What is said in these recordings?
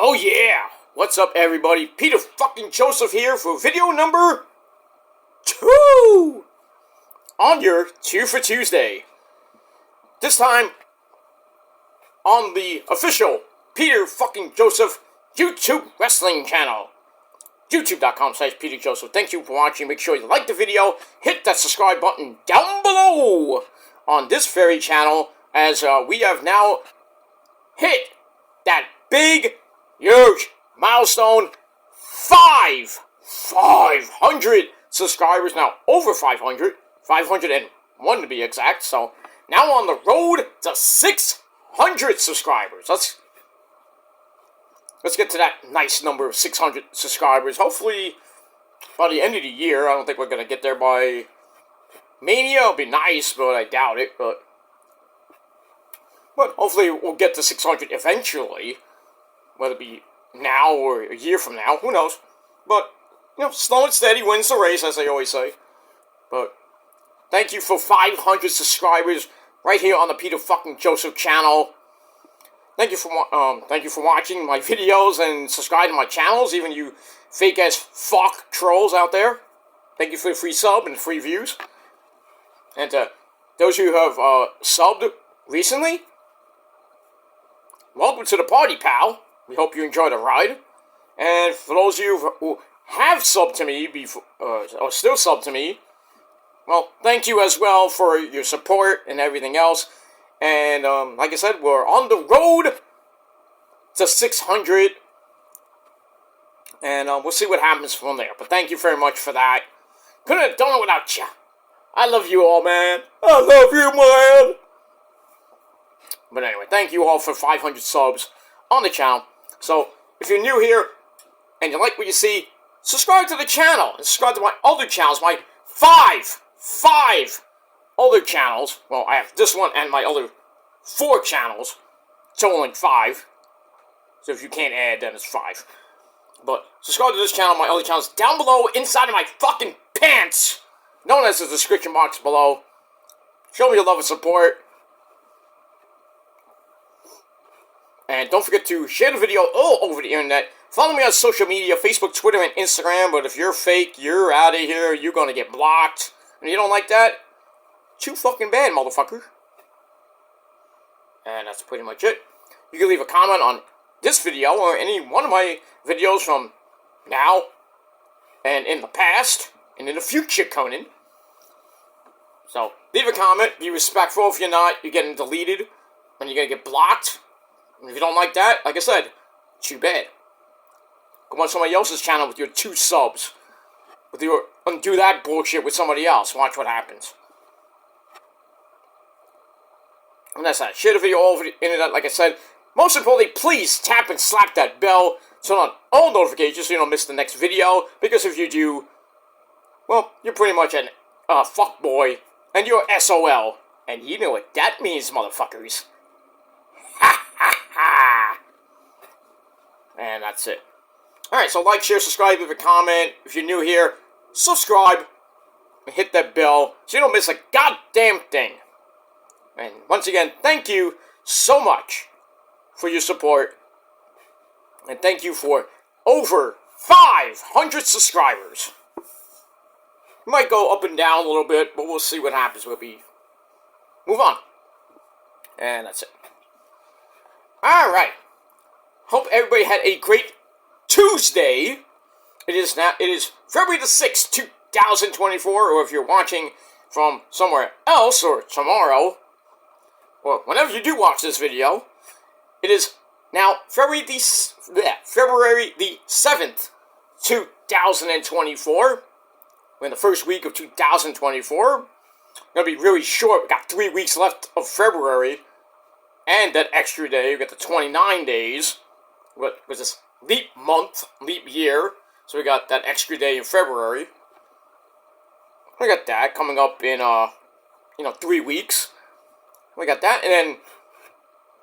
Oh yeah! What's up, everybody? Peter fucking Joseph here for video number 2 on your 2 for Tuesday. This time on the official Peter fucking Joseph YouTube wrestling channel. YouTube.com/Peter Joseph. Thank you for watching. Make sure you like the video. Hit that subscribe button down below on this very channel, as we have now hit that big, huge milestone, 500 subscribers. Now over 500, 501 to be exact. So now on the road to 600 subscribers. Let's get to that nice number of 600 subscribers. Hopefully by the end of the year. I don't think we're gonna get there by Mania. It'll be nice, but I doubt it. But hopefully we'll get to 600 eventually. Whether it be now or a year from now, who knows? But, slow and steady wins the race, as they always say. But thank you for 500 subscribers right here on the Peter fucking Joseph channel. Thank you for watching my videos and subscribing to my channels, even you fake-ass fuck trolls out there. Thank you for the free sub and free views. And to those who have subbed recently, welcome to the party, pal. We hope you enjoy the ride. And for those of you who have subbed to me before, or still sub to me, well, thank you as well for your support and everything else. And like I said, we're on the road to 600. And we'll see what happens from there. But thank you very much for that. Couldn't have done it without you. I love you all, man. I love you, man. But anyway, thank you all for 500 subs on the channel. So, if you're new here and you like what you see, subscribe to the channel. And subscribe to my other channels, my five other channels. Well, I have this one and my other 4 channels, totaling 5. So if you can't add, then it's 5. But subscribe to this channel, my other channels, down below, inside of my fucking pants, known as the description box below. Show me your love and support. And don't forget to share the video all over the internet. Follow me on social media, Facebook, Twitter, and Instagram. But if you're fake, you're out of here. You're gonna get blocked. And you don't like that? Too fucking bad, motherfucker. And that's pretty much it. You can leave a comment on this video or any one of my videos from now and in the past and in the future, Conan. So, leave a comment. Be respectful. If you're not, you're getting deleted. And you're gonna get blocked. And if you don't like that, like I said, too bad. Go on somebody else's channel with your 2 subs. Undo that bullshit with somebody else. Watch what happens. And that's that. Share the video all over the internet, like I said. Most importantly, please tap and slap that bell. Turn on all notifications so you don't miss the next video. Because if you do, well, you're pretty much an fuckboy. And you're SOL. And you know what that means, motherfuckers. And that's it. Alright, so like, share, subscribe, leave a comment. If you're new here, subscribe. And hit that bell so you don't miss a goddamn thing. And once again, thank you so much for your support. And thank you for over 500 subscribers. Might go up and down a little bit, but we'll see what happens when we move on. And that's it. Alright. Hope everybody had a great Tuesday. It is February the 6th, 2024, or if you're watching from somewhere else, or tomorrow, or whenever you do watch this video, it is now February the 7th, 2024. We're in the first week of 2024. Gonna be really short. We got 3 weeks left of February, and that extra day. We got the 29 days. What was this? Leap month, leap year. So we got that extra day in February. We got that coming up in 3 weeks. We got that, and then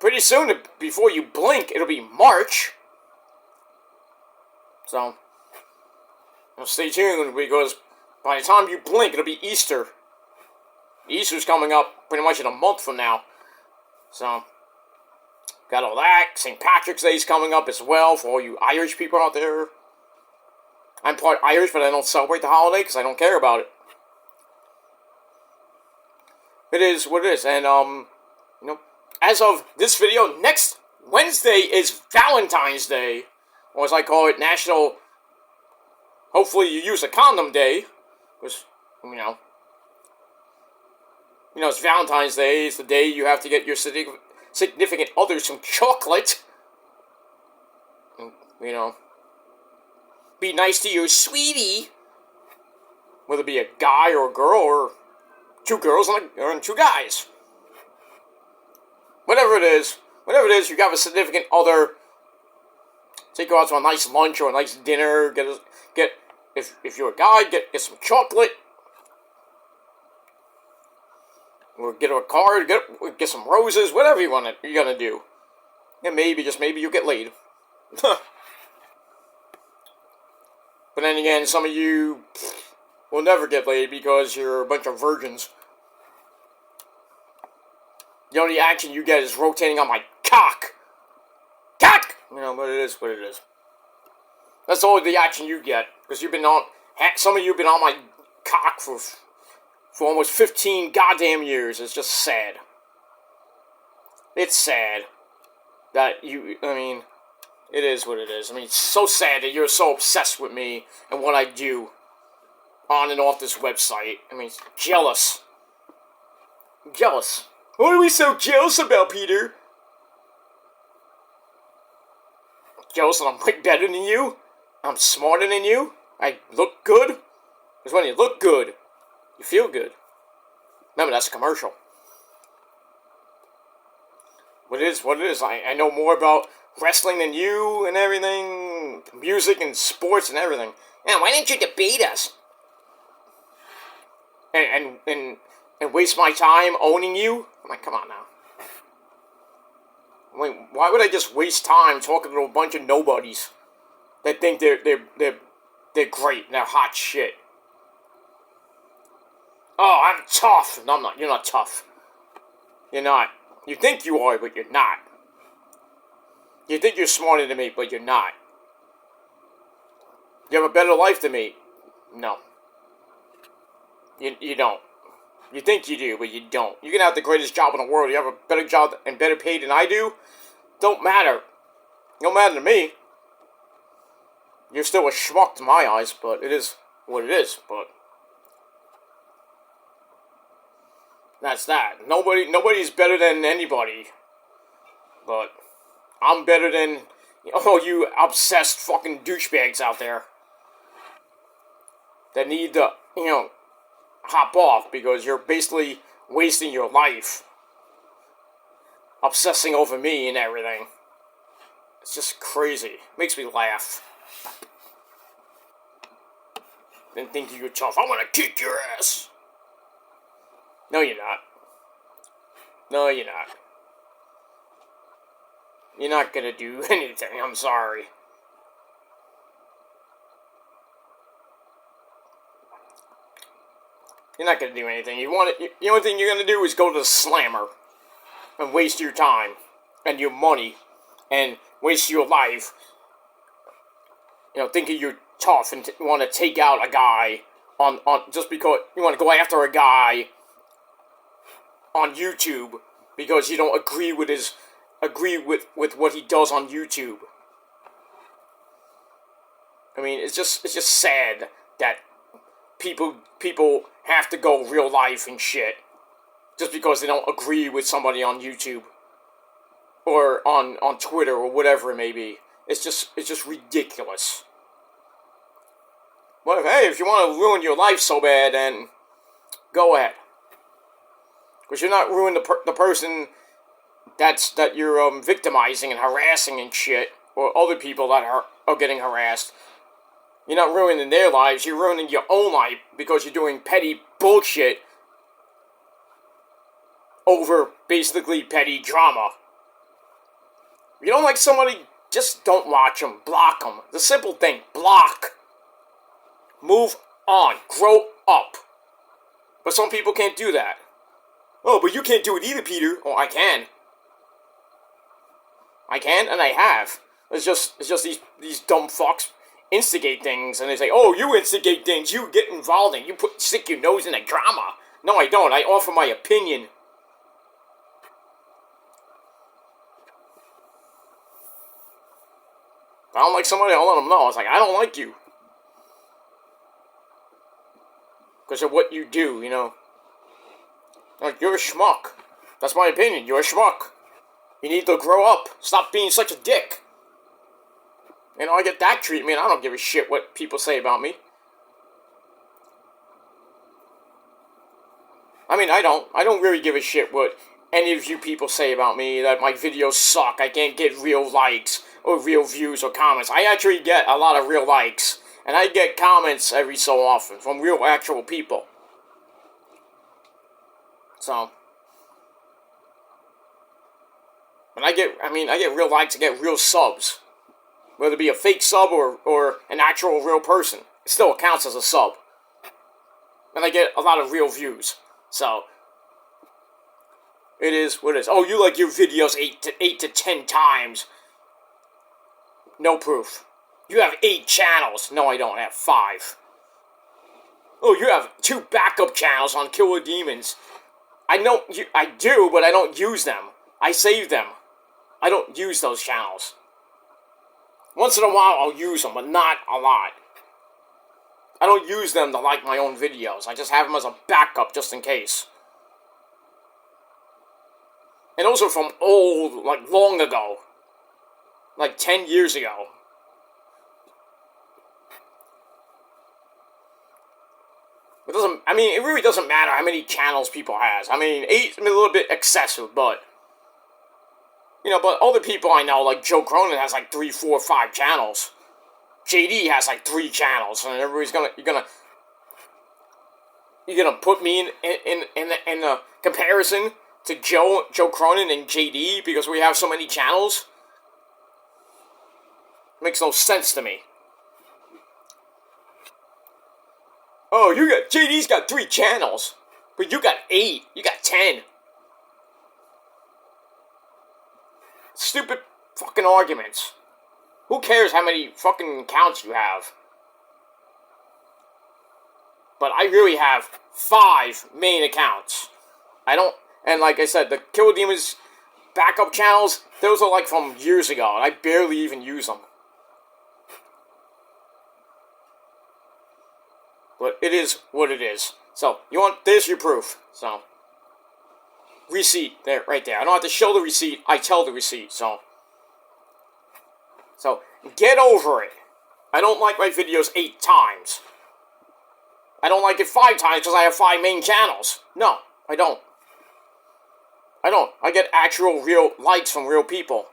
pretty soon, before you blink, it'll be March. So stay tuned, because by the time you blink, it'll be Easter. Easter's coming up pretty much in a month from now. So Got all that. St. Patrick's Day is coming up as well for all you Irish people out there. I'm part Irish, but I don't celebrate the holiday because I don't care about it. It is what it is. And, as of this video, next Wednesday is Valentine's Day. Or as I call it, National Hopefully You Use a Condom Day. Because, it's Valentine's Day. It's the day you have to get your significant other some chocolate. And, be nice to your sweetie. Whether it be a guy or a girl or two girls and two guys. Whatever it is, you have a significant other. Take her out to a nice lunch or a nice dinner. If you're a guy, get some chocolate. Or get her a card, get some roses, whatever you're gonna do. And maybe, just maybe, you'll get laid. But then again, some of you will never get laid because you're a bunch of virgins. The only action you get is rotating on my cock. Cock! But it is what it is. That's all the action you get. Because some of you have been on my cock for almost 15 goddamn years. It's just sad. It's sad that it is what it is. It's so sad that you're so obsessed with me and what I do on and off this website. It's jealous. Jealous. What are we so jealous about, Peter? Jealous that I'm way better than you? I'm smarter than you? I look good? Because when you look good, you feel good. Remember, that's a commercial. What it is. I know more about wrestling than you and everything. Music and sports and everything. Man, why didn't you debate us? And waste my time owning you? Come on now. Why would I just waste time talking to a bunch of nobodies that think they're great and they're hot shit? Oh, I'm tough. No, I'm not. You're not tough. You're not. You think you are, but you're not. You think you're smarter than me, but you're not. You have a better life than me. No. You don't. You think you do, but you don't. You can have the greatest job in the world. You have a better job and better paid than I do. Don't matter. Don't matter to me. You're still a schmuck to my eyes, but it is what it is. But that's that. Nobody's better than anybody. But I'm better than all you obsessed fucking douchebags out there that need to, hop off because you're basically wasting your life obsessing over me and everything. It's just crazy. Makes me laugh. And think you're tough. I want to kick your ass. No, you're not. No, you're not. You're not gonna do anything. I'm sorry. You're not going to do anything. The only thing you're going to do is go to the slammer and waste your time and your money and waste your life, thinking you're tough and want to take out a guy on just because you want to go after a guy on YouTube because you don't agree with what he does on YouTube. It's just sad that people have to go real life and shit just because they don't agree with somebody on YouTube or on Twitter or whatever it may be. It's just ridiculous. Well, if you want to ruin your life so bad, then go ahead. Because you're not ruining the person that you're victimizing and harassing and shit, or other people that are getting harassed. You're not ruining their lives, you're ruining your own life because you're doing petty bullshit over basically petty drama. If you don't like somebody, just don't watch them. Block them. The simple thing. Block. Move on. Grow up. But some people can't do that. Oh, but you can't do it either, Peter. Oh, I can. I can, and I have. It's just these dumb fucks instigate things, and they say, "Oh, you instigate things. You get involved, and you stick your nose in a drama." No, I don't. I offer my opinion. If I don't like somebody, I'll let them know. It's like, I don't like you. Because of what you do, you know. Like, you're a schmuck. That's my opinion. You're a schmuck. You need to grow up. Stop being such a dick. You know, I get that treatment. I don't give a shit what people say about me. I mean, I don't really give a shit what any of you people say about me, that my videos suck, I can't get real likes, or real views or comments. I actually get a lot of real likes, and I get comments every so often from real actual people. So, and I get real likes, I get real subs. Whether it be a fake sub or an actual real person, it still counts as a sub. And I get a lot of real views. So, it is what it is. Oh, you like your videos 8 to 10 times. No proof. You have 8 channels. No, I don't. I have 5. Oh, you have 2 backup channels on Killer Demons. I do, but I don't use them. I save them. I don't use those channels. Once in a while, I'll use them, but not a lot. I don't use them to like my own videos. I just have them as a backup, just in case. And those are from old, like, long ago. Like, 10 years ago. It really doesn't matter how many channels people has. 8 is a little bit excessive, but... You know, but other people I know, like Joe Cronin, has like 3, 4, 5 channels. JD has like 3 channels, and everybody's you're gonna put me in a comparison to Joe Cronin and JD because we have so many channels? Makes no sense to me. Oh, JD's got 3 channels, but you got 8, you got 10. Stupid fucking arguments. Who cares how many fucking accounts you have? But I really have 5 main accounts. And like I said, the Killer Demons backup channels, those are like from years ago, and I barely even use them. But it is what it is. So, there's your proof. So, receipt, there, right there. I don't have to show the receipt, I tell the receipt, so, get over it. I don't like my videos 8 times. I don't like it 5 times because I have 5 main channels. No, I don't. I get actual, real likes from real people.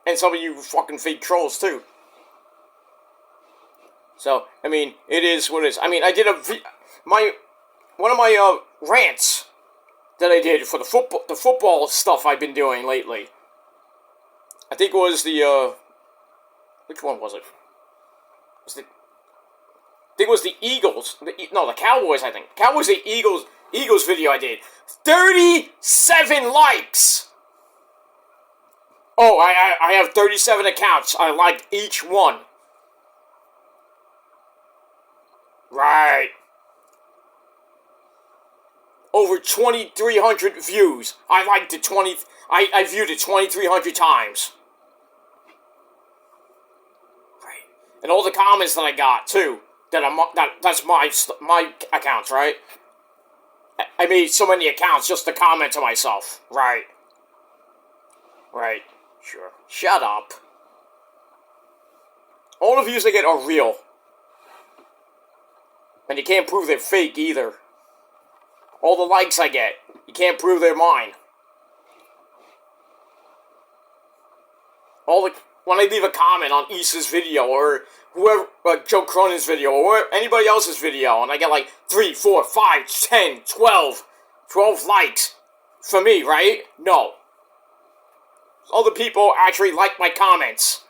And some of you fucking fake trolls, too. So, it is what it is. I did one of my, rants that I did for the football stuff I've been doing lately. I think it was the, which one was it? I think it was the Eagles. The Cowboys, I think. Cowboys, the Eagles video I did. 37 likes! Oh, I have 37 accounts. I liked each one. Right. Over 2,300 views. I liked it I viewed it 2,300 times. Right. And all the comments that I got, too. That's my accounts, right? I made so many accounts just to comment to myself. Right. Right. Sure. Shut up. All the views I get are real. And you can't prove they're fake either. All the likes I get, you can't prove they're mine. When I leave a comment on Issa's video, or whoever, Joe Cronin's video, or anybody else's video, and I get like 3, 4, 5, 10, 12 likes for me, right? No. Other people actually like my comments.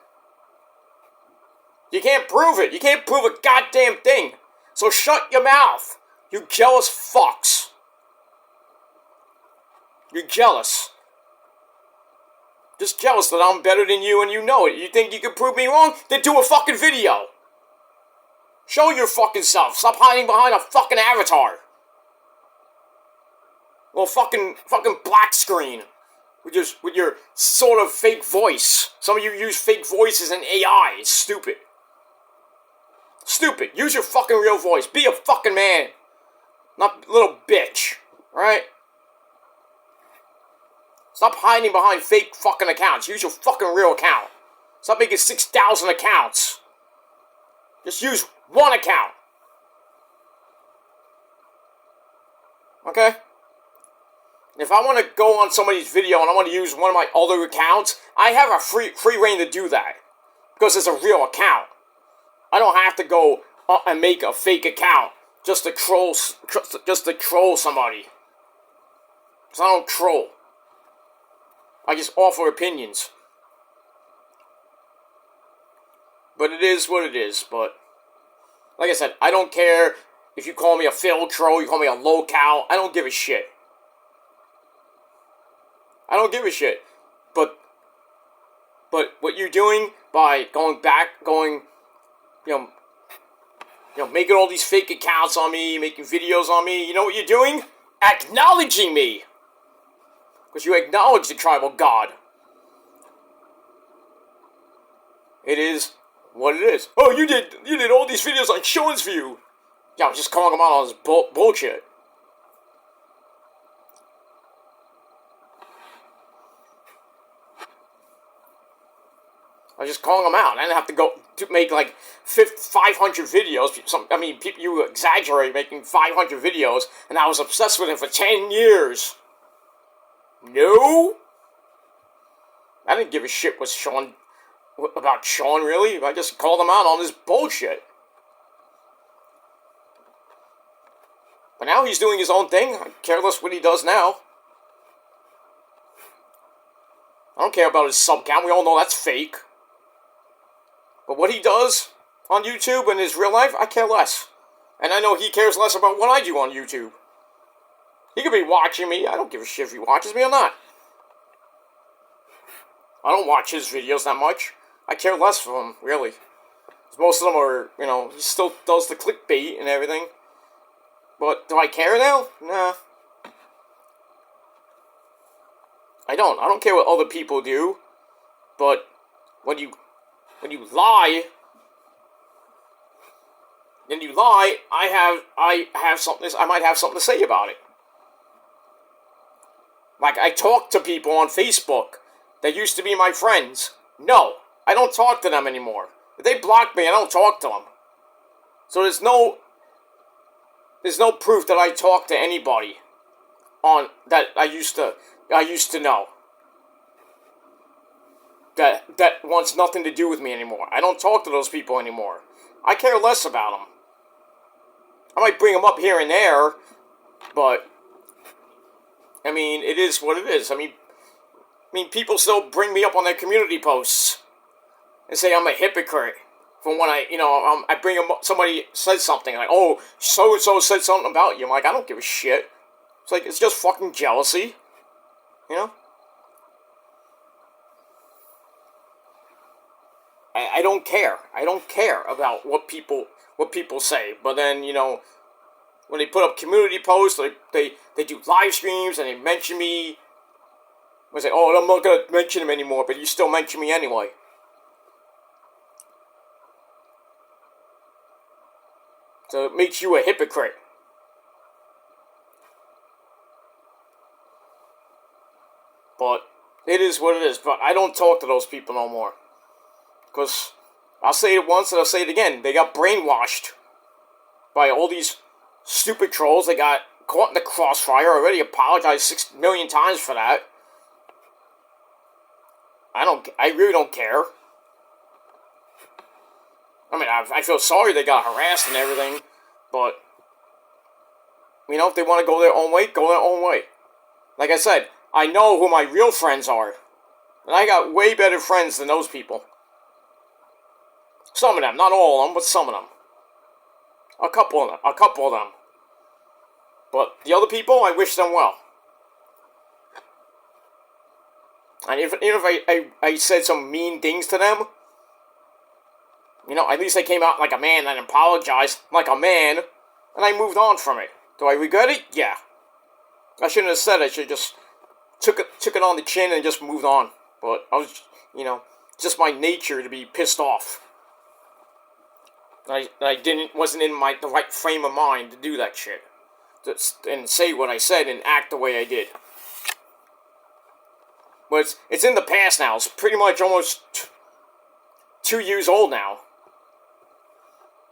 You can't prove it. You can't prove a goddamn thing. So shut your mouth, you jealous fucks. You're jealous. Just jealous that I'm better than you and you know it. You think you can prove me wrong? Then do a fucking video. Show your fucking self. Stop hiding behind a fucking avatar. Well, fucking black screen. With your sort of fake voice. Some of you use fake voices and AI. It's stupid. Stupid. Use your fucking real voice. Be a fucking man. Not a little bitch. Alright? Stop hiding behind fake fucking accounts. Use your fucking real account. Stop making 6,000 accounts. Just use one account. Okay? If I want to go on somebody's video and I want to use one of my other accounts, I have a free reign to do that. Because it's a real account. I don't have to go and make a fake account just to troll somebody. Because I don't troll. I just offer opinions. But it is what it is. But, like I said, I don't care if you call me a failed troll, you call me a low-cal. I don't give a shit. I don't give a shit. But what you're doing by making all these fake accounts on me, making videos on me, you know what you're doing? Acknowledging me. Because you acknowledge the tribal god. It is what it is. Oh, you did all these videos on Sean's View. Yeah, I was just calling him out on his bullshit. I was just calling them out. I didn't have to go to make like 500 videos. You exaggerate making 500 videos, and I was obsessed with him for 10 years. No? I didn't give a shit about Sean, really. I just called him out on this bullshit. But now he's doing his own thing. I care less what he does now. I don't care about his sub count. We all know that's fake. But what he does on YouTube and his real life, I care less. And I know he cares less about what I do on YouTube. He could be watching me. I don't give a shit if he watches me or not. I don't watch his videos that much. I care less for him, really. Most of them are, he still does the clickbait and everything. But do I care now? Nah. I don't care what other people do. But when you lie, I might have something to say about it. Like, I talk to people on Facebook that used to be my friends. No, I don't talk to them anymore. If they block me, I don't talk to them. So there's no proof that I talk to anybody on that I used to know. That wants nothing to do with me anymore. I don't talk to those people anymore. I care less about them. I might bring them up here and there, but it is what it is. People still bring me up on their community posts and say I'm a hypocrite from when I bring them up. Somebody says something like, "Oh, so and so said something about you." I'm like, I don't give a shit. It's like, it's just fucking jealousy, I don't care. I don't care about what people say. But then, when they put up community posts, they do live streams and they mention me. I say, "Oh, I'm not going to mention him anymore," but you still mention me anyway. So it makes you a hypocrite. But it is what it is. But I don't talk to those people no more. Because I'll say it once and I'll say it again. They got brainwashed by all these stupid trolls. They got caught in the crossfire. I already apologized 6 million times for that. I really don't care. I feel sorry they got harassed and everything. But, if they want to go their own way, go their own way. Like I said, I know who my real friends are. And I got way better friends than those people. Some of them, not all of them, but some of them. A couple of them. But the other people, I wish them well. And even if I said some mean things to them, at least I came out like a man and apologized like a man, and I moved on from it. Do I regret it? Yeah. I shouldn't have said it. I should have just took it on the chin and just moved on. But I was, just my nature to be pissed off. I wasn't in the right frame of mind to do that shit. And say what I said and act the way I did. But it's in the past now. It's pretty much almost 2 years old now.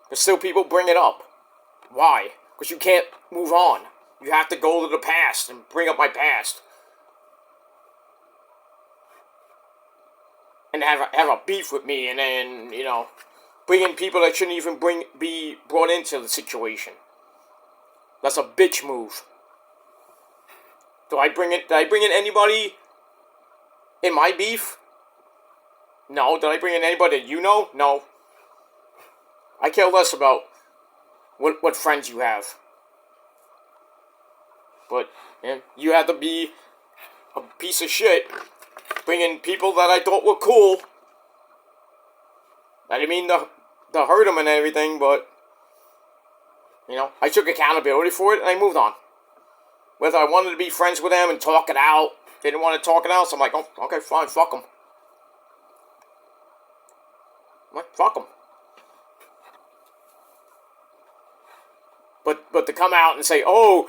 But still people bring it up. Why? Because you can't move on. You have to go to the past and bring up my past. And have a beef with me and then, bring in people that shouldn't even be brought into the situation. That's a bitch move. Did I bring in anybody in my beef? No. Did I bring in anybody that you know? No. I care less about what friends you have. But you had to be a piece of shit. Bring in people that I thought were cool. I didn't mean to hurt them and everything, but I took accountability for it and I moved on. Whether I wanted to be friends with them and talk it out, didn't want to talk it out, so I'm like, oh, okay, fine, fuck them. I'm like, fuck them. But to come out and say, oh,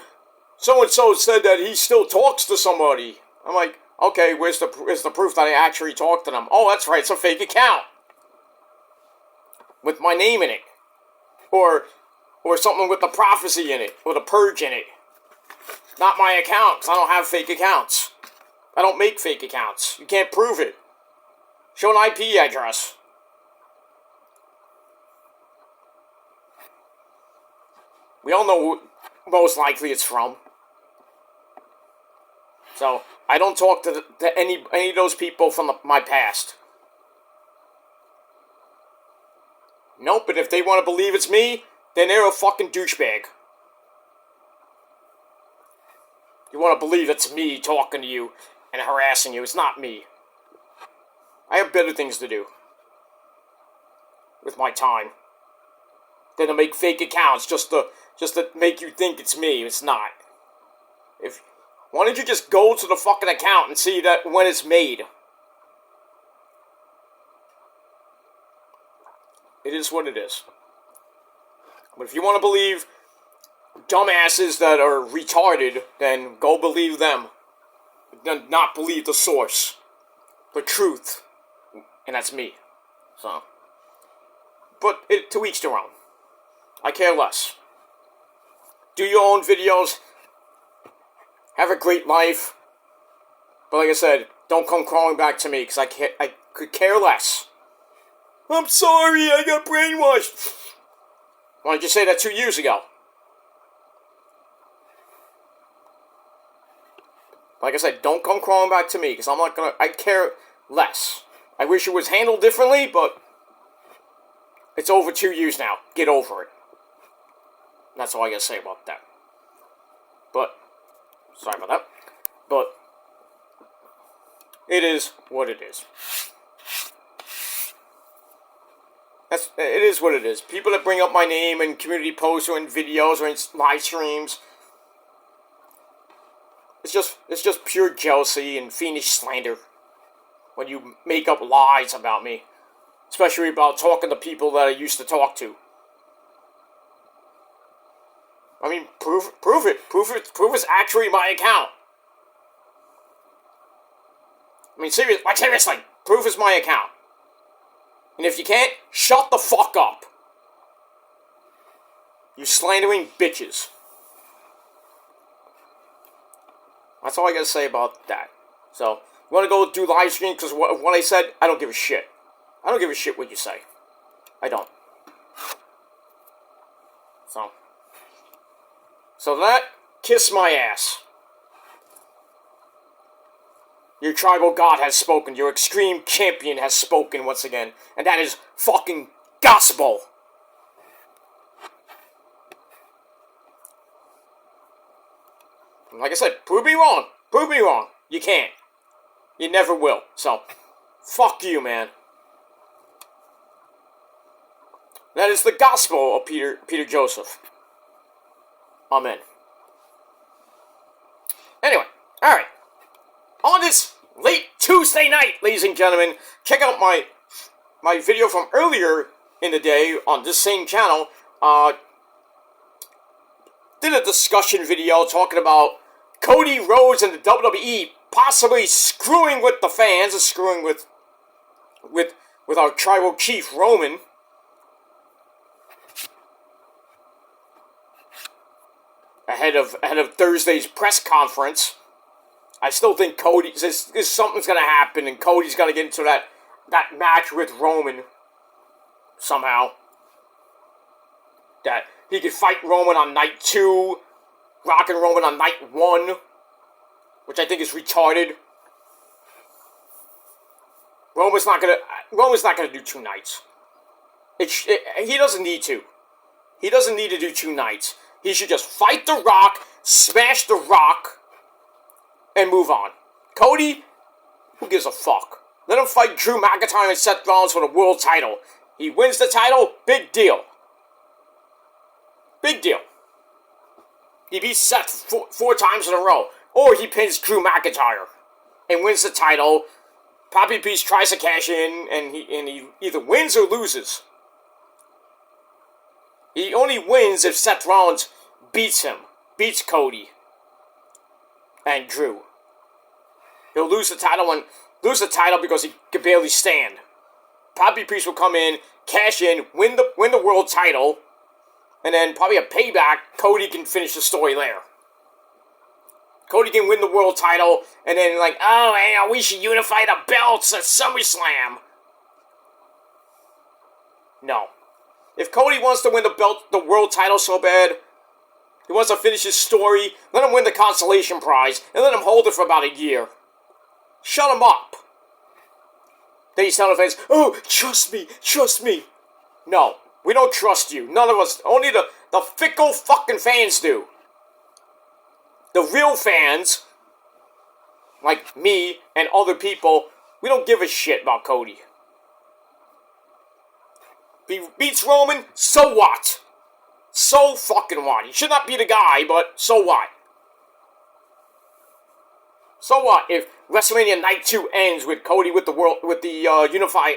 so-and-so said that he still talks to somebody. I'm like, okay, where's the proof that I actually talked to them? Oh, that's right, it's a fake account. With my name in it. Or something with the prophecy in it. Or the purge in it. Not my account, because I don't have fake accounts. I don't make fake accounts. You can't prove it. Show an IP address. We all know who most likely it's from. So, I don't talk to any of those people from my past. Nope, but if they want to believe it's me, then they're a fucking douchebag. You want to believe it's me talking to you and harassing you. It's not me. I have better things to do with my time than to make fake accounts just to make you think it's me. It's not. Why don't you just go to the fucking account and see that when it's made? It is what it is. But if you want to believe dumbasses that are retarded, then go believe them. Then not believe the source. The truth. And that's me. So. But to each their own. I care less. Do your own videos. Have a great life. But like I said, don't come crawling back to me, because I could care less. I'm sorry, I got brainwashed. Why did you say that 2 years ago? Like I said, don't come crawling back to me, because I care less. I wish it was handled differently, but it's over 2 years now. Get over it. That's all I gotta say about that. But, sorry about that. But, it is what it is. It is what it is. People that bring up my name in community posts or in videos or in live streams, it's just pure jealousy and fiendish slander when you make up lies about me, especially about talking to people that I used to talk to. I mean, prove it. Prove it's actually my account. I mean, seriously, prove it's my account. And if you can't, shut the fuck up. You slandering bitches. That's all I gotta say about that. So, you wanna go do live stream because what I said? I don't give a shit. I don't give a shit what you say. I don't. So that, kiss my ass. Your tribal god has spoken. Your extreme champion has spoken once again. And that is fucking gospel. Like I said, prove me wrong. Prove me wrong. You can't. You never will. So, fuck you, man. That is the gospel of Peter Joseph. Amen. Anyway, alright. On this late Tuesday night, ladies and gentlemen, check out my video from earlier in the day on this same channel. Did a discussion video talking about Cody Rhodes and the WWE possibly screwing with the fans, and screwing with our tribal chief Roman. Ahead of Thursday's press conference. I still think something's gonna happen, and Cody's gonna get into that match with Roman somehow. That he could fight Roman on night 2, Rock and Roman on night 1, which I think is retarded. Roman's not gonna do 2 nights. He doesn't need to. He doesn't need to do 2 nights. He should just fight The Rock, smash The Rock, and move on. Cody, who gives a fuck? Let him fight Drew McIntyre and Seth Rollins for the world title. He wins the title, big deal. Big deal. He beats Seth 4 times in a row. Or he pins Drew McIntyre and wins the title. Poppy Peace tries to cash in, and he either wins or loses. He only wins if Seth Rollins beats Cody and Drew. He'll lose the title because he can barely stand. Poppy Peace will come in, cash in, win the world title, and then probably a payback. Cody can finish the story there. Cody can win the world title, and then we should unify the belts at SummerSlam. No. If Cody wants to win the world title so bad, he wants to finish his story, let him win the consolation prize, and let him hold it for about a year. Shut him up. Then he's telling the fans, oh, trust me. No, we don't trust you. None of us, only the fickle fucking fans do. The real fans, like me and other people, we don't give a shit about Cody. If he beats Roman, so what? So fucking what? He should not be the guy, but so what? So what if WrestleMania Night 2 ends with Cody with the unified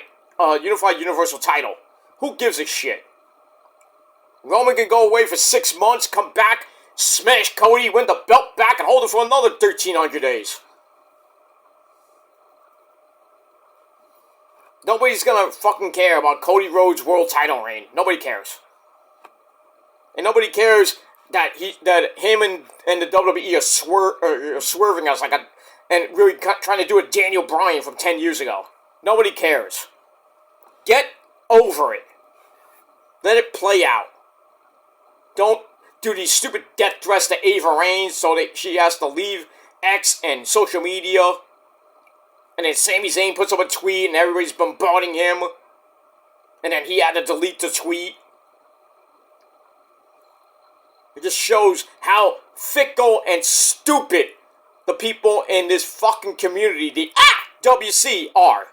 Universal title? Who gives a shit? Roman can go away for 6 months, come back, smash Cody, win the belt back, and hold it for another 1,300 days. Nobody's gonna fucking care about Cody Rhodes' world title reign. Nobody cares. And nobody cares that him and the WWE are swerving us and really trying to do a Daniel Bryan from 10 years ago. Nobody cares. Get over it. Let it play out. Don't do these stupid death threats to Ava Reigns so that she has to leave X and social media. And then Sami Zayn puts up a tweet and everybody's bombarding him. And then he had to delete the tweet. It just shows how fickle and stupid the people in this fucking community, the WC, are.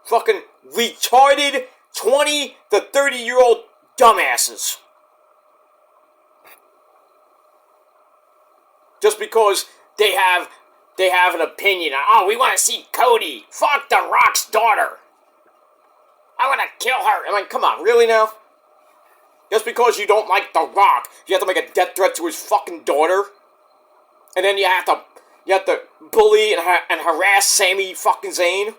Fucking retarded 20 to 30-year-old dumbasses. Just because they have an opinion on, we want to see Cody. Fuck The Rock's daughter. I want to kill her. I mean, come on, really now? Just because you don't like The Rock, you have to make a death threat to his fucking daughter? And then you have to bully and harass Sami fucking Zayn?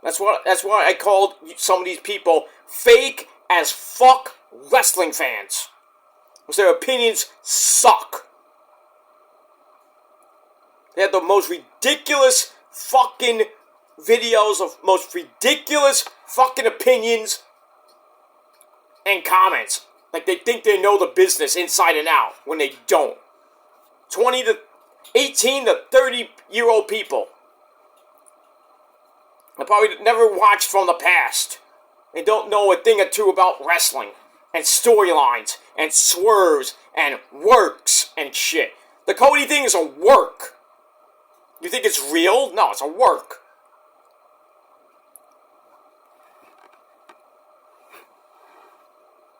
That's why I called some of these people fake as fuck wrestling fans. Because their opinions suck. They have the most ridiculous fucking videos of most ridiculous fucking opinions and comments. Like they think they know the business inside and out when they don't. 18 to 30-year-old people. They probably never watched from the past. They don't know a thing or two about wrestling and storylines and swerves and works and shit. The Cody thing is a work. You think it's real? No, it's a work.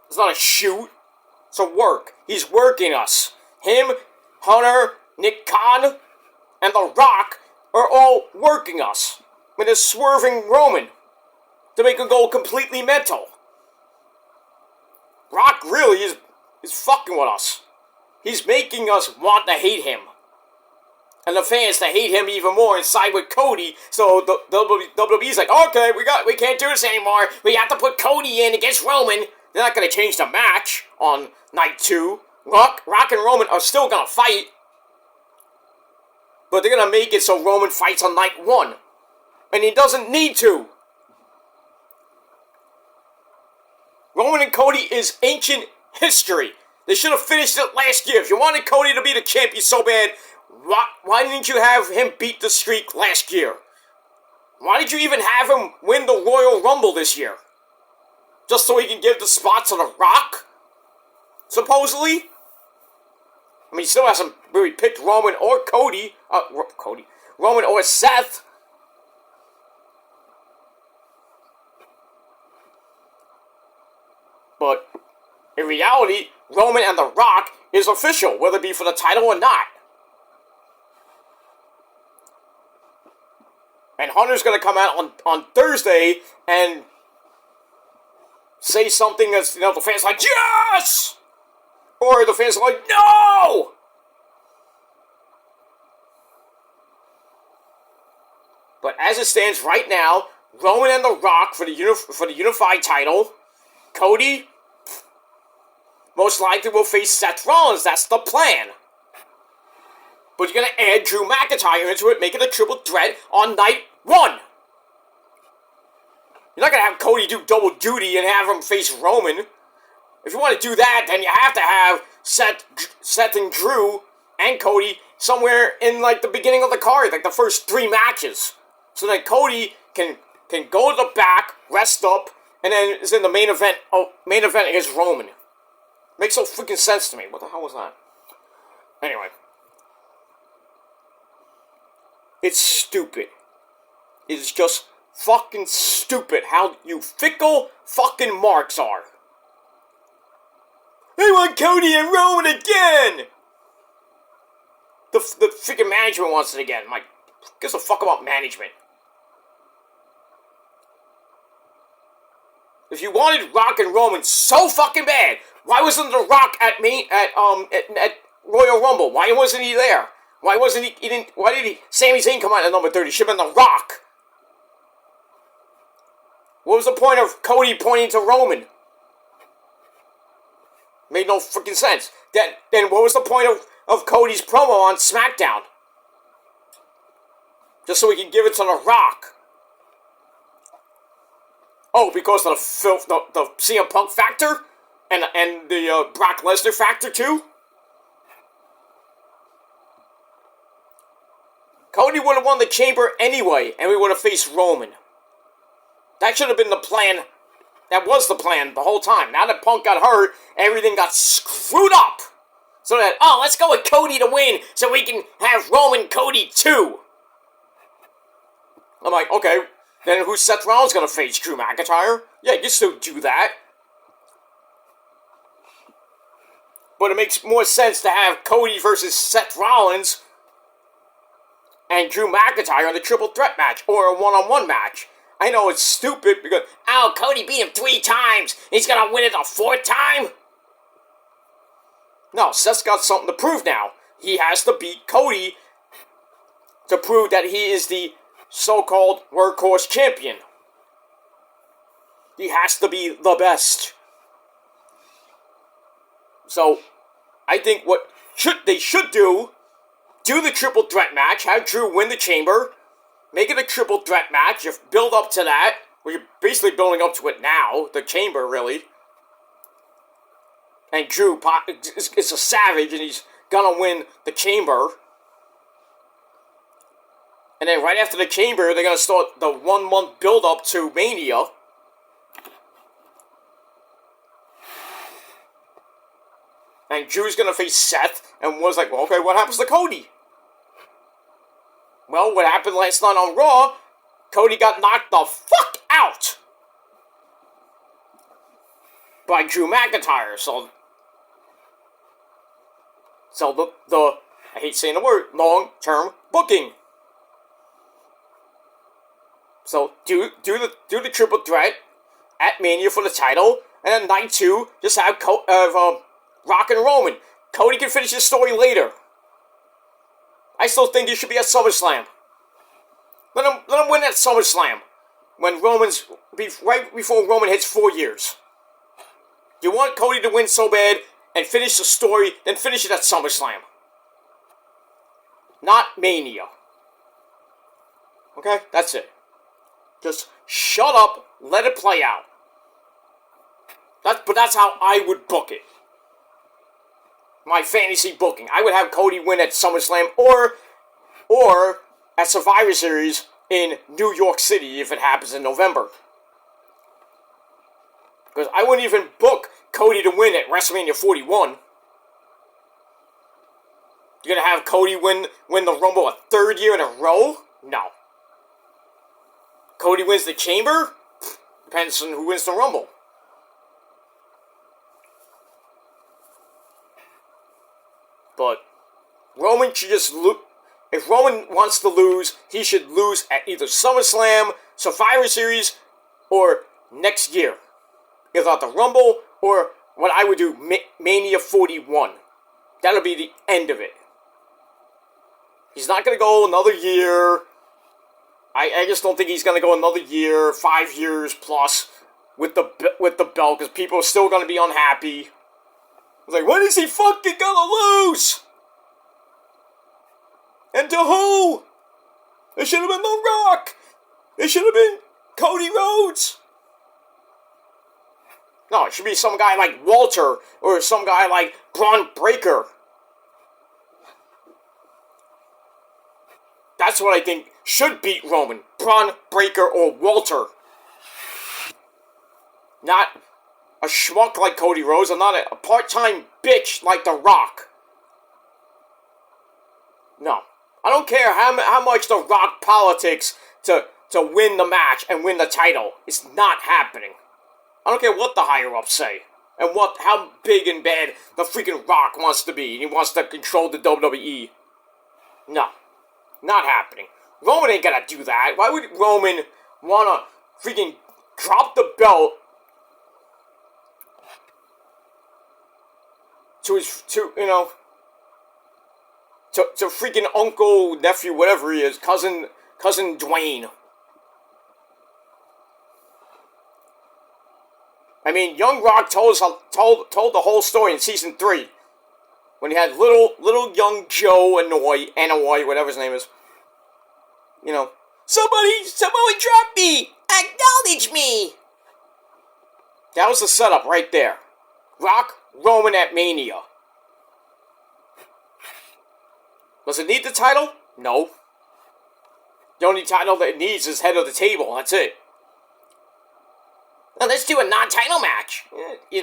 It's not a shoot. It's a work. He's working us. Him, Hunter, Nick Khan, and The Rock are all working us with a swerving Roman to make him go completely mental. Rock really is fucking with us. He's making us want to hate him. And the fans to hate him even more and side with Cody. So the WWE's like, okay, we can't do this anymore. We have to put Cody in against Roman. They're not going to change the match on night 2. Rock and Roman are still going to fight. But they're going to make it so Roman fights on night 1. And he doesn't need to. Roman and Cody is ancient history. They should have finished it last year. If you wanted Cody to be the champion so bad, why didn't you have him beat the streak last year? Why did you even have him win the Royal Rumble this year? Just so he can give the spot to The Rock? Supposedly? I mean, he still hasn't really picked Roman or Cody. Roman or Seth. But in reality, Roman and The Rock is official, whether it be for the title or not. And Hunter's going to come out on Thursday and say something that's, the fans are like, yes! Or the fans are like, no! But as it stands right now, Roman and The Rock for the unified title. Cody most likely will face Seth Rollins. That's the plan. But you're going to add Drew McIntyre into it, make it a triple threat on night 1. You're not going to have Cody do double duty and have him face Roman. If you want to do that, then you have to have Seth and Drew and Cody somewhere in like the beginning of the card, like the first 3 matches. So then Cody can go to the back, rest up, and then is in the main event. Oh, main event against Roman. Makes no freaking sense to me. What the hell was that? Anyway. It's stupid. It is just fucking stupid how you fickle fucking marks are. I want Cody and Roman again! The freaking management wants it again. Like, who gives a fuck about management? If you wanted Rock and Roman so fucking bad, why wasn't The Rock at Royal Rumble? Why wasn't he there? Why wasn't he? Why did Sami Zayn come out at number 30? Should have been The Rock. What was the point of Cody pointing to Roman? Made no freaking sense. Then what was the point of Cody's promo on SmackDown? Just so we can give it to The Rock. Oh, because of the CM Punk factor? And the Brock Lesnar factor too? Cody would have won the Chamber anyway, and we would have faced Roman. That should have been the plan. That was the plan the whole time. Now that Punk got hurt, everything got screwed up. So that, let's go with Cody to win, so we can have Roman Cody too. I'm like, okay, then who's Seth Rollins gonna face? Drew McIntyre? Yeah, you can still do that. But it makes more sense to have Cody versus Seth Rollins and Drew McIntyre in the triple threat match, or a one-on-one match. I know it's stupid because, Cody beat him 3 times. He's gonna win it a 4th time? No, Seth's got something to prove now. He has to beat Cody to prove that he is the so-called workhorse champion. He has to be the best. So, I think what they should do the triple threat match, have Drew win the Chamber, make it a triple threat match, you build up to that, well, you're basically building up to it now, the Chamber, really. And Drew is a savage, and he's gonna win the Chamber. And then right after the Chamber, they're gonna start the 1-month build-up to Mania. And and Drew's gonna face Seth, and was like, well, okay, what happens to Cody? Well, what happened last night on Raw, Cody got knocked the fuck out by Drew McIntyre, so the I hate saying the word, long-term booking. So do the triple threat at Mania for the title, and then night 2, just have Rock and Roman. Cody can finish his story later. I still think he should be at SummerSlam. Let him win at SummerSlam when right before Roman hits 4 years. You want Cody to win so bad and finish the story, then finish it at SummerSlam. Not Mania. Okay? That's it. Just shut up, let it play out. But that's how I would book it. My fantasy booking. I would have Cody win at SummerSlam or at Survivor Series in New York City if it happens in November. Because I wouldn't even book Cody to win at WrestleMania 41. You're going to have Cody win the Rumble a 3rd year in a row? No. Cody wins the Chamber? Depends on who wins the Rumble. But Roman should just lose. If Roman wants to lose, he should lose at either SummerSlam, Survivor Series, or next year. Either at the Rumble or what I would do, Mania 41. That'll be the end of it. He's not going to go another year. I just don't think he's going to go another year, 5 years plus, with the belt, because people are still going to be unhappy. It's like, when is he fucking going to lose? And to who? It should have been The Rock. It should have been Cody Rhodes. No, it should be some guy like Walter or some guy like Braun Breaker. That's what I think should beat Roman. Braun Breaker or Walter. Not a schmuck like Cody Rhodes. I'm not a part-time bitch like The Rock. No. I don't care how much The Rock politics to win the match and win the title. It's not happening. I don't care what the higher-ups say. And how big and bad the freaking Rock wants to be. He wants to control the WWE. No. Not happening. Roman ain't gonna do that. Why would Roman wanna freaking drop the belt to freaking uncle, nephew, whatever he is, cousin Dwayne? I mean, Young Rock told the whole story in season 3. When he had little young Joe Anoy, whatever his name is. You know, somebody drop me! Acknowledge me! That was the setup right there. Rock, Roman at Mania. Does it need the title? No. The only title that it needs is head of the table. That's it. Now let's do a non-title match.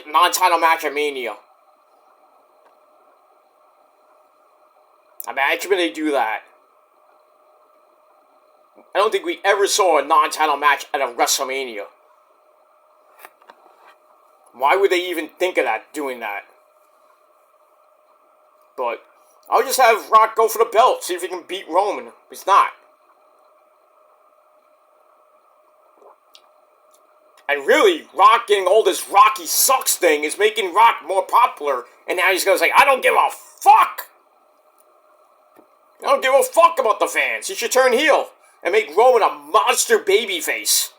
Non-title match at Mania. Imagine when they do that. I don't think we ever saw a non-title match at a WrestleMania. Why would they even think of doing that? But I'll just have Rock go for the belt, see if he can beat Roman. He's not. And really, Rock getting all this Rocky sucks thing is making Rock more popular, and now he's gonna say, I don't give a fuck! I don't give a fuck about the fans. He should turn heel and make Roman a monster babyface.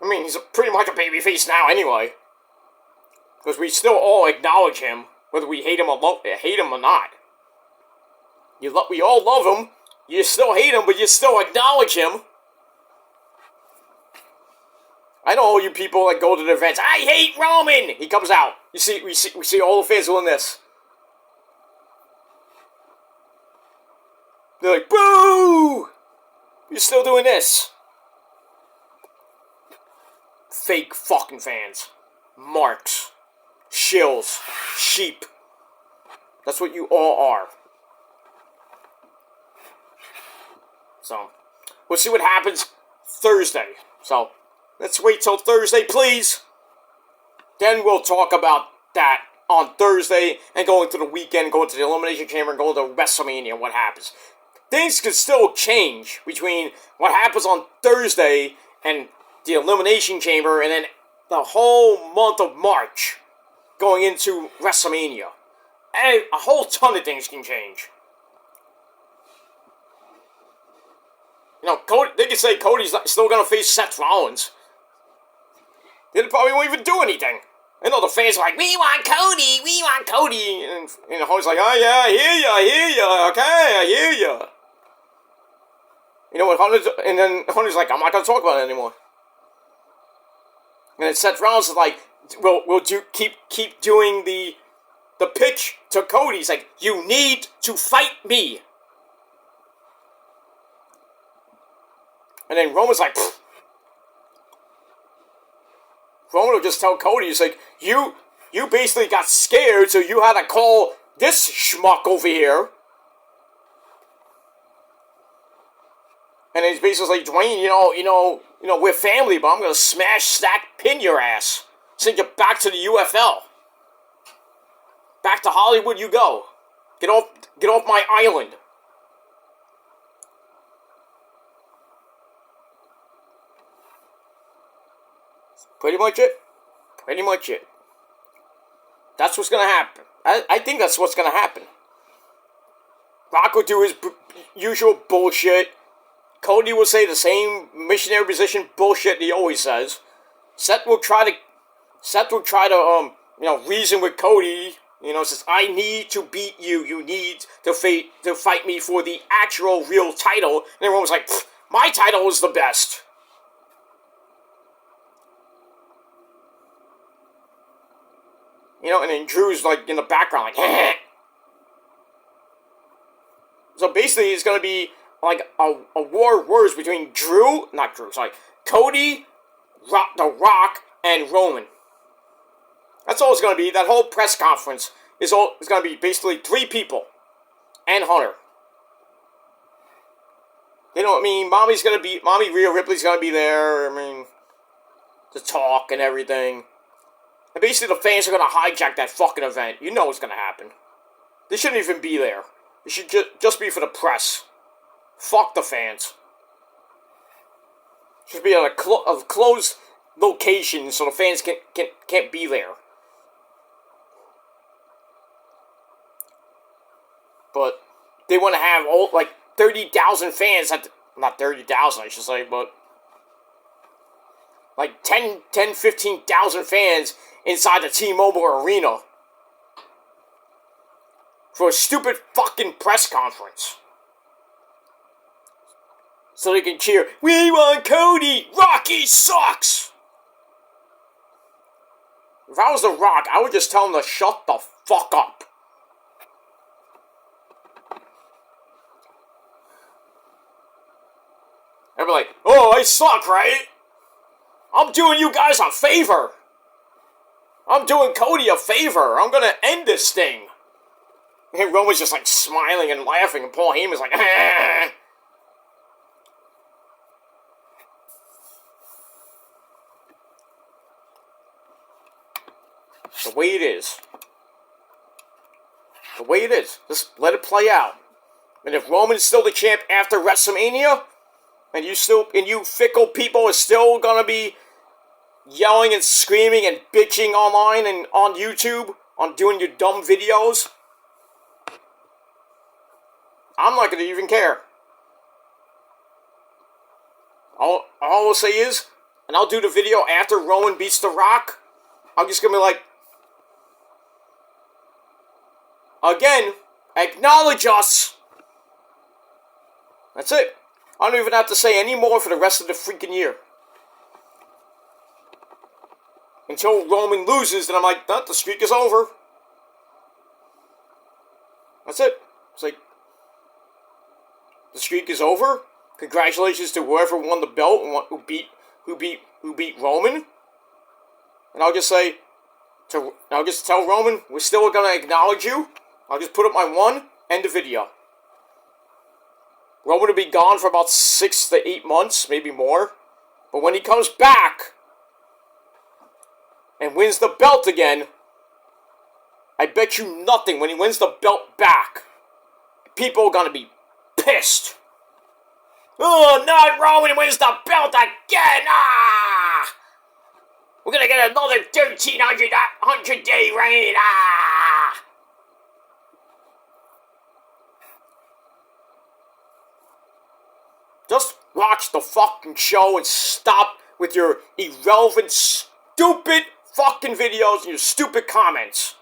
I mean, he's pretty much a babyface now anyway. Because we still all acknowledge him, whether we hate him or not. We all love him. You still hate him, but you still acknowledge him. I know all you people that go to the events. I hate Roman. He comes out. We see all the fans doing this. They're like, boo! You're still doing this. Fake fucking fans. Marks. Shills. Sheep. That's what you all are. So, we'll see what happens Thursday. So, let's wait till Thursday, please. Then we'll talk about that on Thursday and go into the weekend, go into the Elimination Chamber, and go into WrestleMania, what happens. Things could still change between what happens on Thursday and the Elimination Chamber and then the whole month of March going into WrestleMania. And a whole ton of things can change. You know, Cody, they could say Cody's still going to face Seth Rollins. They probably won't even do anything. I know the fans are like, we want Cody, we want Cody. And Hogan's like, oh yeah, I hear you, okay, I hear you. You know what, and then Hunter's like, I'm not going to talk about it anymore. And then Seth Rollins is like, we'll keep doing the pitch to Cody. He's like, you need to fight me. And then Roman's like, pfft. Roman will just tell Cody, he's like, you basically got scared, so you had to call this schmuck over here. And he's basically like, Dwayne, you know, we're family, but I'm gonna smash, stack, pin your ass. Send you back to the UFL. Back to Hollywood you go. Get off my island. Pretty much it. That's what's gonna happen. I think that's what's gonna happen. Rock will do his usual bullshit. Cody will say the same missionary position bullshit he always says. Seth will try to reason with Cody. You know, says, I need to beat you. You need to fight me for the actual real title. And everyone was like, my title is the best. You know, and then Drew's like in the background, like, So basically, it's gonna be like a war of words between Cody, The Rock, and Roman. That's all it's gonna be. That whole press conference is gonna be basically 3 people and Hunter. You know what I mean? Mommy Rhea Ripley's gonna be there. I mean, to talk and everything. And basically the fans are going to hijack that fucking event. You know what's going to happen. They shouldn't even be there. It should just be for the press. Fuck the fans. It should be at a closed location so the fans can't be there. But they want to have 30,000 fans not 30,000 I should say, but like 15,000 fans inside the T-Mobile Arena for a stupid fucking press conference. So they can cheer, we want Cody! Rocky sucks! If I was The Rock, I would just tell him to shut the fuck up. I'd be like, oh, I suck, right? I'm doing you guys a favor. I'm doing Cody a favor. I'm gonna end this thing. And Roman's just like smiling and laughing, and Paul Heyman's like, The way it is. The way it is. Just let it play out. And if Roman's still the champ after WrestleMania, and you fickle people are still gonna be yelling and screaming and bitching online and on YouTube on doing your dumb videos, I'm not gonna even care. All I'll say is, and I'll do the video after Roman beats The Rock, I'm just gonna be like, again, acknowledge us. That's it. I don't even have to say any more for the rest of the freaking year. Until Roman loses, then I'm like, the streak is over. That's it. It's like, the streak is over. Congratulations to whoever won the belt and who beat Roman. And I'll just tell Roman, we're still gonna acknowledge you. I'll just put up my one, end the video. Roman will be gone for about 6 to 8 months, maybe more. But when he comes back and wins the belt again, I bet you nothing when he wins the belt back, people are gonna be pissed. Oh, not Roman wins the belt again! Ah! We're gonna get another 1,300-day reign! Ah! Just watch the fucking show and stop with your irrelevant, stupid fucking videos and your stupid comments.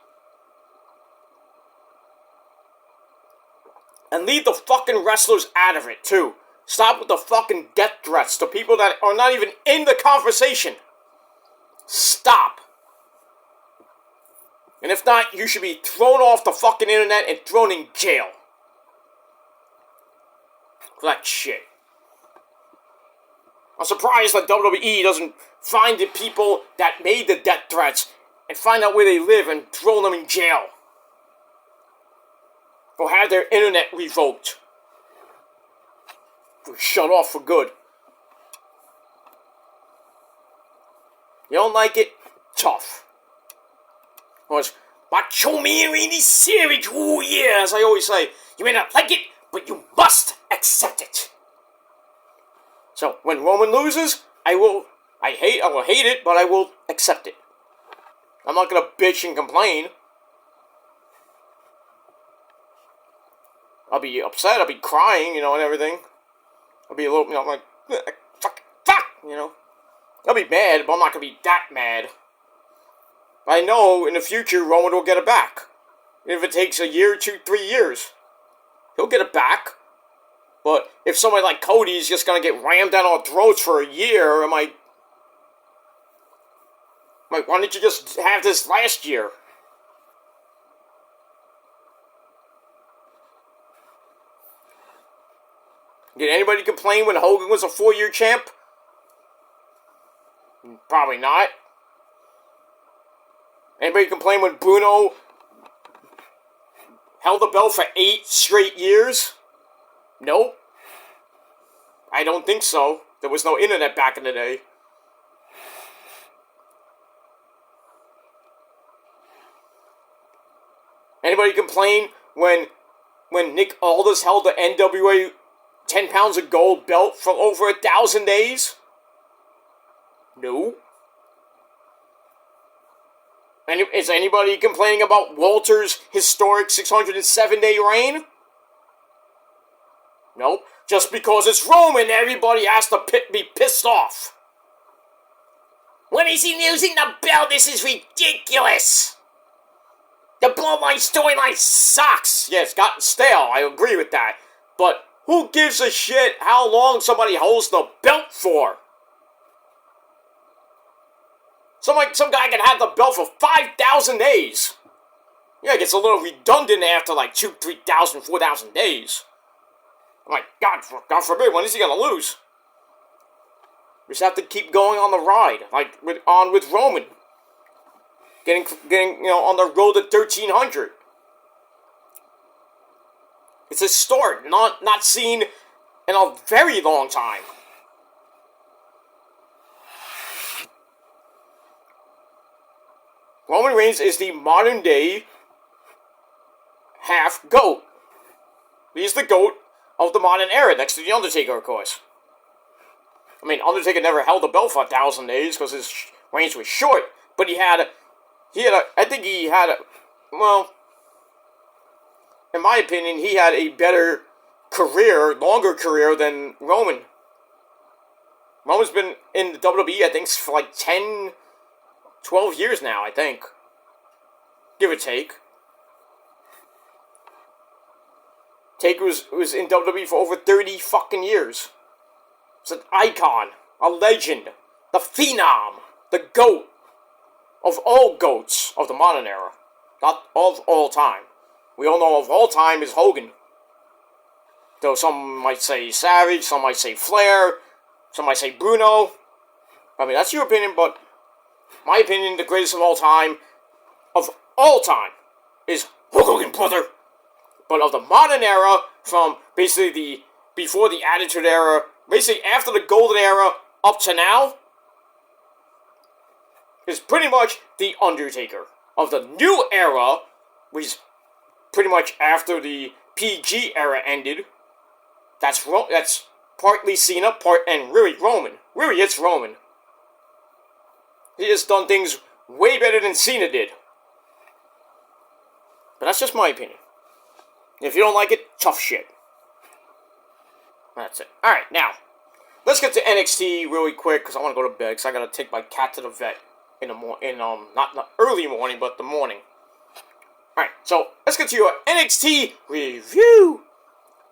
And leave the fucking wrestlers out of it, too. Stop with the fucking death threats to people that are not even in the conversation. Stop. And if not, you should be thrown off the fucking internet and thrown in jail. For that shit. I'm surprised that WWE doesn't find the people that made the death threats and find out where they live and throw them in jail. Or have their internet revoked. Or shut off for good. You don't like it? Tough. Because Macho Man Randy Savage, oh yeah, as I always say, you may not like it, but you must accept it. So, when Roman loses, I will hate it, but I will accept it. I'm not gonna bitch and complain. I'll be upset, I'll be crying, and everything. I'll be a little, like, fuck, I'll be mad, but I'm not gonna be that mad. But I know in the future Roman will get it back. If it takes a year, 2, 3 years, he'll get it back. But if somebody like Cody's just gonna get rammed down our throats for a year, I'm like, why didn't you just have this last year? Did anybody complain when Hogan was a 4-year champ? Probably not. Anybody complain when Bruno held the belt for 8 straight years? Nope. I don't think so. There was no internet back in the day. Anybody complain when Nick Aldis held the NWA 10 pounds of gold belt for over 1,000 days? No. Is anybody complaining about Walter's historic 607-day reign? Nope. Just because it's Roman, everybody has to be pissed off. When is he losing the belt? This is ridiculous. The Bloodline storyline sucks. Yeah, it's gotten stale. I agree with that. But who gives a shit how long somebody holds the belt for? Some guy can have the belt for 5,000 days. Yeah, it gets a little redundant after like 2, 3,000, 4,000 days. I'm like, God forbid, when is he gonna lose? We just have to keep going on the ride, like with Roman. Getting on the road to 1,300. It's a start, not seen in a very long time. Roman Reigns is the modern day half GOAT. He's the GOAT of the modern era, next to The Undertaker, of course. I mean, Undertaker never held the belt for 1,000 days because his reigns was short, but well, in my opinion, he had a better career, longer career than Roman. Roman's been in the WWE, I think, for like 10, 12 years now, I think. Give or take. Taker was in WWE for over 30 fucking years. He's an icon, a legend, the phenom, the GOAT of all GOATs of the modern era. Not of all time. We all know of all time is Hogan. Though some might say Savage, some might say Flair, some might say Bruno. I mean, that's your opinion, but my opinion, the greatest of all time, is Hulk Hogan, brother. but of the modern era, from basically before the Attitude Era, basically after the Golden Era up to now, is pretty much The Undertaker. Of the new era, which is pretty much after the PG era ended, that's partly Cena, and really Roman. Really, it's Roman. He has done things way better than Cena did. But that's just my opinion. If you don't like it, tough shit. That's it. Alright, now, let's get to NXT really quick, because I want to go to bed, because I got to take my cat to the vet in the not early morning, but the morning. Alright, so, let's get to your NXT review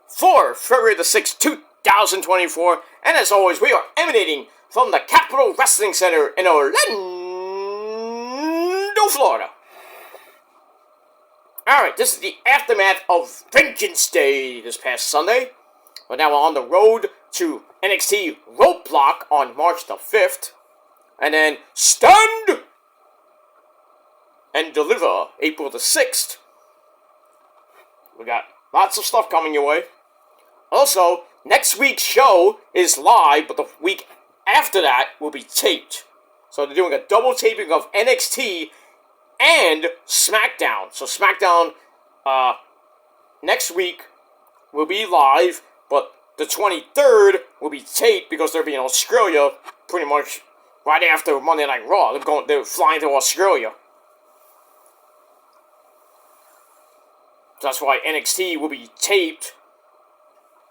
for February the 6th, 2024. And as always, we are emanating from the Capitol Wrestling Center in Orlando, Florida. Alright, this is the aftermath of Vengeance Day this past Sunday. We're now on the road to NXT Roadblock on March the 5th. And then Stand and Deliver April the 6th. We got lots of stuff coming your way. Also, next week's show is live, but the week after that will be taped. So they're doing a double taping of NXT and SmackDown. So SmackDown next week will be live, but the 23rd will be taped because they'll be in Australia pretty much right after Monday Night Raw. They're flying to Australia. So that's why NXT will be taped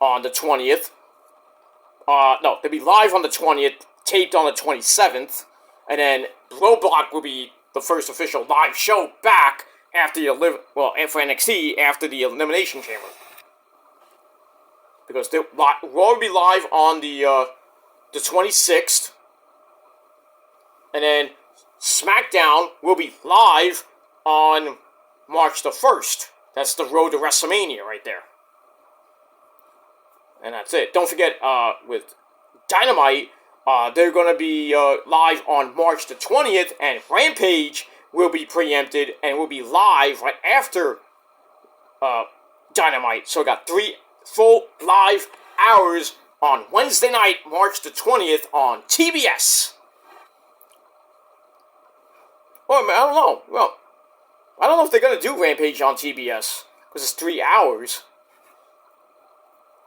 on the 20th. No, they'll be live on the 20th, taped on the 27th, and then Roadblock will be the first official live show back after for NXT after the Elimination Chamber. Because Raw will be live on the 26th, and then SmackDown will be live on March the 1st. That's the road to WrestleMania right there. And that's it. Don't forget, with Dynamite, they're going to be live on March the 20th, and Rampage will be preempted and will be live right after Dynamite. So we got 3 full live hours on Wednesday night, March the 20th on TBS. Well, I don't know. Well, I don't know if they're going to do Rampage on TBS, because it's 3 hours.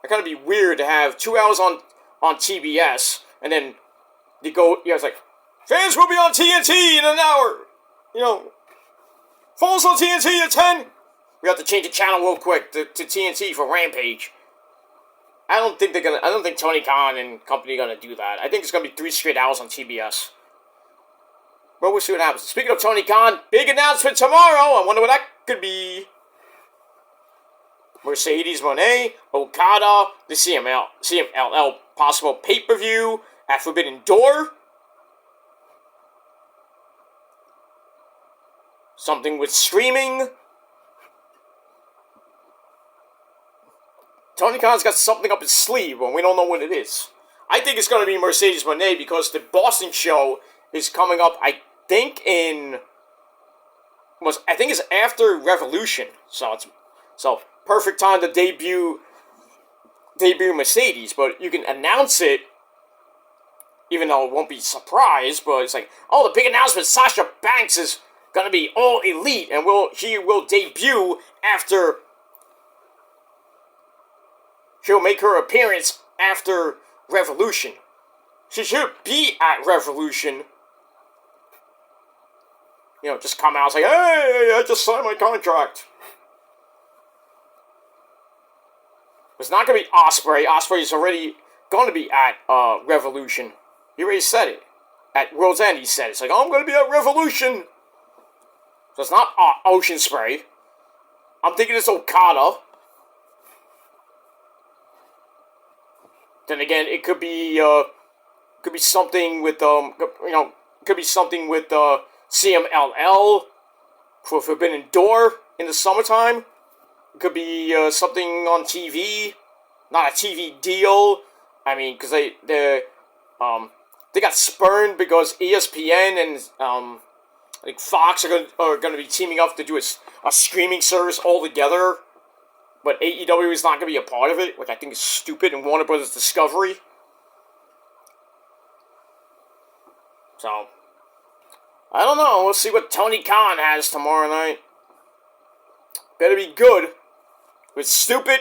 It's going to be weird to have 2 hours on TBS, and then they go, it's like, fans will be on TNT in an hour. Falls on TNT at 10. We have to change the channel real quick to TNT for Rampage. I don't think Tony Khan and company are gonna do that. I think it's gonna be 3 straight hours on TBS. But we'll see what happens. Speaking of Tony Khan, big announcement tomorrow. I wonder what that could be. Mercedes Moné, Okada, the CMLL possible pay-per-view at Forbidden Door. Something with streaming. Tony Khan's got something up his sleeve, but we don't know what it is. I think it's going to be Mercedes Moné because the Boston show is coming up, I think it's after Revolution. So perfect time to debut Mercedes, but you can announce it, even though it won't be a surprise, but it's like, oh, the big announcement, Sasha Banks is going to be all elite, and she will debut after, she'll make her appearance after Revolution. She should be at Revolution. Just come out and say, hey, I just signed my contract. It's not going to be Ospreay. Ospreay is already going to be at Revolution. He already said it. At World's End, he said it. It's like, oh, I'm going to be at Revolution. So it's not Ocean Spray. I'm thinking it's Okada. Then again, it could be something with CMLL for Forbidden Door in the summertime. It could be something on TV, not a TV deal. I mean, because they got spurned because ESPN and Fox are going to be teaming up to do a streaming service all together. but AEW is not going to be a part of it, which I think is stupid, and Warner Brothers Discovery. So, I don't know. We'll see what Tony Khan has tomorrow night. Better be good. If it's stupid,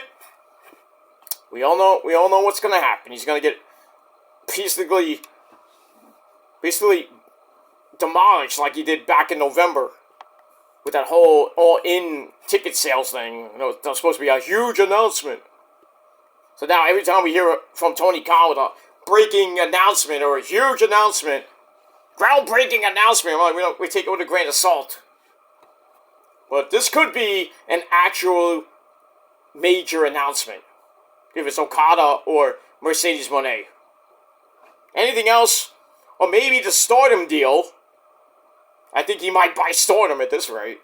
we all know what's going to happen. He's going to get basically demolished like he did back in November with that whole all-in ticket sales thing. You know, that was supposed to be a huge announcement. So now every time we hear from Tony Khan with a breaking announcement or a huge announcement, groundbreaking announcement, we take it with a grain of salt. But this could be an actual major announcement. If it's Okada or Mercedes Moné. Anything else? Or maybe the Stardom deal. I think he might buy Stardom at this rate.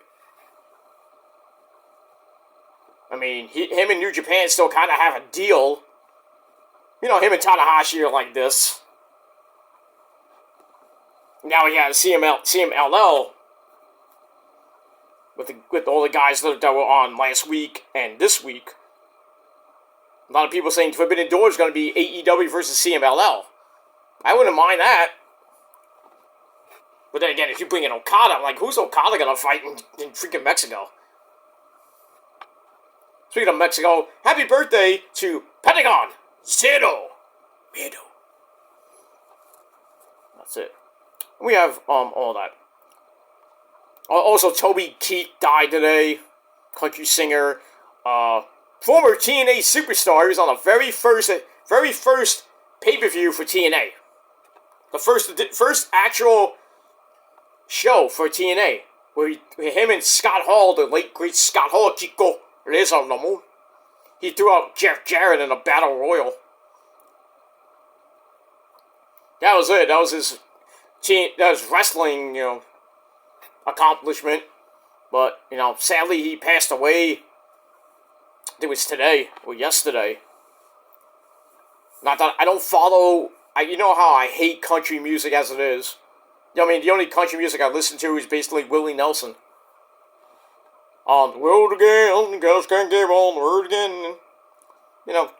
I mean, him and New Japan still kind of have a deal. You know, him and Tanahashi are like this. Now he has CMLL with all the guys that were on last week and this week. A lot of people saying Forbidden Door is going to be AEW versus CMLL. I wouldn't mind that. But then again, if you bring in Okada, I'm like, who's Okada going to fight in freaking Mexico? Speaking of Mexico, happy birthday to Pentagon Zero Melo. That's it. We have all that. Also, Toby Keith died today. Country singer. Former TNA superstar. He was on the very first pay-per-view for TNA. The first actual show for TNA. Where him and Scott Hall, the late great Scott Hall, Chico, he threw out Jeff Jarrett in a battle royal. That was it. That was his wrestling, accomplishment. But, sadly he passed away. I think it was today or yesterday. Not that I don't follow. You know how I hate country music as it is. I mean, the only country music I listen to is basically Willie Nelson. On the road again, girls can't get on the road again.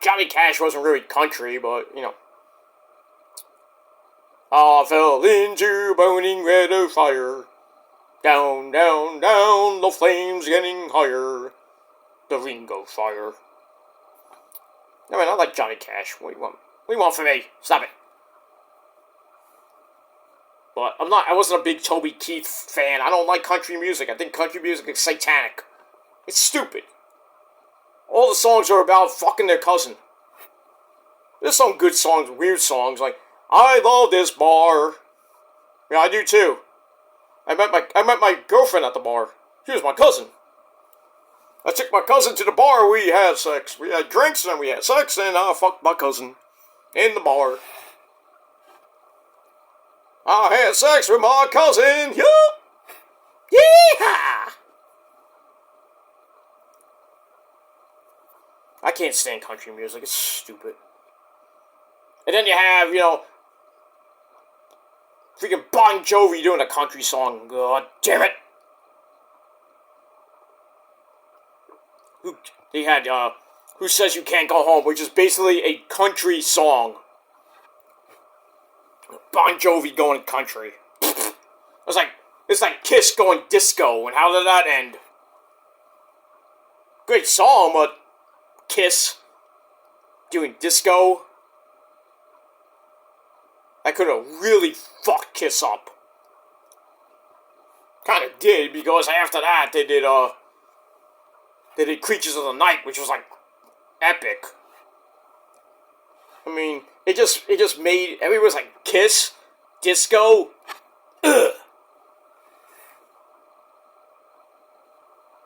Johnny Cash wasn't really country, but, I fell into burning red of fire. Down, down, down, the flames getting higher. The Ringo fire. I mean, I like Johnny Cash. What do you want from me? Stop it. But I wasn't a big Toby Keith fan. I don't like country music. I think country music is satanic. It's stupid. All the songs are about fucking their cousin. There's some good songs, weird songs, like, I love this bar. Yeah, I do too. I met my girlfriend at the bar. She was my cousin. I took my cousin to the bar, we had sex. We had drinks and we had sex, and I fucked my cousin in the bar. I had sex with my cousin. Yup. Yeehaw! I can't stand country music. It's stupid. And then you have, freaking Bon Jovi doing a country song. God damn it. They had, Who Says You Can't Go Home, which is basically a country song. Bon Jovi going country. It's like Kiss going disco, and how did that end? Great song, but Kiss doing disco. I could have really fucked Kiss up. Kind of did, because after that they did Creatures of the Night, which was like epic. I mean, it just made everyone was like Kiss, disco. Ugh.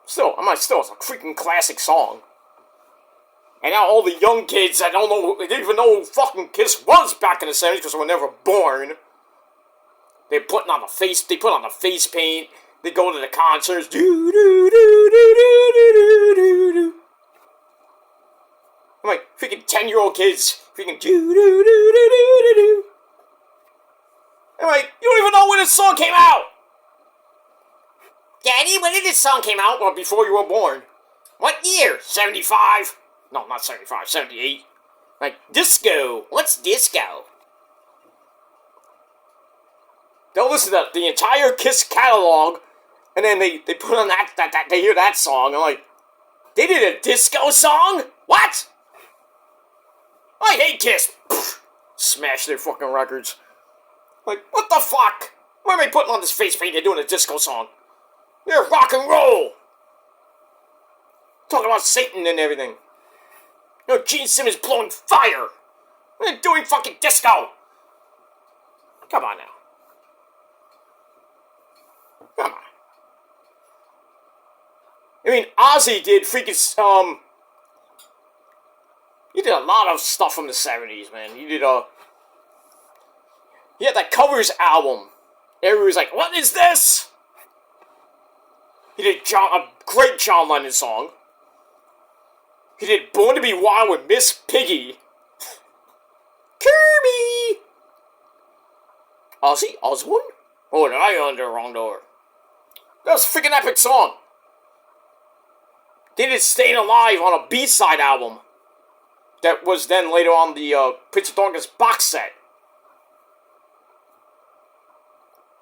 Still, it's a freaking classic song. And now all the young kids that they didn't even know who fucking Kiss was back in the 70s because they were never born. They put on the face paint. They go to the concerts. Do do do do do do do do. I'm like, freaking 10-year-old kids. Freaking do do do do do do do. I'm like, you don't even know when this song came out. Daddy, when did this song came out? Well, before you were born. What year? 75? No, not 75, 78. Like, disco. What's disco? They'll listen to the entire Kiss catalog, and then they put on that they hear that song, and like, they did a disco song? What? I hate Kiss. Pfft. Smash their fucking records. Like, what the fuck? Why am I putting on this face paint? They're doing a disco song. They're rock and roll. Talking about Satan and everything. You know, Gene Simmons blowing fire. They're doing fucking disco. Come on now. Come on. I mean, Ozzy did freaking, he did a lot of stuff from the 70s, man. He had that covers album. Everybody was like, what is this? He did a great John Lennon song. He did Born to be Wild with Miss Piggy. Kirby! Ozzy Osbourne? Oh, did I under the wrong door? That was a freaking epic song. They did Staying Alive on a B-side album. That was then later on the Prince of Darkness box set.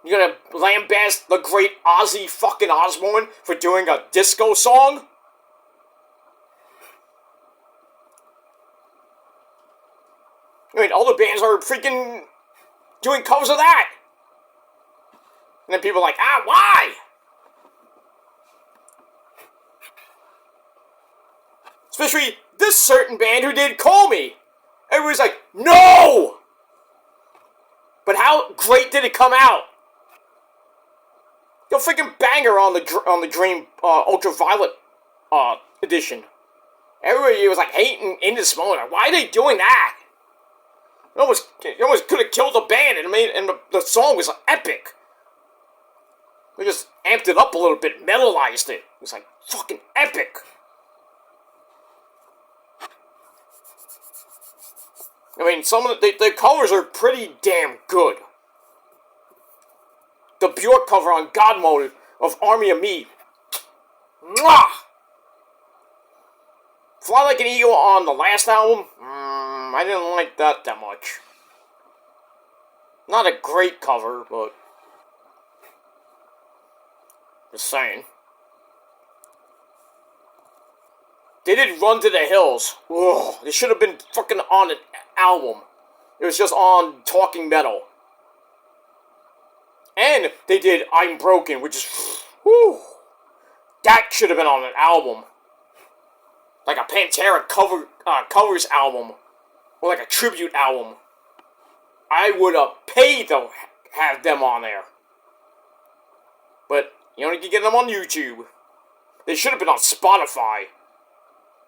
You're gonna lambast the great Ozzy fucking Osbourne for doing a disco song? I mean, all the bands are freaking doing covers of that. And then people are like, why? Especially this certain band who did Call Me. Everybody's like, no! But how great did it come out? Yo, freaking banger on the Dream Ultraviolet edition. Everybody was like hating in this moment. Like, why are they doing that? You almost could have killed the band and the song was epic. They just amped it up a little bit, melodized it. It was like fucking epic. I mean, some of the covers are pretty damn good. The Bjork cover on God Mode of Army of Me. Mwah! Fly Like an Eagle on the last album. I didn't like that much. Not a great cover, but just saying. They did Run to the Hills. Ugh, they should have been fucking on an album. It was just on Talking Metal. And they did I'm Broken, which is, whew, that should have been on an album. Like a Pantera covers album. Or like a tribute album. I would have paid to have them on there. But you only can get them on YouTube. They should have been on Spotify.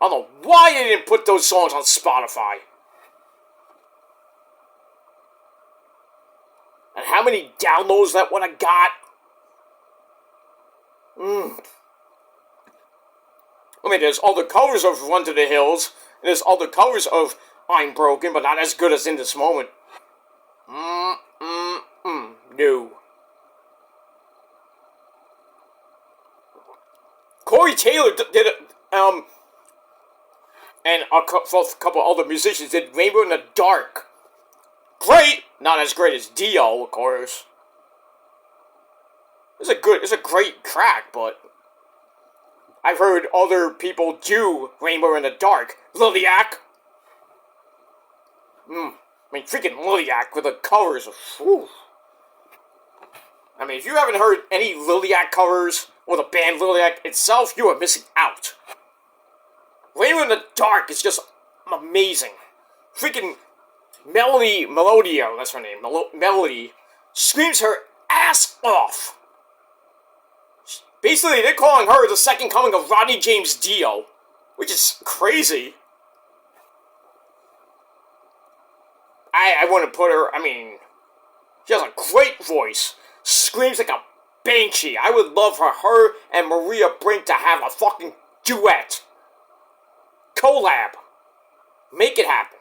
I don't know why they didn't put those songs on Spotify. And how many downloads that would have got. I mean, there's other covers of Run to the Hills. And there's other covers of I'm Broken, but not as good as In This Moment. No. Corey Taylor did it, and a couple other musicians did Rainbow in the Dark. Great! Not as great as Dio, of course. It's a great track, but I've heard other people do Rainbow in the Dark. Liliac. I mean, freaking Liliac with the covers. Whew. I mean, if you haven't heard any Liliac covers, or the band Liliac itself, you are missing out. Rainbow in the Dark is just amazing. Freaking Melodia, that's her name, Melody, screams her ass off. Basically, they're calling her the second coming of Rodney James Dio, which is crazy. I wouldn't put her, I mean, she has a great voice, screams like a banshee. I would love for her and Maria Brink to have a fucking duet. Collab. Make it happen.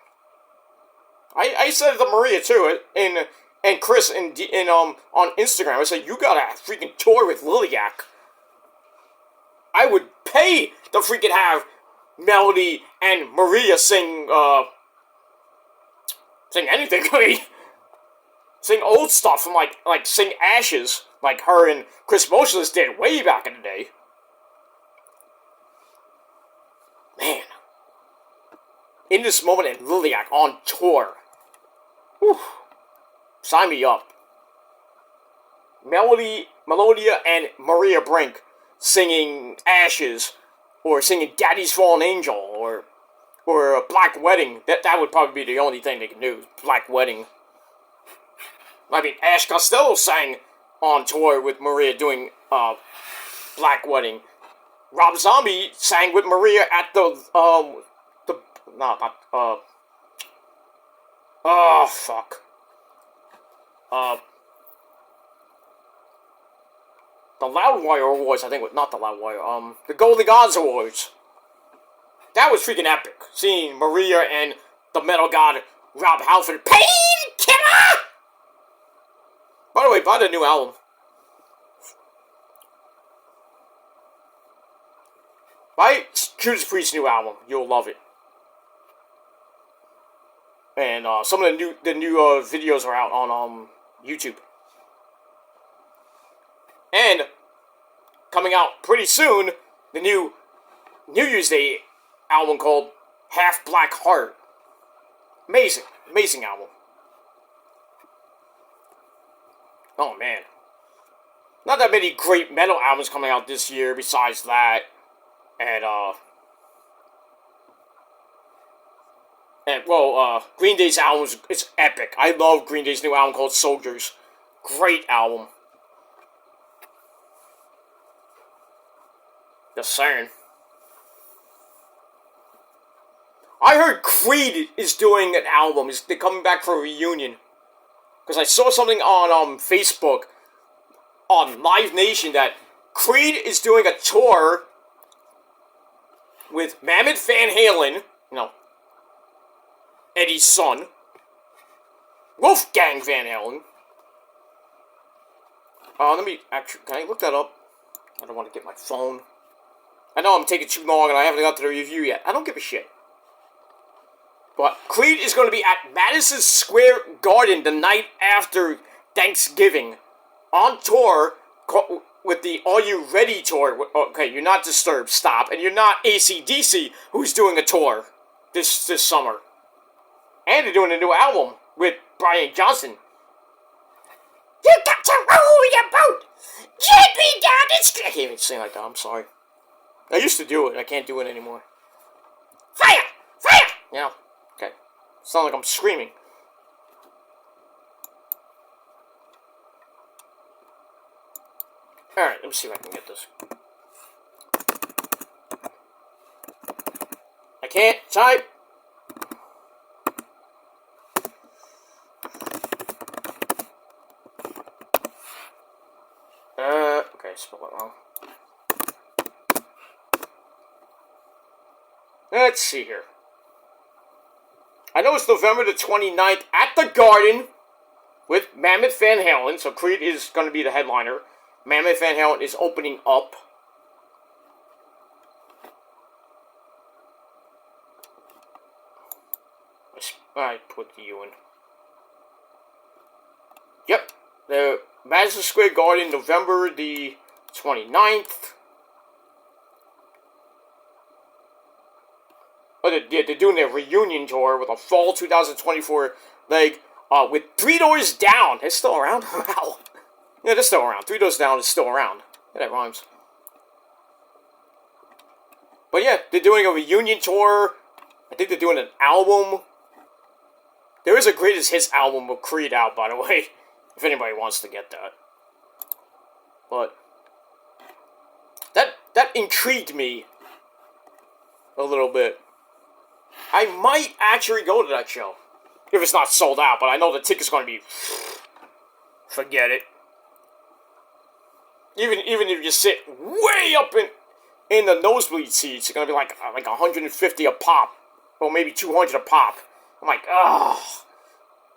I said it to Maria too, and Chris on Instagram. I said, you gotta freaking tour with Liliac. I would pay to freaking have Melody and Maria sing anything. I mean, sing old stuff from like sing Ashes, like her and Chris Motionless did way back in the day. Man. In This Moment and Liliac on tour. Whew. Sign me up. Melodia and Maria Brink singing Ashes, or singing Daddy's Fallen Angel, or Black Wedding. That would probably be the only thing they can do. Black Wedding. I mean, Ash Costello sang on tour with Maria doing Black Wedding. Rob Zombie sang with Maria at the Loudwire Awards, I think, not the Loudwire, the Golden Gods Awards. That was freaking epic. Seeing Maria and the metal god Rob Halford, Painkiller! By the way, buy the new album. Buy Judas Priest's new album. You'll love it. And some of the new videos are out on YouTube. And coming out pretty soon, the new New Year's Day album called Half Black Heart. Amazing album. Oh man, not that many great metal albums coming out this year. Besides that, and Green Day's album is epic. I love Green Day's new album called Soldiers. Great album. Just saying. I heard Creed is doing an album. They're coming back for a reunion. Because I saw something on Facebook, on Live Nation, that Creed is doing a tour with Mammoth Van Halen, Eddie's son, Wolfgang Van Halen. Can I look that up? I don't want to get my phone. I know I'm taking too long and I haven't got to the review yet. I don't give a shit. But Creed is going to be at Madison Square Garden the night after Thanksgiving, on tour with the Are You Ready tour. Okay, you're not Disturbed, stop. And you're not AC/DC, who's doing a tour this summer. And they're doing a new album with Brian Johnson. You got to roll your boat! Get me down the street! I can't even sing like that, I'm sorry. I used to do it, I can't do it anymore. Fire! Fire! Okay. Sound like I'm screaming. Alright, let me see if I can get this. I can't type. Okay, spell it wrong. Let's see here. I know it's November the 29th at the Garden with Mammoth Van Halen. So Creed is going to be the headliner. Mammoth Van Halen is opening up. I put the U in. Yep. The Madison Square Garden, November the 29th. Oh, they're doing their reunion tour with a fall 2024 leg with 3 Doors Down. They're still around? Wow. Yeah, they're still around. 3 Doors Down is still around. Yeah, that rhymes. But yeah, they're doing a reunion tour. I think they're doing an album. There is a Greatest Hits album with Creed out, by the way, if anybody wants to get that. But that intrigued me a little bit. I might actually go to that show. If it's not sold out, but I know the ticket's going to be... Forget it. Even if you sit way up in the nosebleed seats, it's going to be like 150 a pop. Or maybe 200 a pop. I'm like, ugh.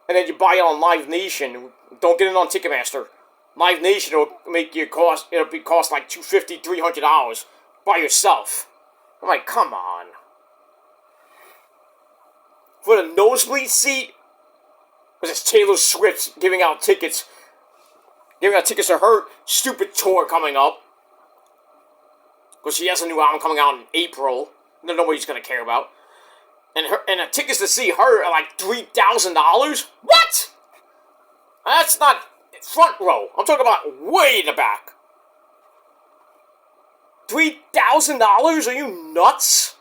And then you buy it on Live Nation. Don't get it on Ticketmaster. Live Nation will make you cost like $250, $300. by yourself. I'm like, come on. For the nosebleed seat, was this Taylor Swift giving out tickets to her stupid tour coming up. Because she has a new album coming out in April that nobody's going to care about. And the tickets to see her are like $3,000? What? That's not front row. I'm talking about way in the back. $3,000? Are you nuts?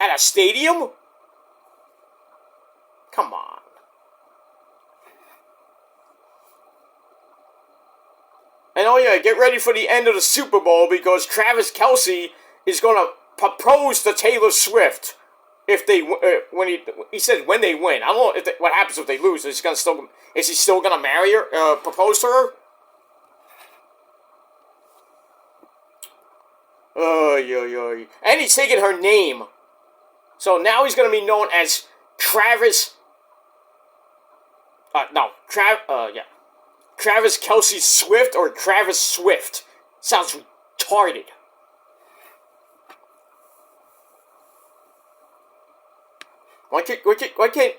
At a stadium? Come on. And oh yeah, get ready for the end of the Super Bowl because Travis Kelce is going to propose to Taylor Swift if they when he said when they win. I don't know what happens if they lose. Is he still going to marry her? Propose to her? And he's taking her name. So now he's going to be known as Travis. Travis Kelce Swift or Travis Swift. Sounds retarded. Why can't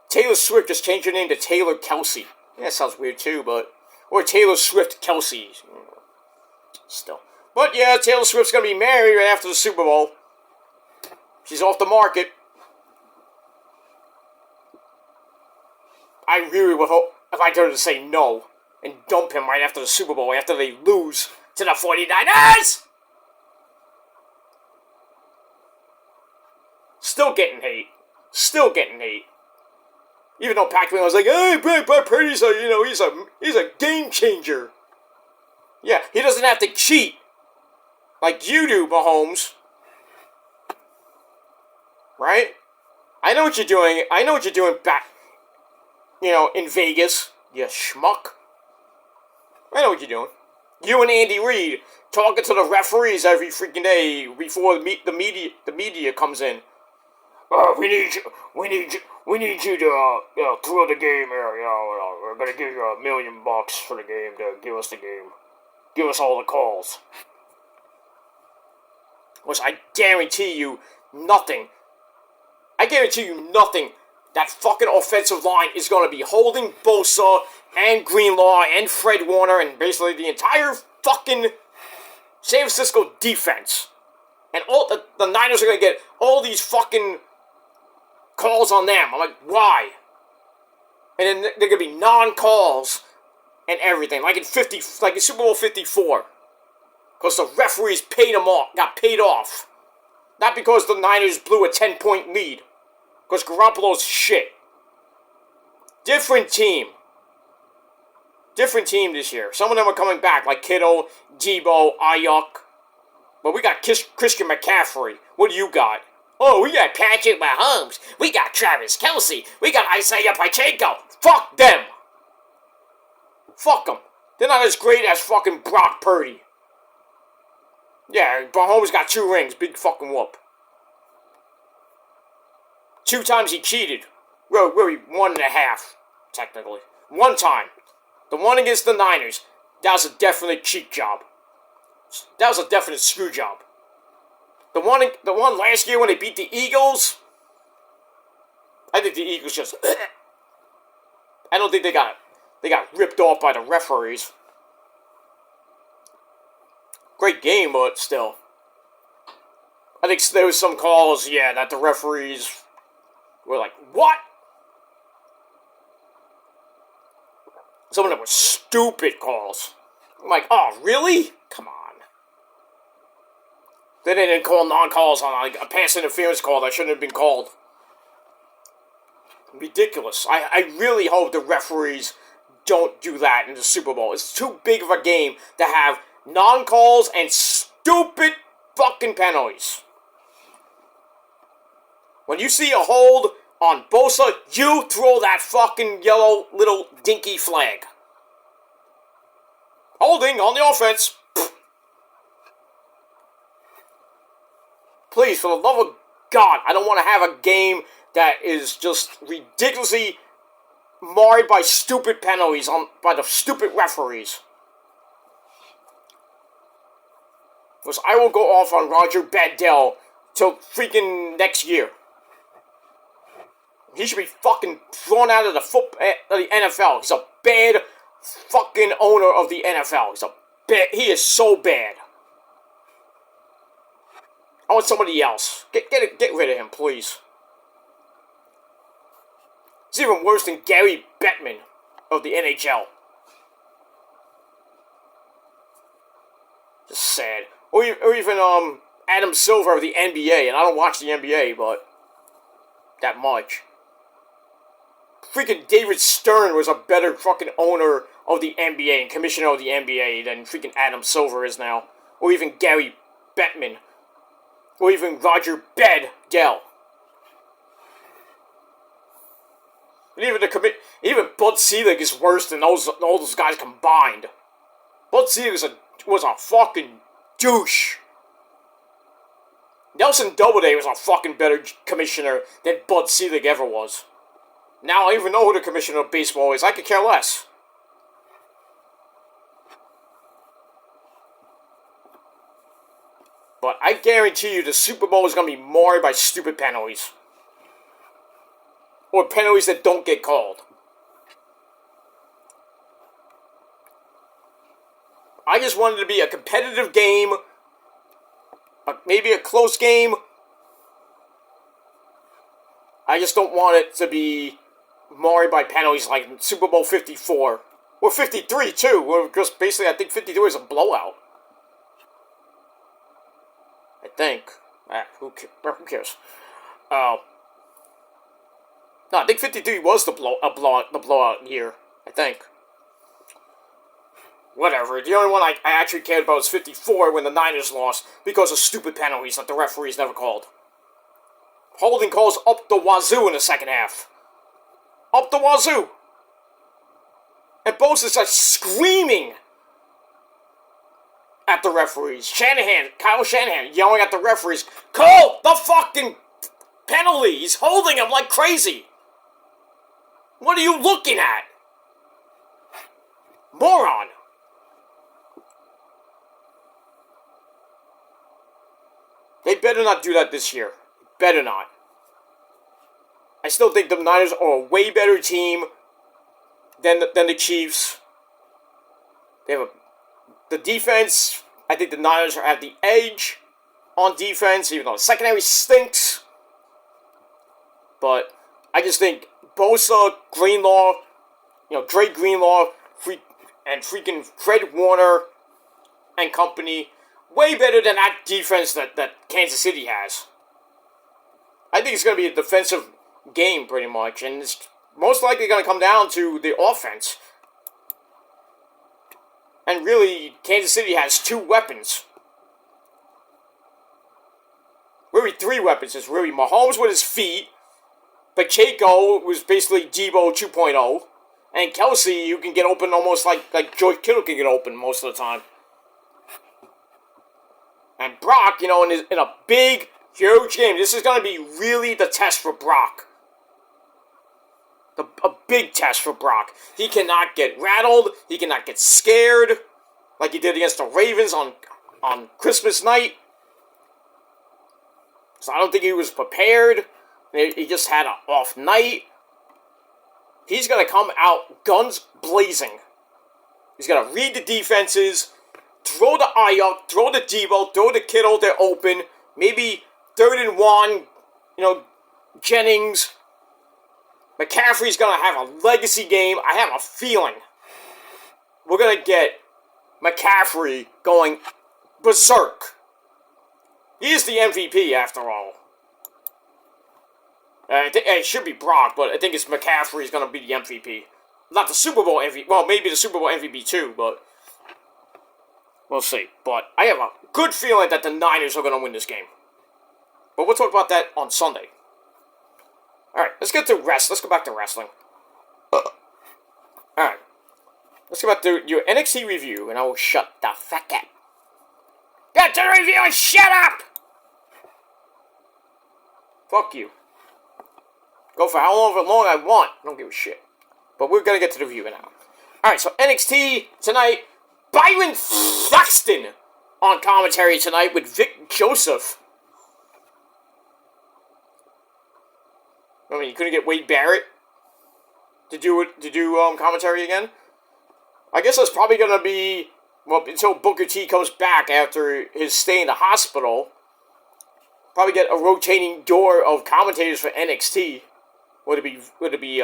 Taylor Swift just change her name to Taylor Kelce? Yeah, that sounds weird too, but... Or Taylor Swift Kelce. Still. But yeah, Taylor Swift's going to be married right after the Super Bowl. She's off the market. I really would hope if I told her to say no and dump him right after the Super Bowl after they lose to the 49ers. Still getting hate. Even though Pac-Man was like, hey, Brock Purdy's he's a game changer. Yeah, he doesn't have to cheat like you do, Mahomes. Right? I know what you're doing back, in Vegas, you schmuck. I know what you're doing. You and Andy Reid talking to the referees every freaking day before the media comes in. We need you to throw the game here. We're gonna give you $1 million for the game to give us the game. Give us all the calls. Which I guarantee you nothing. That fucking offensive line is going to be holding Bosa and Greenlaw and Fred Warner and basically the entire fucking San Francisco defense. And all the Niners are going to get all these fucking calls on them. I'm like, why? And then they're going to be non-calls and everything. Like in Super Bowl 54. Because the referees got paid off. Not because the Niners blew a 10-point lead. Because Garoppolo's shit. Different team this year. Some of them are coming back, like Kittle, Debo, Ayuk. But we got Christian McCaffrey. What do you got? Oh, we got Patrick Mahomes. We got Travis Kelce. We got Isaiah Pacheco. Fuck them. Fuck them. They're not as great as fucking Brock Purdy. Yeah, Mahomes got 2 rings. Big fucking whoop. 2 times he cheated. Really, 1.5, technically. 1 time. The one against the Niners. That was a definite cheat job. That was a definite screw job. The one last year when they beat the Eagles. I think the Eagles just... I don't think they got ripped off by the referees. Great game, but still. I think there was some calls, that the referees were like, what? Some of them were stupid calls. I'm like, oh, really? Come on. Then they didn't call non-calls on a pass interference call that shouldn't have been called. Ridiculous. I really hope the referees don't do that in the Super Bowl. It's too big of a game to have non-calls and stupid fucking penalties. When you see a hold on Bosa, you throw that fucking yellow little dinky flag. Holding on the offense. Please, for the love of God, I don't want to have a game that is just ridiculously marred by stupid penalties by the stupid referees. was I will go off on Roger Goodell till freaking next year. He should be fucking thrown out of the NFL. He's a bad fucking owner of the NFL. He is so bad. I want somebody else. Get rid of him, please. It's even worse than Gary Bettman of the NHL. Just sad. Or even Adam Silver of the NBA, and I don't watch the NBA, but that much. Freaking David Stern was a better fucking owner of the NBA and commissioner of the NBA than freaking Adam Silver is now. Or even Gary Bettman. Or even Roger Goodell. And even Bud Selig is worse than all those guys combined. Bud Selig was a fucking douche. Nelson Doubleday was a fucking better commissioner than Bud Selig ever was. Now I don't even know who the commissioner of baseball is. I could care less. But I guarantee you the Super Bowl is going to be marred by stupid penalties. Or penalties that don't get called. I just wanted to be a competitive game. Maybe a close game. I just don't want it to be marred by penalties like Super Bowl 54. Or 53 too. Because basically I think 53 is a blowout. I think. Who cares? No, I think 53 was the blowout year. I think. Whatever. The only one I actually cared about was 54 when the Niners lost because of stupid penalties that the referees never called. Holding calls up the wazoo in the second half. Up the wazoo. And Bosa's like screaming at the referees. Kyle Shanahan yelling at the referees, call the fucking penalty. He's holding him like crazy. What are you looking at? Moron. They better not do that this year. Better not. I still think the Niners are a way better team than the Chiefs. They have the defense. I think the Niners have the edge on defense, even though the secondary stinks. But I just think Bosa, Greenlaw, Dre Greenlaw, and freaking Fred Warner and company, way better than that defense that Kansas City has. I think it's going to be a defensive game, pretty much, and it's most likely going to come down to the offense. And really, Kansas City has two weapons. Really, three weapons. It's really Mahomes with his feet, Pacheco was basically Debo 2.0, and Kelsey, you can get open almost like George Kittle can get open most of the time. And Brock, in a big, huge game, this is going to be really the test for Brock. A big test for Brock. He cannot get rattled. He cannot get scared like he did against the Ravens on Christmas night. So I don't think he was prepared. He just had an off night. He's going to come out guns blazing. He's going to read the defenses, throw the eye up, throw the Debo, throw the Kittle, they're open. Maybe 3rd and 1, Jennings. McCaffrey's going to have a legacy game. I have a feeling we're going to get McCaffrey going berserk. He is the MVP, after all. I think it should be Brock, but I think it's McCaffrey's going to be the MVP. Not the Super Bowl MVP. Well, maybe the Super Bowl MVP too, but we'll see. But I have a good feeling that the Niners are going to win this game. But we'll talk about that on Sunday. Alright, let's get to rest. Let's go back to wrestling. Alright. Let's go back to your NXT review, and I will shut the fuck up. Get to the review and shut up! Fuck you. Go for how long I want. I don't give a shit. But we're gonna get to the review now. Alright, so NXT tonight. Byron Thurston on commentary tonight with Vic Joseph. I mean, you couldn't get Wade Barrett to do commentary again. I guess that's probably gonna be until Booker T comes back after his stay in the hospital. Probably get a rotating door of commentators for NXT. Would it be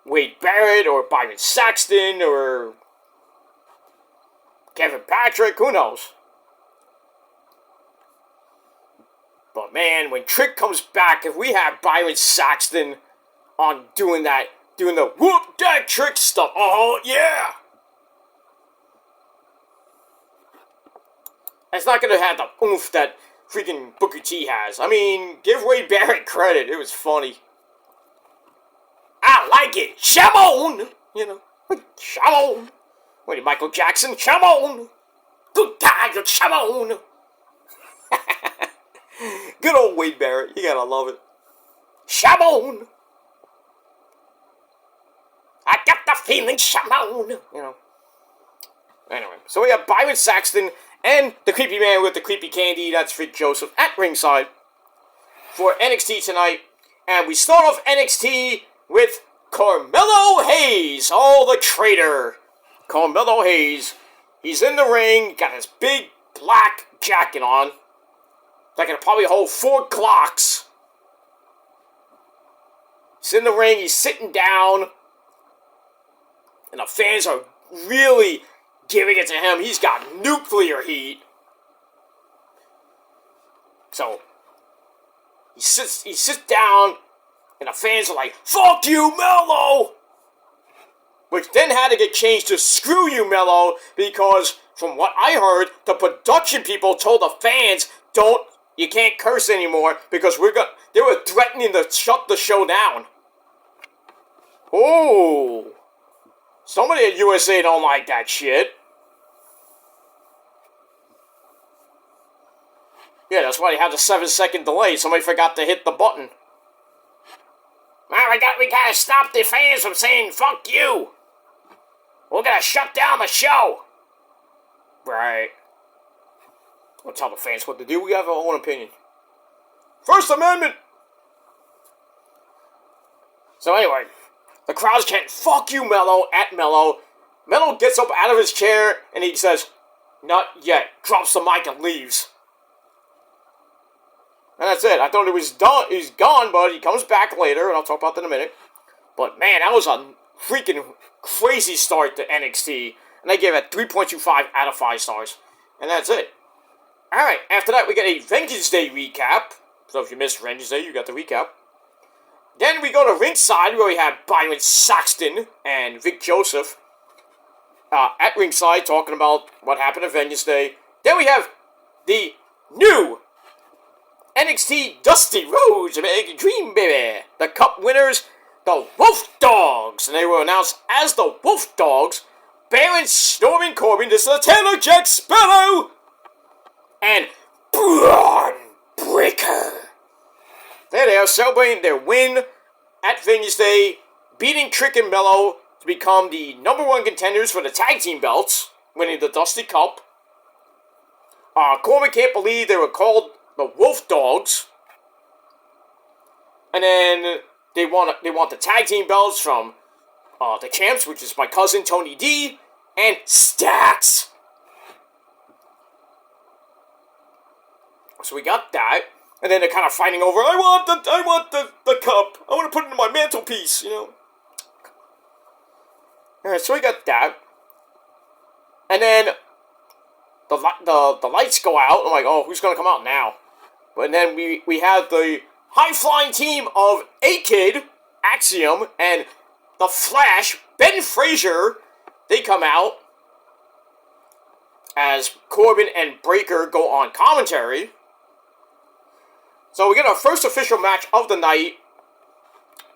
Wade Barrett or Byron Saxton or Kevin Patrick? Who knows? But man, when Trick comes back, if we have Byron Saxton on doing the whoop that Trick stuff, oh yeah! It's not gonna have the oomph that freaking Booker T has. I mean, give Wade Barrett credit. It was funny. I like it. Come on! You know, come on. What are you, Michael Jackson? Come on! Good guy, come on! Good old Wade Barrett. You gotta love it. Come on! I got the feeling, come on! You know. Anyway, so we have Byron Saxton and the creepy man with the creepy candy, that's Vic Joseph, at ringside for NXT tonight. And we start off NXT with Carmelo Hayes, the traitor. Carmelo Hayes. He's in the ring, got his big black jacket on. That can probably hold 4 clocks. He's in the ring, he's sitting down. And the fans are really giving it to him. He's got nuclear heat. So, he sits down, and the fans are like, "Fuck you, Melo!" Which then had to get changed to "Screw you, Melo," because from what I heard, the production people told the fans, you can't curse anymore because they were threatening to shut the show down. Oh, somebody at USA don't like that shit. Yeah, that's why they had the 7-second delay. Somebody forgot to hit the button. Well, we gotta stop the fans from saying "fuck you." We're gonna shut down the show. Right. We'll tell the fans what to do. We have our own opinion. First Amendment! So anyway, the crowd's chanting, "Fuck you, Melo," at Melo. Melo gets up out of his chair and he says, "Not yet," drops the mic and leaves. And that's it. I thought it was done. He's gone, but he comes back later, and I'll talk about that in a minute. But man, that was a freaking crazy start to NXT. And I gave it 3.25 out of 5 stars. And that's it. Alright, after that we get a Vengeance Day recap. So if you missed Vengeance Day, you got the recap. Then we go to ringside, where we have Byron Saxton and Vic Joseph at ringside talking about what happened at Vengeance Day. Then we have the new NXT Dusty Rhodes American Dream, baby. The Cup winners, the Wolf Dogs. And they were announced as the Wolf Dogs. Baron Stormin Corbin, this is the Taylor Jack Sparrow, and Braun Breaker. There they are, celebrating their win at Vengeance Day, beating Trick and Melo to become the #1 contenders for the tag team belts, winning the Dusty Cup. Corbin can't believe they were called the Wolf Dogs. And then they want the tag team belts from the champs, which is my cousin Tony D and Stacks. So we got that, and then they're kind of fighting over, I want the cup. I want to put it in my mantelpiece, you know. Alright, so we got that. And then the lights go out. I'm like, oh, who's gonna come out now? But then we have the high-flying team of A-Kid, Axiom, and The Flash, Ben Frazier. They come out as Corbin and Breaker go on commentary. So we get our first official match of the night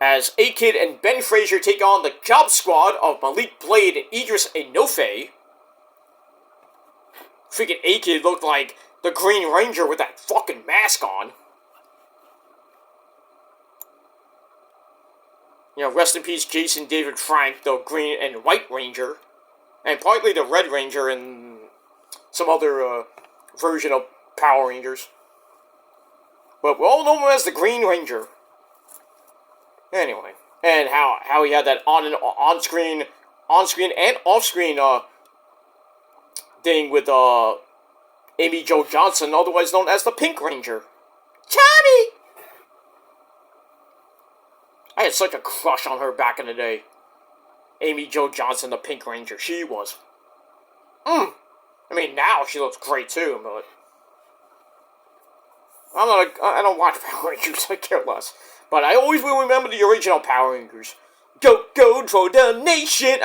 as A-Kid and Ben Frazier take on the Job Squad of Malik Blade and Idris Enofe. Freaking A-Kid looked like the Green Ranger with that fucking mask on. You know, rest in peace Jason David Frank, the Green and White Ranger. And partly the Red Ranger in some other version of Power Rangers. But we all know him as the Green Ranger. Anyway, and how he had that on-screen and off-screen thing with Amy Jo Johnson, otherwise known as the Pink Ranger. Johnny! I had such a crush on her back in the day. Amy Jo Johnson, the Pink Ranger. She was. I mean, now she looks great too, but I don't watch Power Rangers. I care less. But I always will remember the original Power Rangers. Go, go for the nation.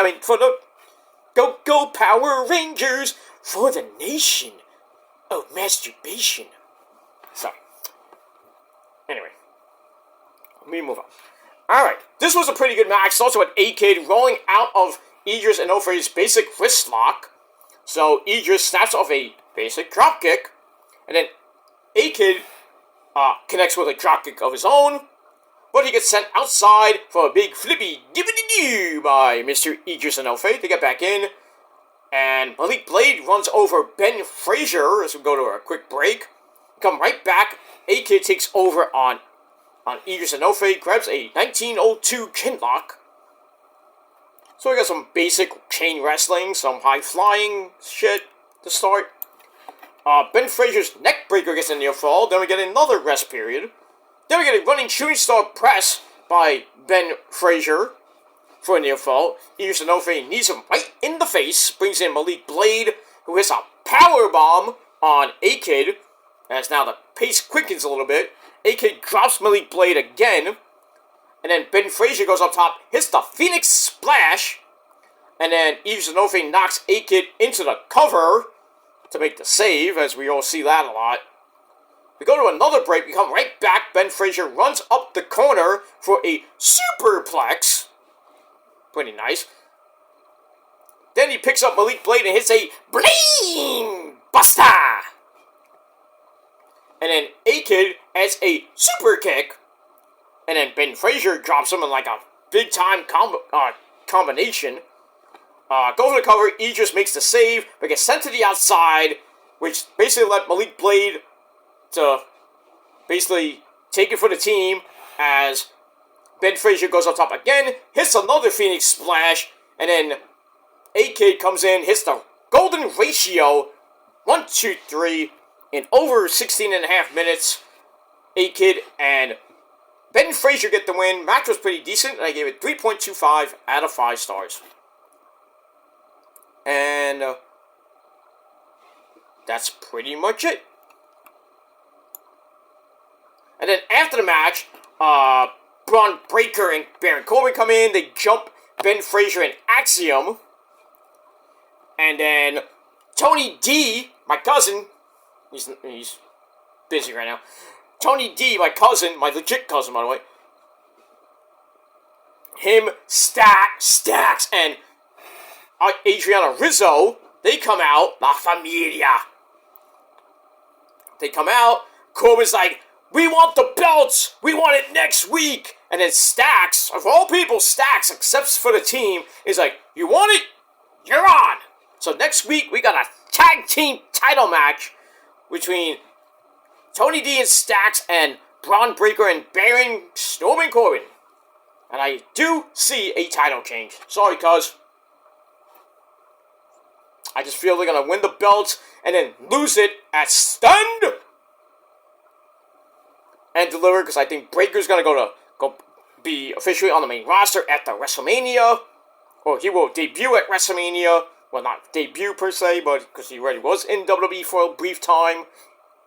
Go, Power Rangers for the nation. Oh, masturbation. So, anyway, let me move on. Alright, this was a pretty good match. It's also an A-Kid rolling out of Idris Enofe's basic wrist lock. So, Idris snaps off a basic dropkick, and then A-Kid connects with a dropkick of his own, but he gets sent outside for a big flippy dibbity-doo by Mr. Idris Enofe to get back in. And Malik Blade runs over Ben Frazier as we go to a quick break. Come right back. A-Kid takes over on Idris Enofe, grabs a 1902 chin lock. So we got some basic chain wrestling, some high flying shit to start. Ben Frazier's neck breaker gets a near fall. Then we get another rest period. Then we get a running shooting star press by Ben Frazier for a near fall. Idris Enofe knees him right in the face, brings in Malik Blade, who hits a power bomb on A-Kid, as now the pace quickens a little bit. A-Kid drops Malik Blade again, and then Ben Frazier goes up top, hits the Phoenix Splash, and then Idris Enofe knocks A-Kid into the cover to make the save, as we all see that a lot. We go to another break, we come right back, Ben Frazier runs up the corner for a superplex. Pretty nice. Then he picks up Malik Blade and hits a Bling Buster! And then A-Kid adds a super kick. And then Ben Frazier drops him in like a big time combination. Go for the cover. Idris makes the save, but gets sent to the outside, which basically let Malik Blade to basically take it for the team as Ben Frazier goes up top again, hits another Phoenix Splash, and then A-Kid comes in, hits the golden ratio, 1, 2, 3, in over 16 and a half minutes. A-Kid and Ben Frazier get the win. Match was pretty decent, and I gave it 3.25 out of 5 stars. And that's pretty much it. And then after the match, Braun Breaker and Baron Corbin come in. They jump Ben Frazier and Axiom. And then Tony D, my cousin, he's busy right now. Tony D, my cousin, my legit cousin, by the way. Him, Stacks, and Adriana Rizzo, they come out. La Familia. They come out. Corbin's like, we want the belts! We want it next week! And then Stacks, of all people, Stacks, accepts for the team, is like, you want it? You're on! So next week, we got a tag team title match between Tony D and Stacks and Braun Breaker and Baron Stormin Corbin. And I do see a title change. Sorry, cuz. I just feel they're going to win the belts and then lose it at Stunned and Delivered, because I think Breaker's going to go be officially on the main roster at the WrestleMania, or he will debut at WrestleMania. Well, not debut per se, but because he already was in WWE for a brief time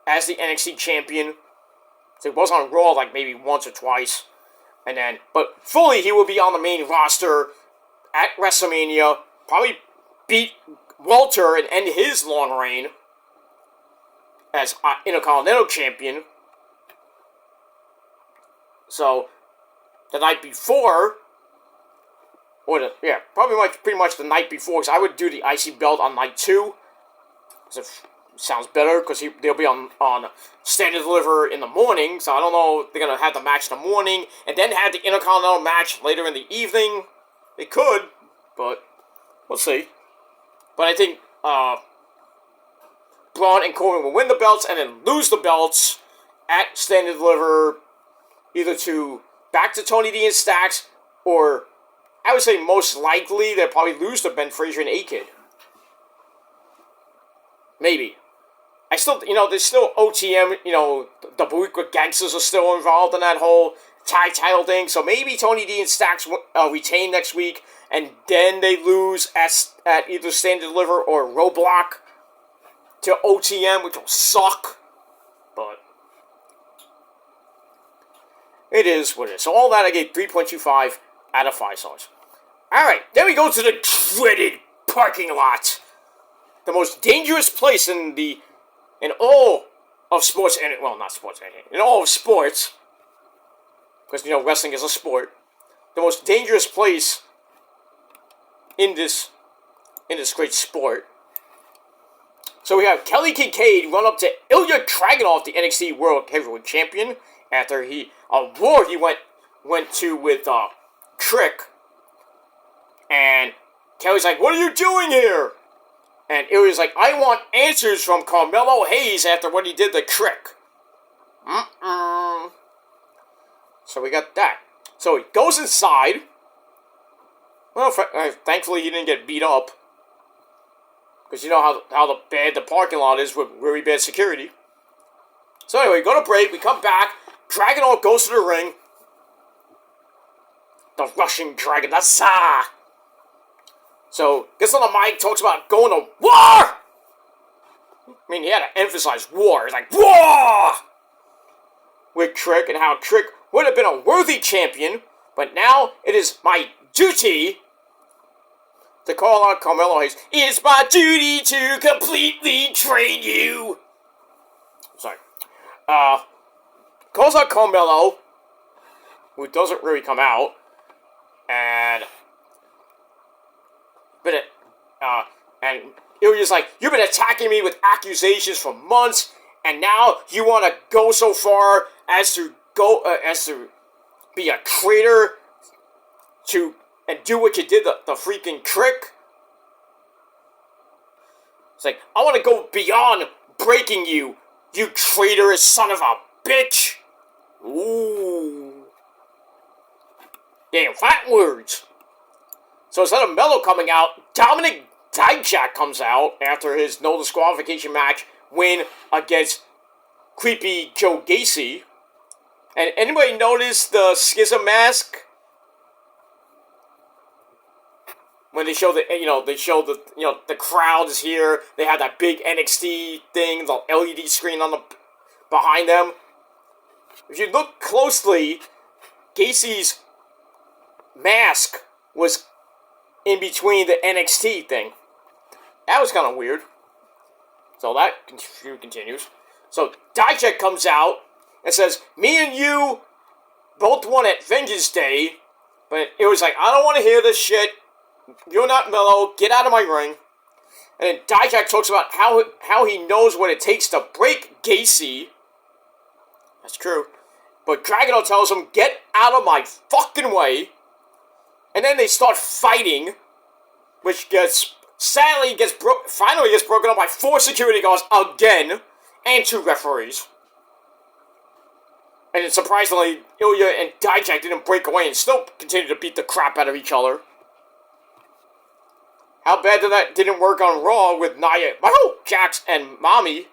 as the NXT champion. So he was on Raw like maybe once or twice. And then, but fully he will be on the main roster at WrestleMania. Probably beat Walter and end his long reign as Intercontinental champion. So, the night before, pretty much the night before, because I would do the IC belt on night 2, because it sounds better, because they'll be on Stand and Deliver in the morning, so I don't know if they're going to have the match in the morning, and then have the Intercontinental match later in the evening. They could, but we'll see. But I think, Braun and Corbin will win the belts and then lose the belts at Stand and Deliver, either back to Tony D and Stacks, or I would say most likely they'll probably lose to Ben Frazier and A-Kid. Maybe. I still, there's still OTM, the Barriqua Gangsters are still involved in that whole tag title thing, so maybe Tony D and Stacks retain next week, and then they lose at either Stand and Deliver or Roadblock to OTM, which will suck, but it is what it is. So all that I gave 3.25 out of 5 stars. Alright, then we go to the dreaded parking lot. The most dangerous place in all of sports, well, not sports, in all of sports, because, wrestling is a sport. The most dangerous place in this great sport. So we have Kelly Kincaid run up to Ilya Dragunov, the NXT World Heavyweight Champion, after a war he went to with Trick. And Kelly's like, "What are you doing here?" And Ilya's like, "I want answers from Carmelo Hayes after what he did to Trick." So we got that. So he goes inside. Well, thankfully he didn't get beat up. Because you know how bad the parking lot is with really bad security. So anyway, we go to break, we come back, Dragunov goes to the ring. The Russian Dragon, the Tsar. So, gets on the mic, talks about going to war! I mean, he had to emphasize war. He's like, war! With Trick, and how Trick would have been a worthy champion, but now it is my duty to call out Carmelo Hayes. It's my duty to completely train you. Sorry. Calls out Carmelo, who doesn't really come out, and Ilya's like, "You've been attacking me with accusations for months, and now you want to go so far as to be a traitor and do what you did the freaking Trick." It's like, "I want to go beyond breaking you, you traitorous son of a bitch." Ooh. Damn, fat words. So instead of Melo coming out, Dominic Dijak comes out after his no disqualification match win against creepy Joe Gacy. And anybody notice the Schism mask? When they show the crowd is here. They have that big NXT thing, the LED screen behind them. If you look closely, Gacy's mask was in between the NXT thing. That was kind of weird. So that continues. So Dijak comes out and says, "Me and you both won at Vengeance Day," but it was like, "I don't want to hear this shit. You're not Melo. Get out of my ring." And then Dijak talks about how he knows what it takes to break Gacy. That's true. But Dragunov tells him, "Get out of my fucking way." And then they start fighting, which finally gets broken up by 4 security guards again, and 2 referees. And then surprisingly, Ilya and Dijak didn't break away and still continue to beat the crap out of each other. How bad that didn't work on Raw with Nia, Jax, and Mommy.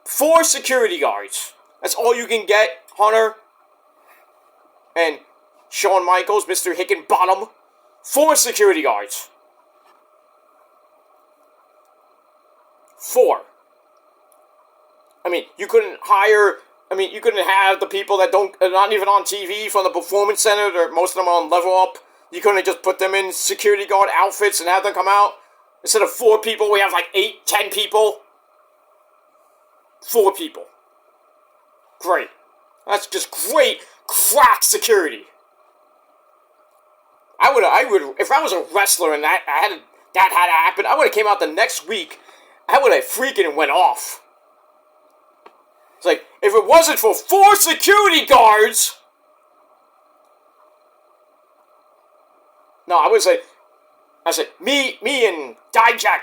4 security guards. That's all you can get, Hunter. And Shawn Michaels, Mr. Hickenbottom. 4 security guards. 4. I mean, you couldn't have the people that are not even on TV from the Performance Center, most of them are on Level Up. You couldn't just put them in security guard outfits and have them come out? Instead of 4 people, we have like 8, 10 people. 4 people. Great. That's just great crack security. I would, if I was a wrestler and that had to happen, I would have came out the next week. I would have freaking went off. It's like, if it wasn't for 4 security guards. No, I said, me and Dijak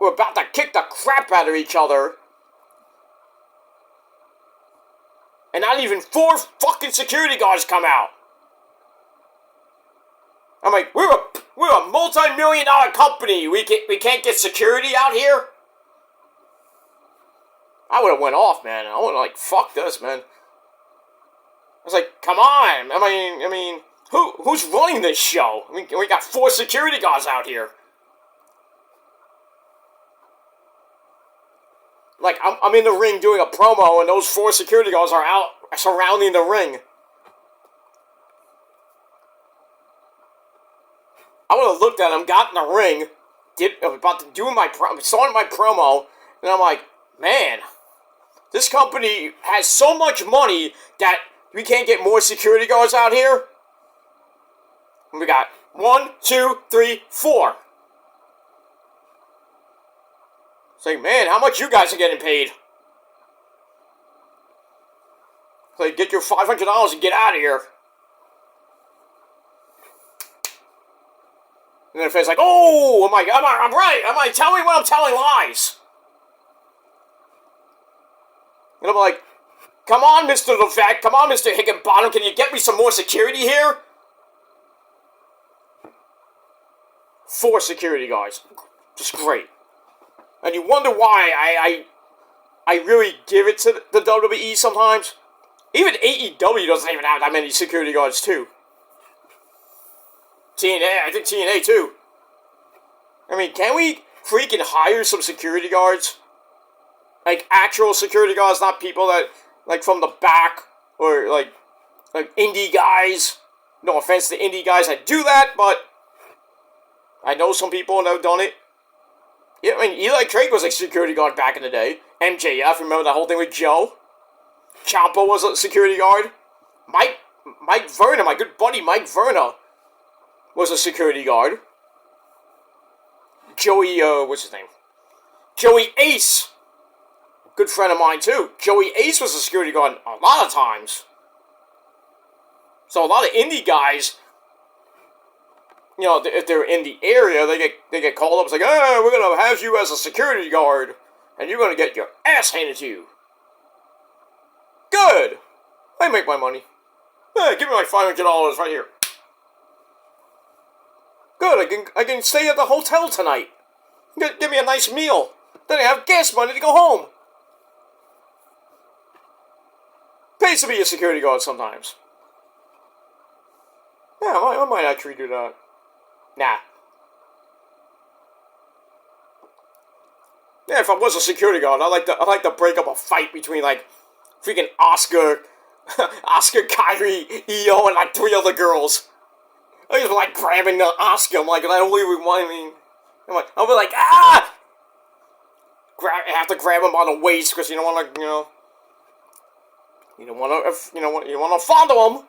we're about to kick the crap out of each other. And not even 4 fucking security guards come out. I'm like, we're a multi-million-dollar company. We can't get security out here. I would have went off, man. I would have like, fuck this, man. I was like, come on. I mean, who's running this show? I mean, we got 4 security guards out here. Like, I'm in the ring doing a promo, and those 4 security guards are out surrounding the ring. I would have looked at him, got in the ring, started my promo, and I'm like, man, this company has so much money that we can't get more security guards out here. And we got 1, 2, 3, 4. It's like, man, how much you guys are getting paid? It's like, get your $500 and get out of here. And then the fan's like, oh, I'm right. Tell me when I'm telling lies. And I'm like, come on, Mr. Levesque. Come on, Mr. Higginbottom. Can you get me some more security here? 4 security guards. Just great. And you wonder why I really give it to the WWE sometimes. Even AEW doesn't even have that many security guards, too. I think TNA, too. I mean, can we freaking hire some security guards? Like, actual security guards, not people that, like, from the back, or, like indie guys. No offense to indie guys that do that, but I know some people that have done it. Yeah, I mean, Eli Drake was a security guard back in the day. MJF, remember that whole thing with Joe? Ciampa was a security guard. Mike Verna, my good buddy Mike Verna, was a security guard. Joey, what's his name? Joey Ace. Good friend of mine, too. Joey Ace was a security guard a lot of times. So a lot of indie guys, you know, if they're in the area, they get called up. It's like, oh, we're going to have you as a security guard, and you're going to get your ass handed to you. Good. I make my money. Hey, give me my $500 right here. Good, I can stay at the hotel tonight. Give me a nice meal. Then I have gas money to go home. Pays to be a security guard sometimes. Yeah, I might actually do that. Nah. Yeah, if I was a security guard, I'd like to break up a fight between, like, freaking Oscar, Kyrie, Io, and, like, 3 other girls. I just like grabbing Oscar. I'm like, and I don't really want. I'll be like, ah! I have to grab him by the waist because you don't want to, you don't want to fondle him.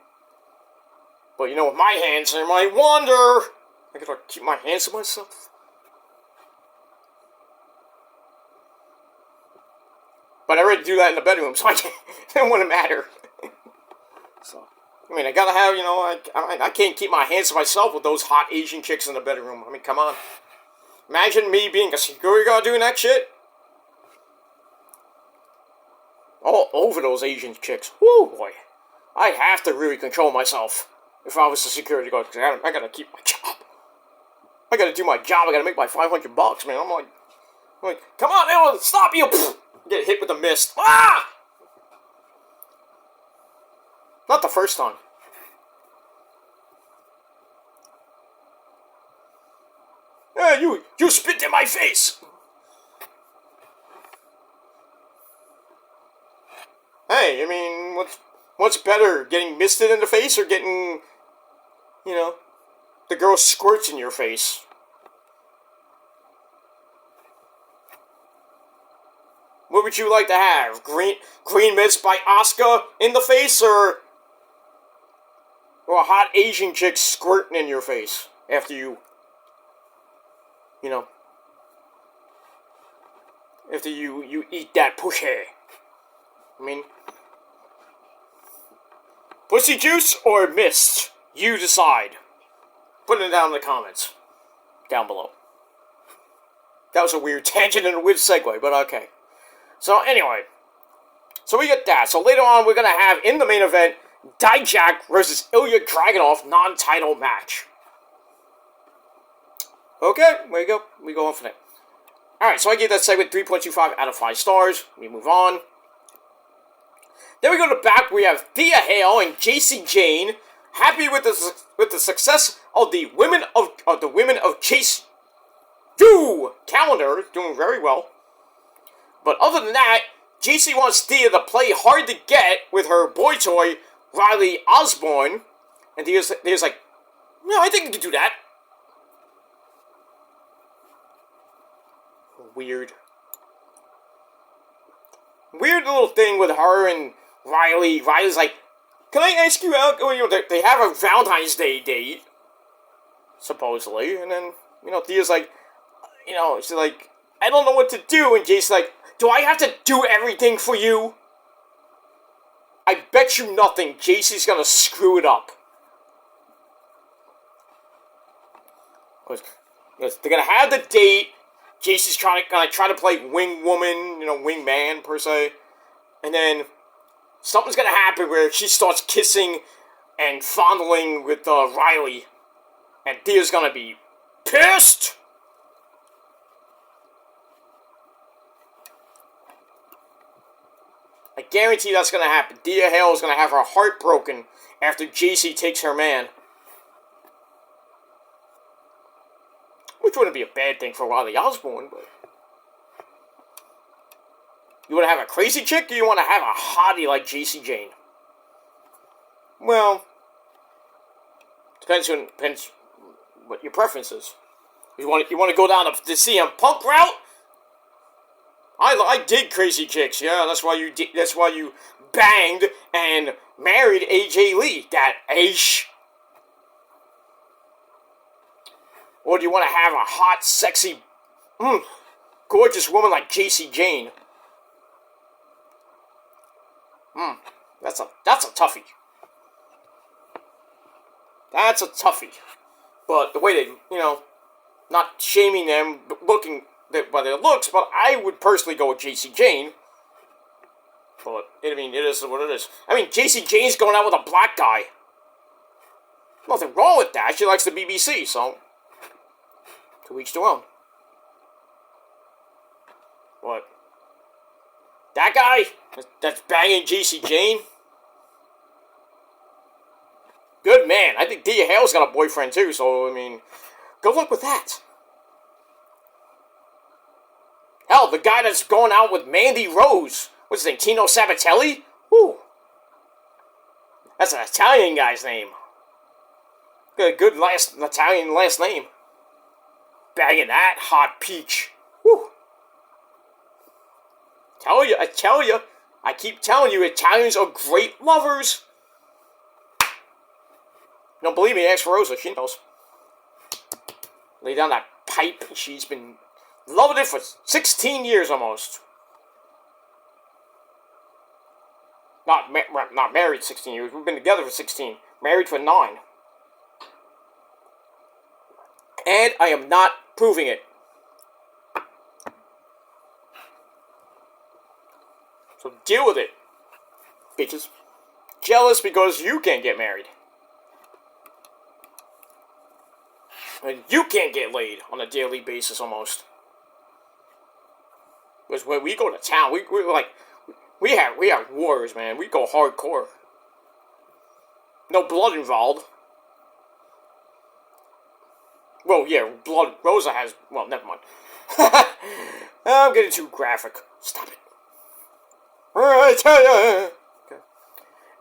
But with my hands, they might wander. I gotta keep my hands to myself. But I already do that in the bedroom, so it wouldn't matter. So. I mean, I gotta have, I can't keep my hands to myself with those hot Asian chicks in the bedroom. I mean, come on. Imagine me being a security guard doing that shit. All over those Asian chicks. Woo, boy. I'd have to really control myself if I was a security guard, because I gotta keep my job. I gotta do my job. I gotta make my $500, man. I'm like, come on, Melo, stop you! Get hit with the mist. Ah! Not the first time. Yeah, you spit in my face. Hey, I mean, what's better, getting misted in the face or getting, the girl squirts in your face? What would you like to have? Green mist by Asuka in the face, or a hot Asian chick squirting in your face after after you eat that pussy? I mean, pussy juice or mist? You decide. Put it down in the comments down below. That was a weird tangent and a weird segue, but okay. So anyway, so we get that. So later on, we're gonna have in the main event Dijak versus Ilya Dragunov non-title match. Okay, there you go. We go on for that. Alright, so I gave that segment 3.25 out of 5 stars. We move on. Then we go to the back. We have Thea Hale and JC Jane, happy with the success of the women of Chase Do calendar, doing very well. But other than that, JC wants Thea to play hard to get with her boy toy Riley Osborne, and Thea's like, no, I think we can do that. Weird little thing with her and Riley. Riley's like, can I ask you out? They have a Valentine's Day date, supposedly, and then, Thea's like, she's like, I don't know what to do, and Jason's like, do I have to do everything for you? I bet you nothing, JC's gonna screw it up. Because they're gonna have the date, JC's gonna try to play wing woman, wing man, per se, and then something's gonna happen where she starts kissing and fondling with Riley, and Thea's gonna be pissed! I guarantee that's going to happen. Thea Hale is going to have her heart broken after JC takes her man. Which wouldn't be a bad thing for Riley Osborne, but... You want to have a crazy chick, or you want to have a hottie like JC Jane? Well... Depends what your preference is. You want to go down the CM Punk route? I dig crazy chicks, yeah. That's why you banged and married AJ Lee, that Aish. Or do you want to have a hot, sexy, gorgeous woman like JC Jane? That's a toughie. That's a toughie. But the way they, not shaming them, but looking by their looks, but I would personally go with JC Jane. But, it is what it is. JC Jane's going out with a black guy. Nothing wrong with that. She likes the BBC, so... To each their own. But... That guy that's banging JC Jane... Good man. I think Thea Hale's got a boyfriend, too, so, good luck with that. Hell, the guy that's going out with Mandy Rose. What's his name? Tino Sabatelli? Whew. That's an Italian guy's name. Got a good Italian last name. Bagging that hot peach. Whew. I tell you. I keep telling you, Italians are great lovers. Don't believe me, ask Rosa. She knows. Lay down that pipe. She's been... loving it for 16 years almost. Not married 16 years. We've been together for 16. Married for 9. And I am not proving it. So deal with it, bitches. Jealous because you can't get married. And you can't get laid on a daily basis almost. Because when we go to town, we have wars, man. We go hardcore. No blood involved. Well, yeah, blood. Rosa has. Well, never mind. I'm getting too graphic. Stop it. I tell ya. Okay.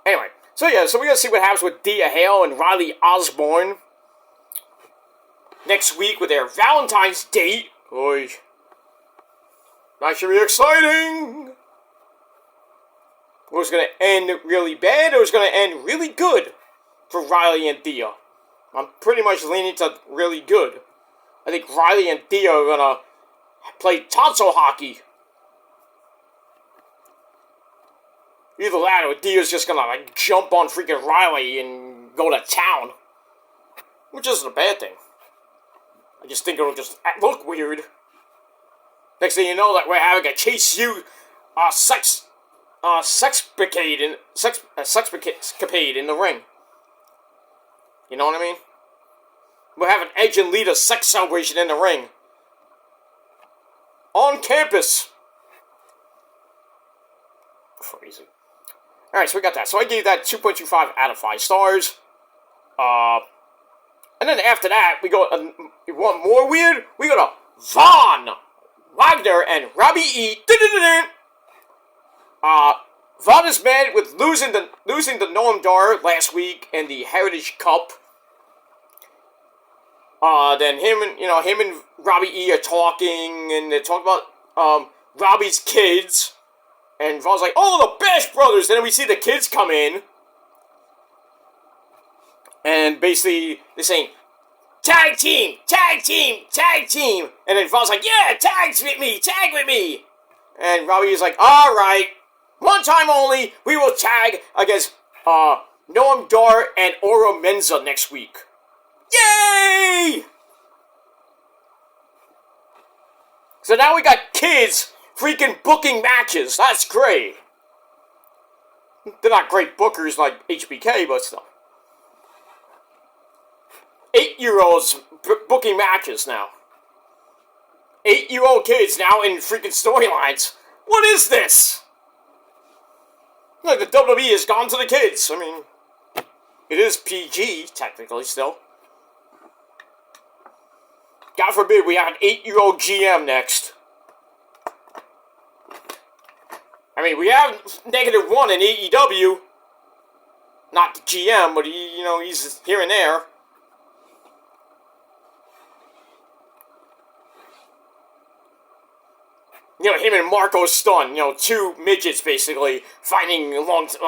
Anyway, so we're gonna see what happens with Thea Hale and Riley Osborne next week with their Valentine's date. Oy. That should be exciting! It was going to end really bad, or it was going to end really good for Riley and Thea. I'm pretty much leaning to really good. I think Riley and Thea are going to play tonsil hockey. Either that, or Thea's just going to jump on freaking Riley and go to town. Which isn't a bad thing. I just think it'll just look weird. Next thing you know, that we're having a chase you, sexcapade in the ring. You know what I mean? We're having Edge and Lita sex celebration in the ring. On campus. Crazy. Alright, so we got that. So I gave that 2.25 out of 5 stars. And then after that, we go, you want more weird? We go to Von Wagner and Robbie E. Von is mad with losing the Noam Dar last week in the Heritage Cup. Then him and Robbie E are talking, and they're talking about Robbie's kids. And Von's like, oh, the Bash Brothers! And then we see the kids come in. And basically, they're saying, tag team, tag team, tag team. And then Von's like, yeah, tag with me. And Robbie is like, alright, one time only, we will tag against Noam Dar and Oro Menza next week. Yay! So now we got kids freaking booking matches. That's great. They're not great bookers like HBK, but still. 8-year-olds booking matches now. 8-year-old kids now in freaking storylines. What is this? Like, the WWE has gone to the kids. I mean, it is PG, technically, still. God forbid we have an 8-year-old GM next. I mean, we have -1 in AEW. Not the GM, but he's here and there. Him and Marco Stunt, two midgets basically fighting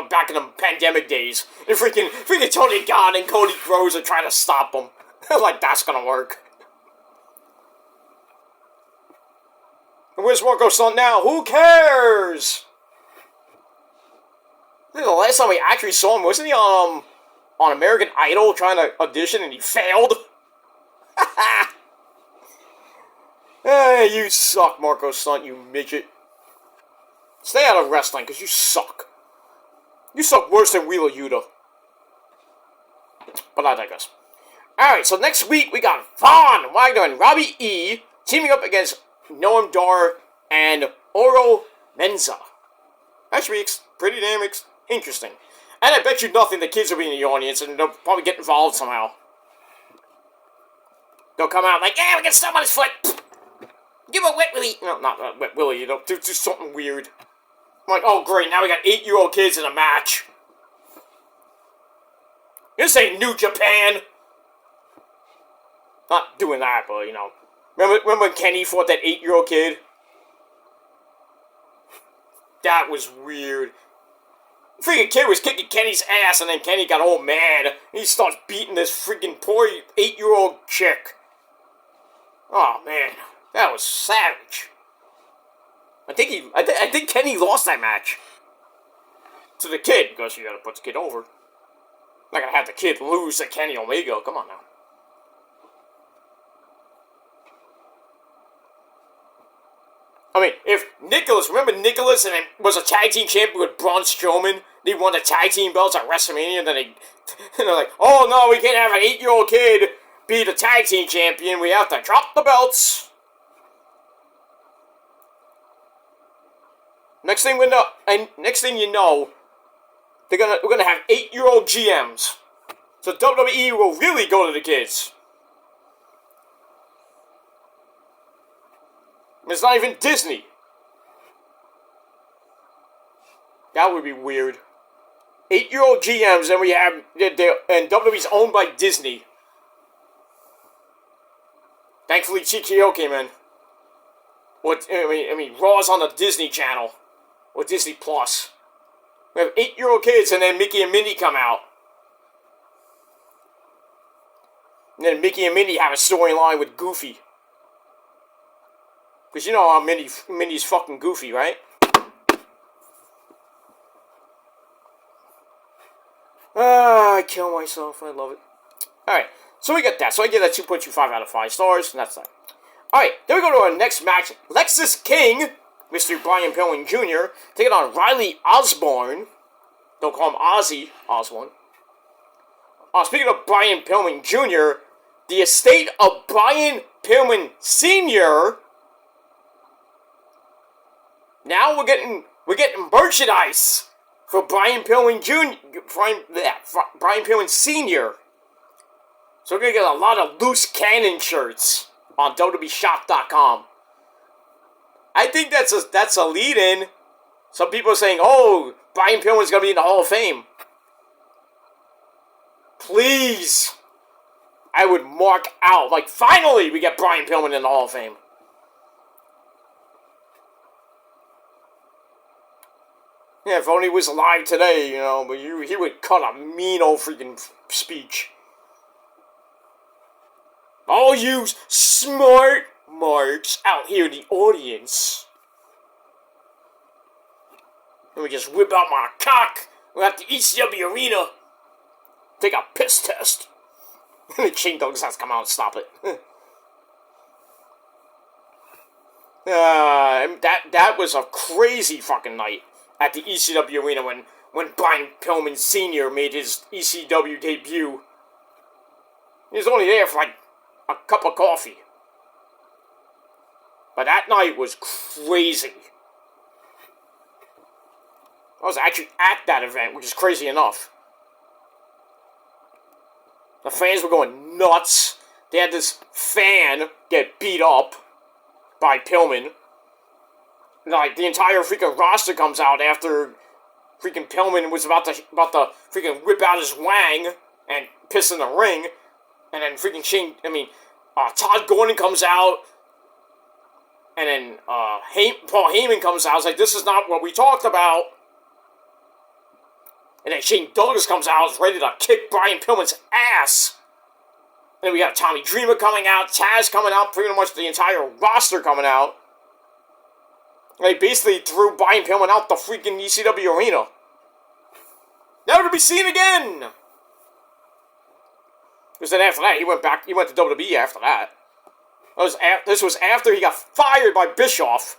back in the pandemic days. And freaking Tony Khan and Cody Rhodes are trying to stop them. Like, that's gonna work. And where's Marco Stunt now? Who cares? The last time we actually saw him, wasn't he on American Idol trying to audition and he failed? Hey, you suck, Marco Stunt, you midget. Stay out of wrestling, because you suck. You suck worse than Wheeler Yuta. But I digress. Alright, so next week we got Von Wagner and Robbie E. teaming up against Noam Dar and Oro Menza. Actually, pretty damn interesting. And I bet you nothing the kids will be in the audience and they'll probably get involved somehow. They'll come out like, yeah, we got something on his foot. Give a wet willy. No, not wet willy, do something weird. I'm like, oh great, now we got 8-year-old kids in a match. This ain't New Japan. Not doing that, but Remember when Kenny fought that 8-year-old kid? That was weird. The freaking kid was kicking Kenny's ass, and then Kenny got all mad. He starts beating this freaking poor 8-year-old chick. Oh man, that was savage. I think Kenny lost that match to the kid because you gotta put the kid over. I'm not gonna have the kid lose to Kenny Omega. Come on now. I mean, if remember Nicholas and was a tag team champion with Braun Strowman? They won the tag team belts at WrestleMania, and then they're like, oh no, we can't have an 8-year-old kid be the tag team champion. We have to drop the belts. Next thing you know, we're gonna have 8-year-old GMs. So WWE will really go to the kids. It's not even Disney. That would be weird. 8-year-old GMs, and and WWE's owned by Disney. Thankfully, TKO came in. Raw's on the Disney Channel. Or Disney Plus. We have 8-year-old kids, and then Mickey and Minnie come out. And then Mickey and Minnie have a storyline with Goofy. Because you know how Minnie's fucking goofy, right? I kill myself. I love it. Alright, so we got that. So I give that 2.25 out of 5 stars, and that's that. Alright, then we go to our next match. Lexus King, Mr. Brian Pillman Jr., taking on Riley Osborne. Don't call him Ozzy Osbourne. Speaking of Brian Pillman Jr., the estate of Brian Pillman Sr. Now we're getting merchandise for Brian Pillman Jr. Brian Pillman Sr. So we're gonna get a lot of loose cannon shirts on WWEshop.com. I think that's a lead-in. Some people are saying, "Oh, Brian Pillman's gonna be in the Hall of Fame." Please, I would mark out like finally we get Brian Pillman in the Hall of Fame. Yeah, if only he was alive today, you know, but he would cut a mean old freaking speech. All you smart marks out here in the audience. Let me just whip out my cock. We're at the ECW arena. Take a piss test. And the Shane Douglas has to come out and stop it. That was a crazy fucking night at the ECW arena when Brian Pillman Sr. made his ECW debut. He was only there for like a cup of coffee. But that night was crazy. I was actually at that event, which is crazy enough. The fans were going nuts. They had this fan get beat up by Pillman. Like, the entire freaking roster comes out after freaking Pillman was about to freaking whip out his wang and piss in the ring. And then freaking Todd Gordon comes out. And then Paul Heyman comes out. I was like, this is not what we talked about. And then Shane Douglas comes out, is ready to kick Brian Pillman's ass. And then we got Tommy Dreamer coming out, Taz coming out, pretty much the entire roster coming out. They basically threw Brian Pillman out the freaking ECW arena. Never to be seen again! Because then after that, he went to WWE after that. This was after he got fired by Bischoff.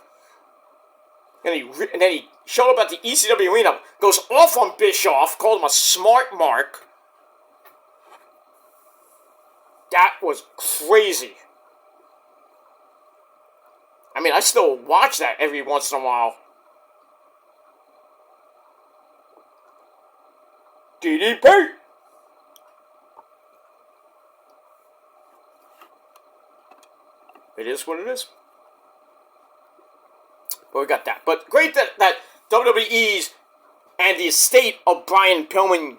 And then he showed up at the ECW arena, goes off on Bischoff, called him a smart mark. That was crazy. I mean, I still watch that every once in a while. DDP! It is what it is. But we got that. But great that WWE's and the estate of Brian Pillman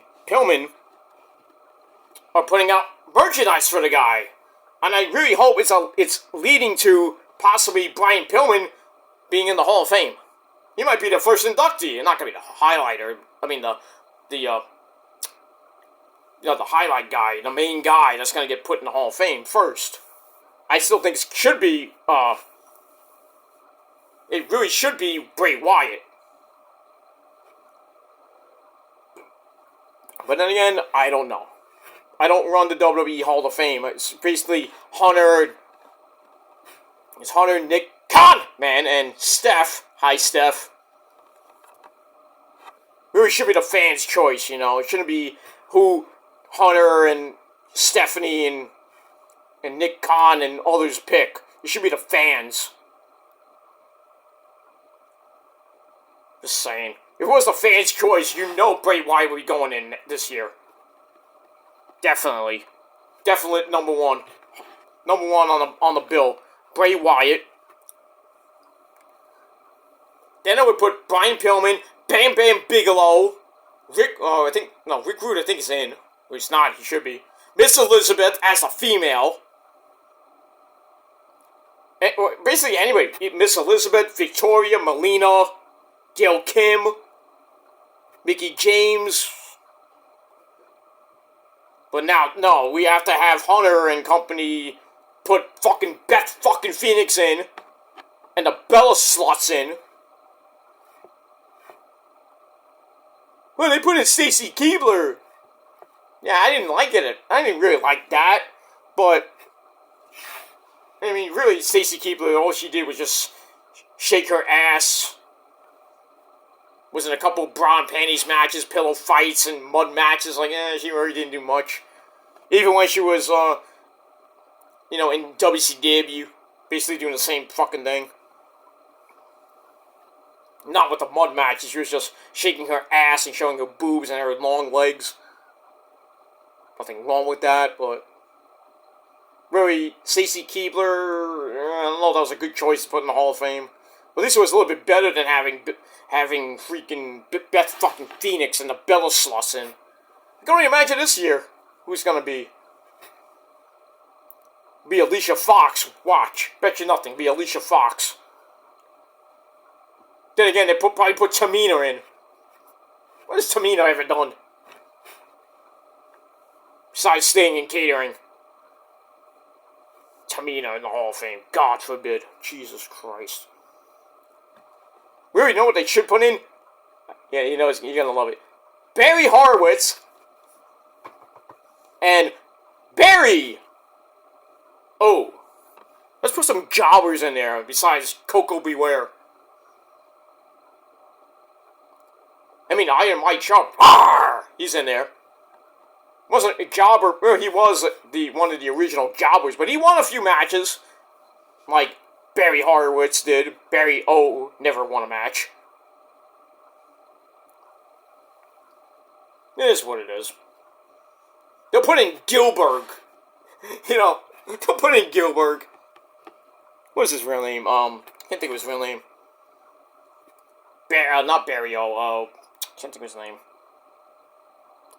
are putting out merchandise for the guy. And I really hope it's leading to possibly Brian Pillman being in the Hall of Fame. He might be the first inductee, and not going to be the highlighter. I mean, the highlight guy, the main guy that's going to get put in the Hall of Fame first. I still think it should be, it really should be Bray Wyatt. But then again, I don't know. I don't run the WWE Hall of Fame. It's basically Hunter, Nick Khan, man, and Steph. Hi, Steph. Really should be the fans' choice, you know. It shouldn't be who Hunter and Stephanie and Nick Khan and others pick. It should be the fans. Just saying. If it was the fans' choice, you know Bray Wyatt would be going in this year. Definitely. Definite number one. Number one on the bill. Bray Wyatt. Then I would put Brian Pillman, Bam Bam Bigelow, Rick Rude I think is in. Well, he's not, he should be. Miss Elizabeth as a female. Basically, anyway, Miss Elizabeth, Victoria, Melina, Gail Kim, Mickey James. But now, no, we have to have Hunter and company put fucking Beth fucking Phoenix in. And the Bella slots in. Well, they put in Stacy Keibler. Yeah, I didn't like it. I didn't really like that. But I mean, really, Stacy Keibler, all she did was just shake her ass. Was in a couple bra and panties matches, pillow fights, and mud matches. Like, she really didn't do much. Even when she was, in WCW, basically doing the same fucking thing. Not with the mud matches, she was just shaking her ass and showing her boobs and her long legs. Nothing wrong with that, but really, Stacy Keibler, I don't know if that was a good choice to put in the Hall of Fame. At least it was a little bit better than having freaking Beth fucking Phoenix and the Bella Sluss in. I can only imagine this year who's gonna be. Be Alicia Fox. Watch. Bet you nothing. Be Alicia Fox. Then again, they probably put Tamina in. What has Tamina ever done? Besides staying in catering. Tamina in the Hall of Fame. God forbid. Jesus Christ. We already know what they should put in. Yeah, you're gonna love it. Barry Horowitz and Barry. Oh, let's put some jobbers in there besides Coco Beware. I mean, Iron Mike Sharp. He's in there. Wasn't a jobber. Well, he was one of the original jobbers, but he won a few matches, like Barry Horowitz did. Barry O never won a match. It is what it is. They'll put in Gilbert. They'll put in Gilbert. What is his real name? Can't think of his real name. Not Barry O. Can't think of his name.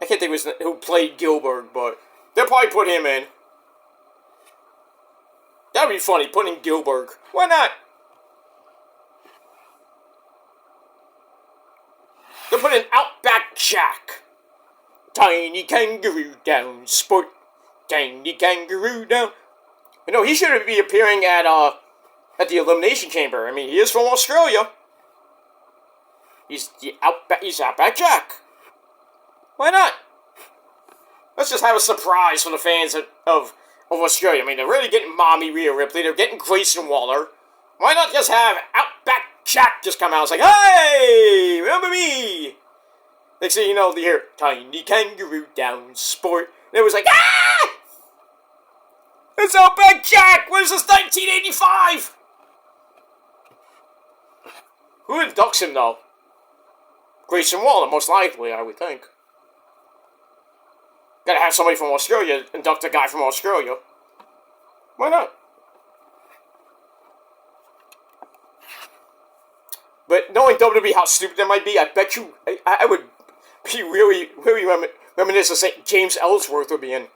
I can't think of who played Gilbert, but they'll probably put him in. That'd be funny, putting Gilbert. Why not? They'll put in Outback Jack. Tiny kangaroo down, sport. Tiny kangaroo down. He should be appearing at the Elimination Chamber. I mean, he is from Australia. He's Outback Jack. Why not? Let's just have a surprise for the fans of Australia. I mean, they're really getting Mommy Rhea Ripley. They're getting Grayson Waller. Why not just have Outback Jack just come out and say, "Hey, remember me?" Next thing you know, they hear "Tiny kangaroo down, sport." And it was like, "Ah! It's Outback Jack! What is this, 1985?" Who inducts him, though? Grayson Waller, most likely, I would think. Gotta have somebody from Australia induct a guy from Australia. Why not? But knowing WWE how stupid that might be, I bet you I would be really reminiscent of St. James Ellsworth would be in.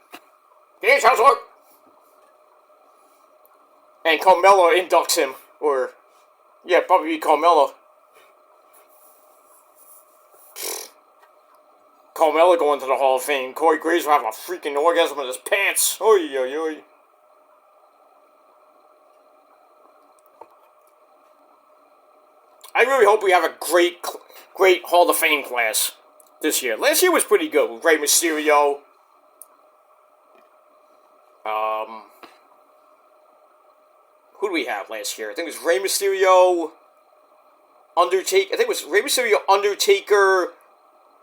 James Ellsworth! And Carmelo inducts him. Or, yeah, probably Carmelo. Carmelo going to the Hall of Fame. Corey Graves will have a freaking orgasm in his pants. Oy, oy, oy. I really hope we have a great Hall of Fame class this year. Last year was pretty good with Rey Mysterio. Who do we have last year? I think it was Rey Mysterio, Undertaker. I think it was Rey Mysterio, Undertaker,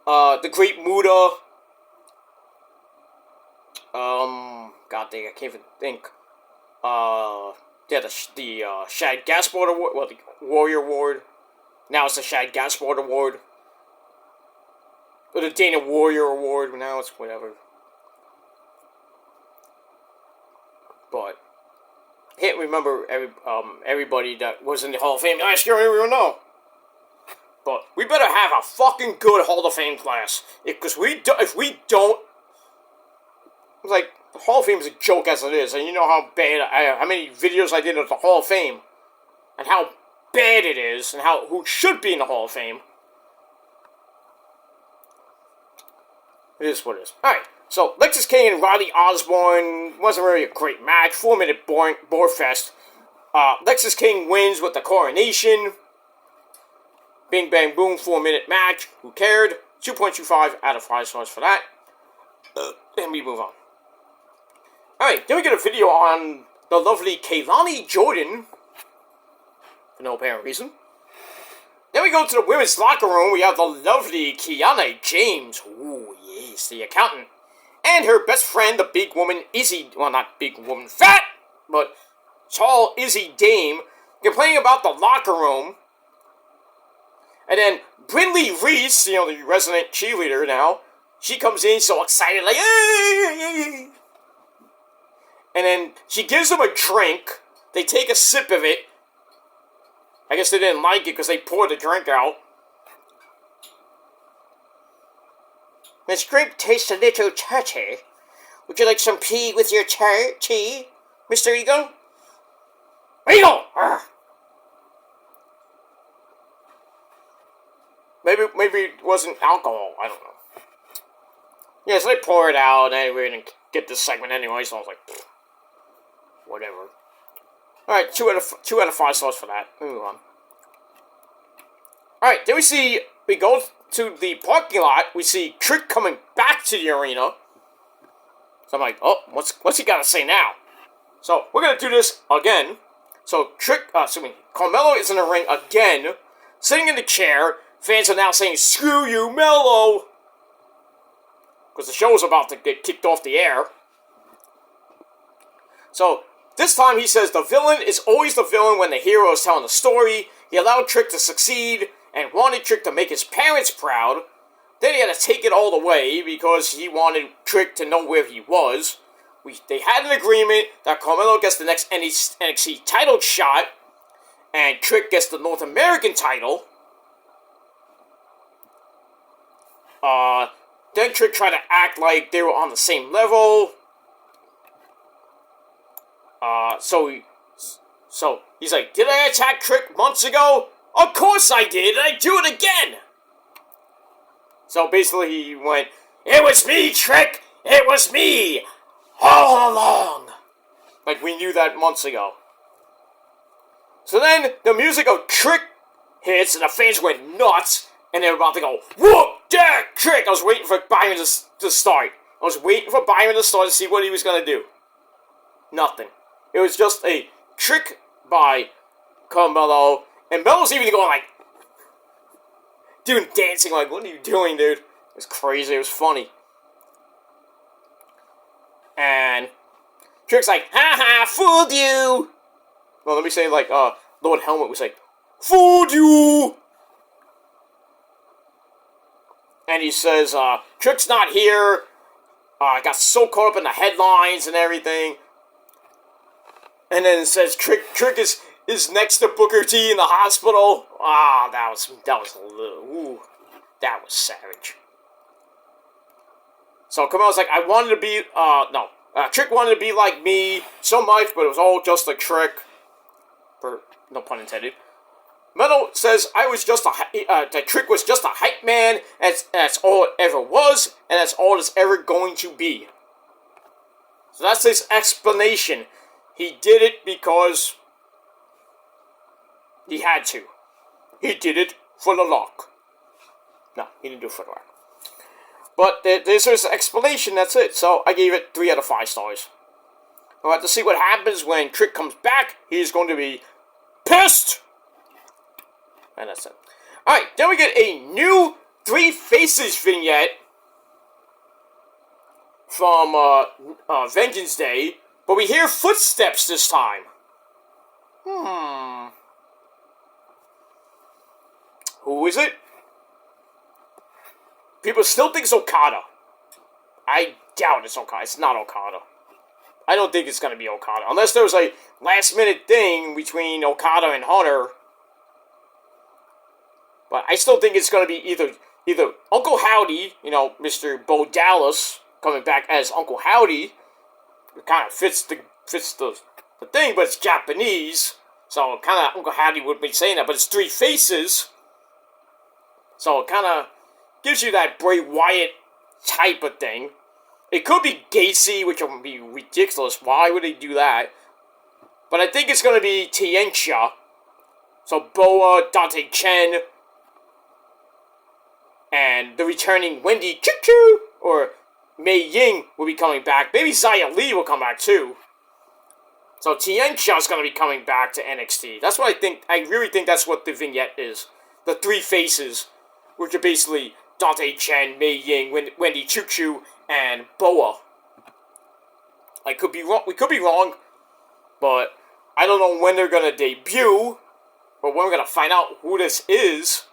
the Great Muta. God dang, I can't even think. The Shad Gaspard Award. Well, the Warrior Award. Now it's the Shad Gaspard Award. Or the Dana Warrior Award. Now it's whatever. But I can't remember everybody that was in the Hall of Fame last year. I don't even know. But we better have a fucking good Hall of Fame class. Because if we don't, like, the Hall of Fame is a joke as it is, and you know how many videos I did of the Hall of Fame, and how bad it is, and who should be in the Hall of Fame. It is what it is. Alright, so Lexis King and Roddy Osborne wasn't really a great match. 4-minute bore fest. Lexis King wins with the coronation. Bing bang boom, 4-minute match. Who cared? 2.25 out of 5 stars for that. And we move on. Alright, then we get a video on the lovely Kaylani Jordan, for no apparent reason. Then we go to the women's locker room. We have the lovely Kiana James. Ooh, yes, the accountant. And her best friend, the big woman, Izzy. Well, not big woman, fat, but tall Izzy Dame, complaining about the locker room. And then Brindley Reese, the resident cheerleader now, she comes in so excited, like, hey! And then she gives them a drink. They take a sip of it. I guess they didn't like it because they poured the drink out. This drink tastes a little dirty. Would you like some tea with your tea, Mr. Eagle? Eagle! Arr. Maybe it wasn't alcohol. I don't know. Yeah, so they pour it out, and we're gonna get this segment anyway. So I was like, pfft, whatever. All right, 2 out of 5 stars for that. Move on. All right, then we go to the parking lot. We see Trick coming back to the arena. So I'm like, oh, what's he got to say now? So we're gonna do this again. So Carmelo is in the ring again, sitting in the chair. Fans are now saying, "Screw you, Melo," because the show is about to get kicked off the air. So this time he says the villain is always the villain when the hero is telling the story. He allowed Trick to succeed and wanted Trick to make his parents proud. Then he had to take it all the way because he wanted Trick to know where he was. They had an agreement that Carmelo gets the next NXT title shot and Trick gets the North American title. Then Trick tried to act like they were on the same level. So he's like, did I attack Trick months ago? Of course I did, and I do it again! So basically he went, it was me, Trick! It was me! All along! Like we knew that months ago. So then the music of Trick hits, and the fans went nuts, and they were about to go, whoop, there, Trick! I was waiting for Byron to start. I was waiting for Byron to start to see what he was going to do. Nothing. It was just a trick by Carmelo, and Melo's even going like, dancing like, what are you doing, dude? It was crazy, it was funny. And Trick's like, ha, fooled you! Well, let me say like, Lord Helmet was like, fooled you! And he says, Trick's not here. I got so caught up in the headlines and everything. And then it says Trick is next to Booker T in the hospital. Ah, that was a little, ooh, that was savage. So Carmelo's like, I wanted to be, Trick wanted to be like me so much, but it was all just a trick. No pun intended. Melo says that Trick was just a hype man, and that's all it ever was, and that's all it's ever going to be. So that's his explanation. He did it because he had to. He did it for the lock. No, he didn't do it for the lock. But there's his explanation, that's it. So I gave it 3 out of 5 stars. We'll have to see what happens when Trick comes back. He's going to be pissed! And that's it. Alright, then we get a new 3 Faces vignette from Vengeance Day, but we hear footsteps this time. Who is it? People still think it's Okada. I doubt it's Okada. It's not Okada. I don't think it's going to be Okada. Unless there was a last-minute thing between Okada and Hunter. But I still think it's going to be either Uncle Howdy, Mr. Bo Dallas, coming back as Uncle Howdy. It kind of fits the thing, but it's Japanese. So kind of Uncle Howdy would be saying that, but it's 3 faces. So it kind of gives you that Bray Wyatt type of thing. It could be Gacy, which would be ridiculous. Why would they do that? But I think it's going to be Tiencha. So Boa, Dante Chen, and the returning Wendy Choo-Choo, or Mei Ying will be coming back. Maybe Xia Li will come back too. So Tianxia's going to be coming back to NXT. That's what I think. I really think that's what the vignette is. The three faces, which are basically Dante Chen, Mei Ying, Wendy Chuchu, and Boa. I could be wrong. We could be wrong, but I don't know when they're going to debut, but when we're going to find out who this is.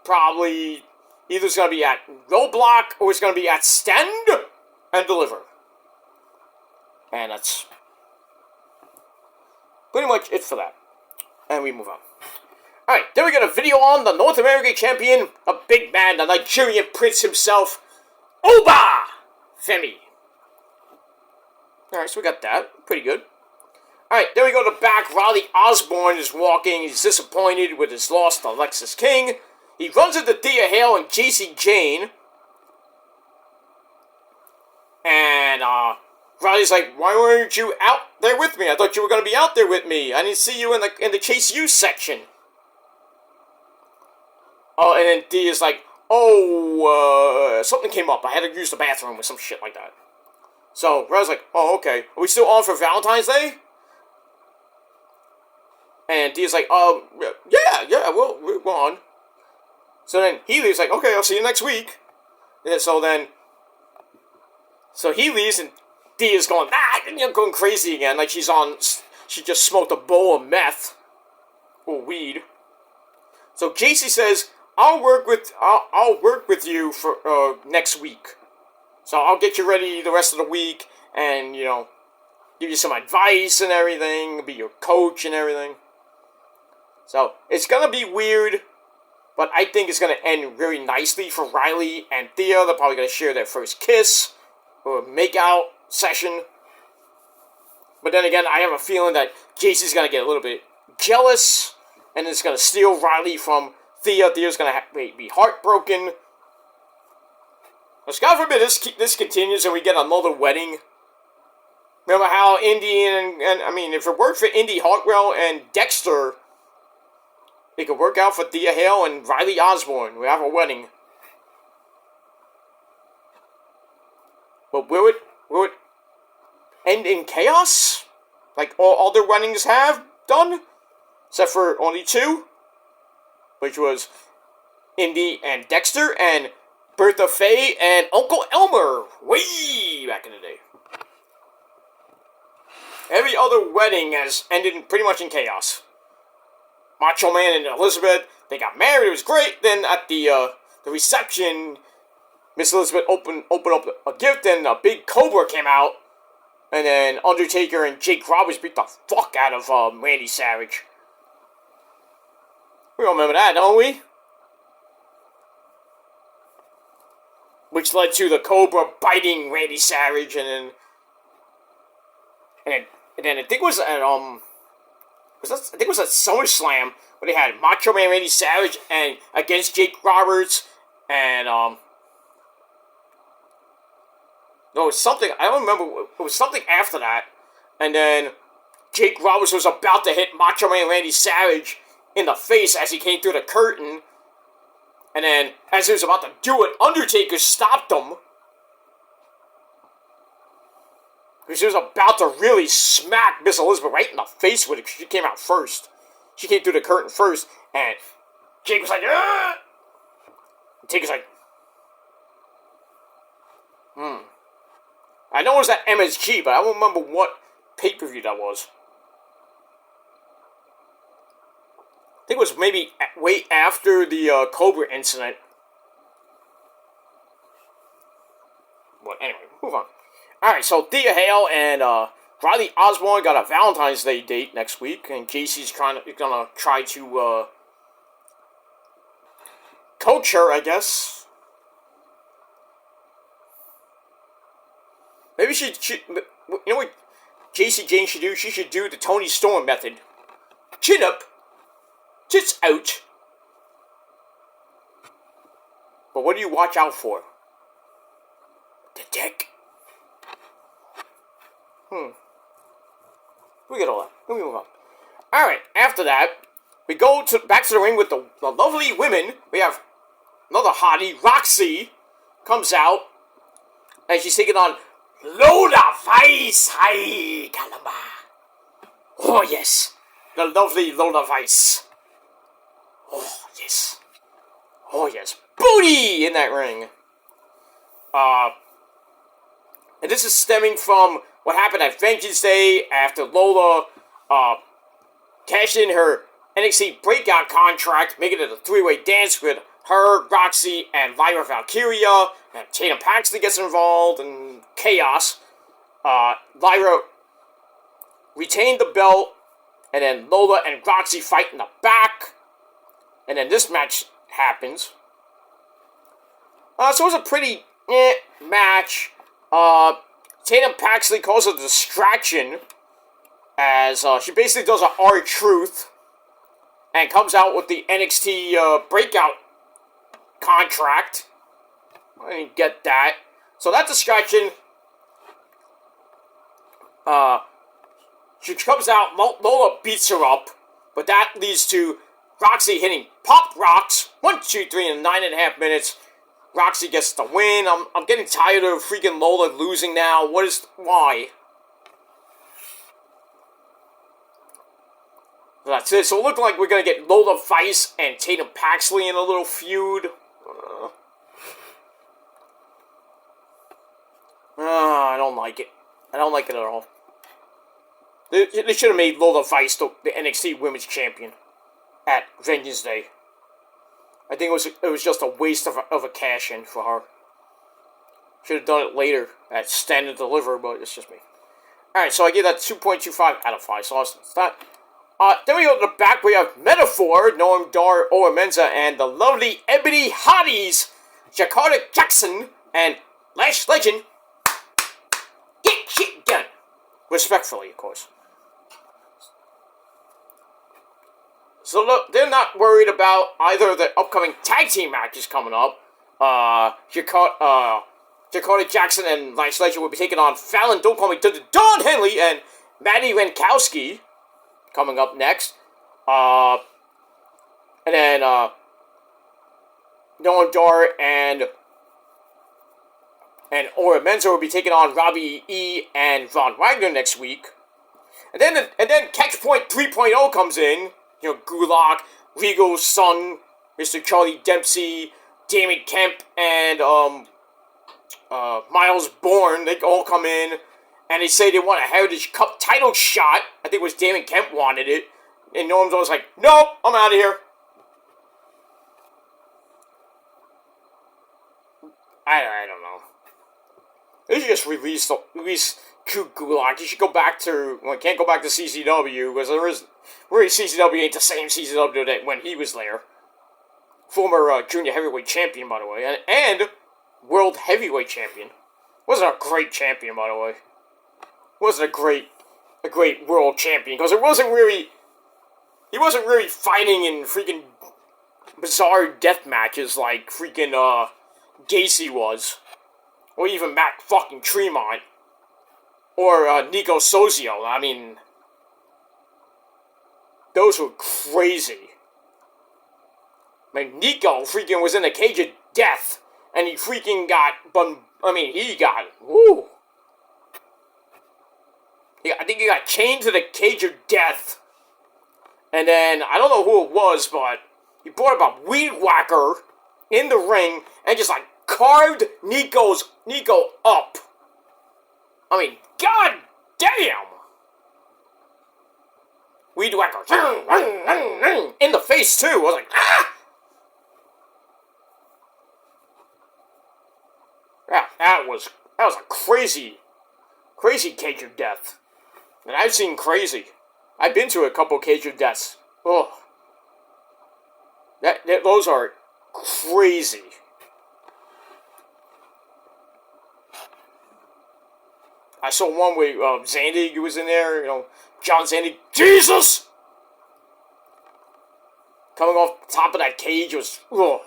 Probably either it's going to be at Roadblock or it's going to be at Stand and Deliver. And that's pretty much it for that. And we move on. Alright, then we got a video on the North American champion, a big man, the Nigerian prince himself, Oba Femi. Alright, so we got that. Pretty good. Alright, then we go to the back. Riley Osborne is walking. He's disappointed with his loss to Alexis King. He runs into Thea Hale and JC Jane. And, Riley's like, why weren't you out there with me? I thought you were going to be out there with me. I didn't see you in the Chase U section. Oh, and then Thea's like, something came up. I had to use the bathroom or some shit like that. So, Riley's like, oh, okay. Are we still on for Valentine's Day? And Thea's like, yeah, we're on. So then he leaves, like, okay, I'll see you next week. And so he leaves, and Thea's going, going crazy again, like she just smoked a bowl of meth, or weed. So JC says, I'll work with you for, next week. So I'll get you ready the rest of the week, and, give you some advice and everything, be your coach and everything. So, it's gonna be weird, but I think it's going to end very nicely for Riley and Thea. They're probably going to share their first kiss or make-out session. But then again, I have a feeling that JC's going to get a little bit jealous and is going to steal Riley from Thea. Thea's going to be heartbroken. Let's God forbid this continues and we get another wedding. Remember how Indy and if it worked for Indy Hartwell and Dexter, it could work out for Thea Hale and Riley Osborne. We have a wedding. But will it end in chaos? Like all other weddings have done? Except for only two. Which was Indy and Dexter and Bertha Faye and Uncle Elmer. Way back in the day. Every other wedding has ended pretty much in chaos. Macho Man and Elizabeth, they got married, it was great. Then at the reception, Miss Elizabeth opened up a gift and a big cobra came out. And then Undertaker and Jake Roberts beat the fuck out of Randy Savage. We all remember that, don't we? Which led to the cobra biting Randy Savage and then I think it was at it was at SummerSlam where they had Macho Man Randy Savage and against Jake Roberts and no, it was something I don't remember. It was something after that, and then Jake Roberts was about to hit Macho Man Randy Savage in the face as he came through the curtain, and then as he was about to do it, Undertaker stopped him. Because she was about to really smack Miss Elizabeth right in the face with it, because she came out first. She came through the curtain first, and Jake was like, "Ugh!" And Taker's like, I know it was at MSG, but I don't remember what pay-per-view that was. I think it was maybe way after the Cobra incident. But anyway, move on. Alright, so Thea Hale and Riley Osborne got a Valentine's Day date next week, and Casey's gonna try to coach her, I guess. Maybe she you know what JC Jane should do? She should do the Tony Storm method. Chin up, tits out. But what do you watch out for? The dick. We get all that. Let me move on. Alright, after that, we go back to the ring with the lovely women. We have another hottie, Roxy, comes out, and she's taking on Lola Face. Hi, Kalamba. Oh, yes. The lovely Lola Vice. Oh, yes. Oh, yes. Booty in that ring. And this is stemming from what happened at Vengeance Day after Lola, cashed in her NXT Breakout contract, making it a three-way dance with her, Roxy, and Lyra Valkyria. And Tatum Paxley gets involved in chaos. Lyra retained the belt, and then Lola and Roxy fight in the back. And then this match happens. So it was a pretty match. Tatum Paxley calls it a distraction, as she basically does an R-Truth and comes out with the NXT Breakout contract. I didn't get that. So that distraction, she comes out, Lola beats her up, but that leads to Roxy hitting Pop Rocks, 1, 2, 3 in 9.5 minutes. Roxy gets the win. I'm getting tired of freaking Lola losing now. Why? That's it. So it looked like we're going to get Lola Vice and Tatum Paxley in a little feud. I don't like it. I don't like it at all. They should have made Lola Vice the NXT Women's Champion at Vengeance Day. I think it was just a waste of a cash-in for her. Should have done it later at Stand and Deliver, but it's just me. Alright, so I give that 2.25 out of 5. So that's that. Then we go to the back. We have Metaphor, Noam Dar, Oa Menza, and the lovely Ebony Hotties, Jakarta Jackson, and Lash Legend. Get shit done. Respectfully, of course. So look, they're not worried about either the upcoming tag team matches coming up. Jakarta Jackson and Lash Legend will be taking on Fallon, Don't Call Me Don Henley, and Maddie Rankowski coming up next. And then Noam Dar and Ora Menza will be taking on Robbie E. and Von Wagner next week. And then Catchpoint 3.0 comes in. You know, Gulak, Regal's son, Mr. Charlie Dempsey, Damon Kemp, and Miles Bourne. They all come in, and they say they want a Heritage Cup title shot. I think it was Damon Kemp wanted it. And Norm's always like, nope, I'm out of here. I don't know. They should just release Drew Gulak. You should go back to... Well, can't go back to CCW, because there is... Really, CCW ain't the same CCW that when he was there. Former Junior Heavyweight Champion, by the way. And World Heavyweight Champion. Wasn't a great champion, by the way. Wasn't a great World Champion, because it wasn't really... He wasn't really fighting in freaking bizarre death matches like freaking, Gacy was. Or even Matt fucking Tremont. Or, Nico Sozio. I mean... Those were crazy. I mean, Nico freaking was in the cage of death. And he freaking got... he got... Woo! I think he got chained to the cage of death. And then, I don't know who it was, but... He brought up a weed whacker in the ring. And just, like, carved Nico up. I mean, god damn! Weed whacker. In the face, too. I was like, ah! Yeah, that was a crazy cage of death. And I've seen crazy. I've been to a couple cage of deaths. Ugh. Those are crazy. I saw one where Zandig was in there, you know, John Zandig. Jesus! Coming off the top of that cage was... Ugh.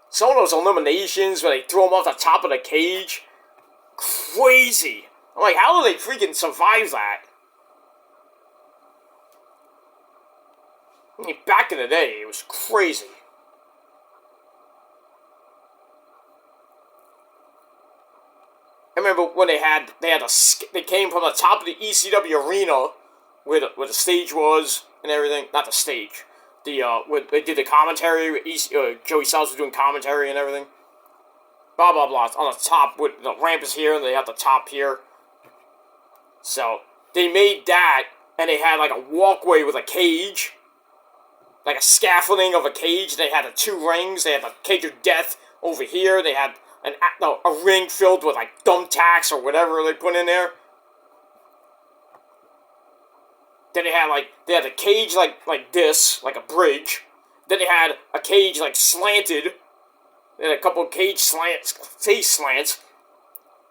Some of those eliminations where they throw him off the top of the cage. Crazy. I'm like, how do they freaking survive that? I mean, back in the day, it was crazy. I remember when they came from the top of the ECW arena where the stage was and everything. Not the stage. Where they did the commentary. Joey Styles was doing commentary and everything. Blah blah blah. On the top, with the ramp is here, and they have the top here. So they made that, and they had like a walkway with a cage, like a scaffolding of a cage. They had the 2 rings. They had the cage of death over here. They had a ring filled with like thumbtacks or whatever they put in there. Then they had a cage like this, like a bridge. Then they had a cage like slanted. They had a couple of cage slants,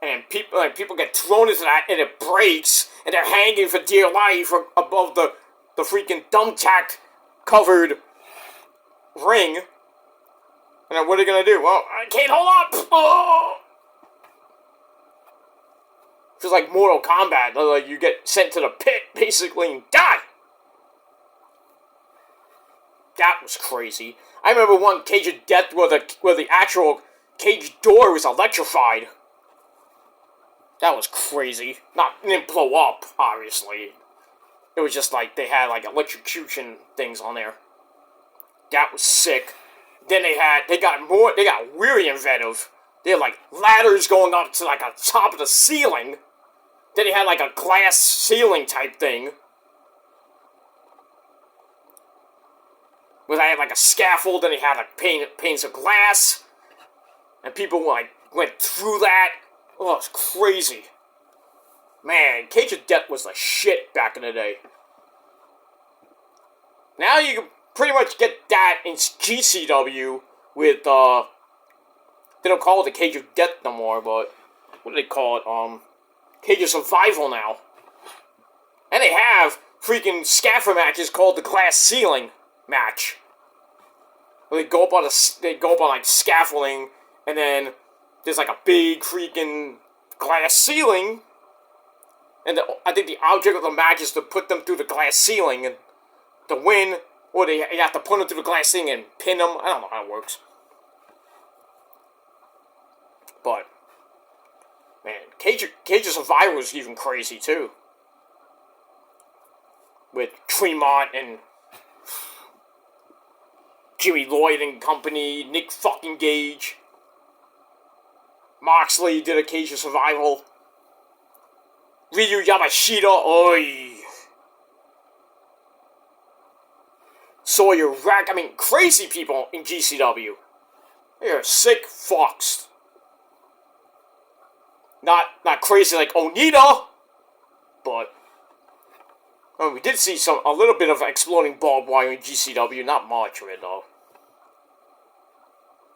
and people get thrown into that, and it breaks, and they're hanging for dear life above the freaking thumbtack covered ring. And then what are they gonna do? Well, I can't hold on. Oh! Feels like Mortal Kombat. Like you get sent to the pit basically and die. That was crazy. I remember one Cage of Death where the actual cage door was electrified. That was crazy. It didn't blow up, obviously. It was just like they had like electrocution things on there. That was sick. Then they got really inventive. They had like ladders going up to like the top of the ceiling. Then they had like a glass ceiling type thing. Where they had like a scaffold, and they had like panes of glass. And people went through that. Oh, it's crazy. Man, Cage of Death was the shit back in the day. Now you can pretty much get that in GCW with, they don't call it the Cage of Death no more, but what do they call it? Cage of Survival now. And they have freaking scaffold matches called the Glass Ceiling match. Where they go up on like scaffolding, and then there's like a big freaking glass ceiling, and I think the object of the match is to put them through the glass ceiling and to win, or you have to put them through the glass ceiling and pin them. I don't know how it works, but man, Cage of Survivor was even crazy too, with Tremont and Jimmy Lloyd and company, Nick fucking Gage. Moxley did a Cage of Survival. Ryu Yamashita, oi. Sawyer Rack, crazy people in GCW. They're sick fucks. Not crazy like Onita, but we did see a little bit of exploding barbed wire in GCW, not much of it though.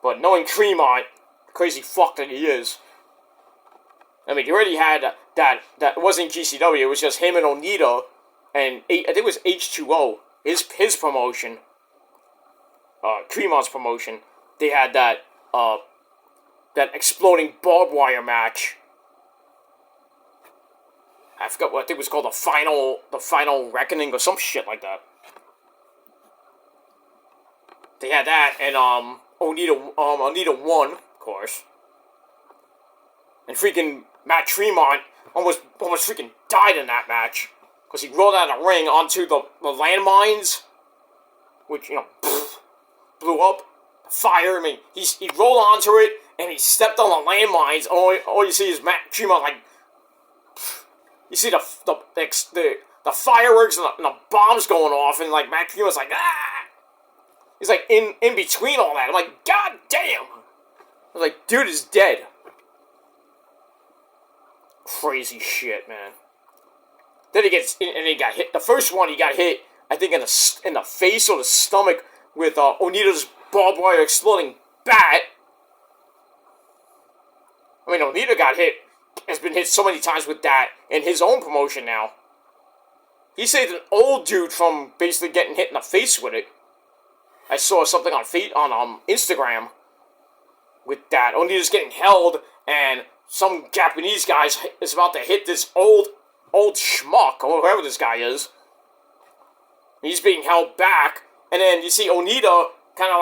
But knowing Tremont, crazy fuck that he is. He already had that wasn't GCW, it was just him and Onita, and I think it was H2O, his promotion, Tremont's promotion. They had that exploding barbed wire match. I forgot what I think it was called, the final reckoning or some shit like that. They had that, and Onita won, of course. And freaking Matt Tremont almost freaking died in that match because he rolled out of the ring onto the landmines, which blew up. Fire. He rolled onto it and he stepped on the landmines. All you see is Matt Tremont you see the fireworks and the bombs going off, and Matt Tremont's ah! He's in between all that. I'm like, God damn! I was like, dude is dead. Crazy shit, man. Then he got hit. The first one he got hit, I think in the face or the stomach with Onita's barbed wire exploding bat. Onita has been hit so many times with that in his own promotion now. He saved an old dude from basically getting hit in the face with it. I saw something on Instagram with that. Onita's getting held, and some Japanese guy is about to hit this old schmuck, or whoever this guy is. He's being held back, and then you see Onita kind of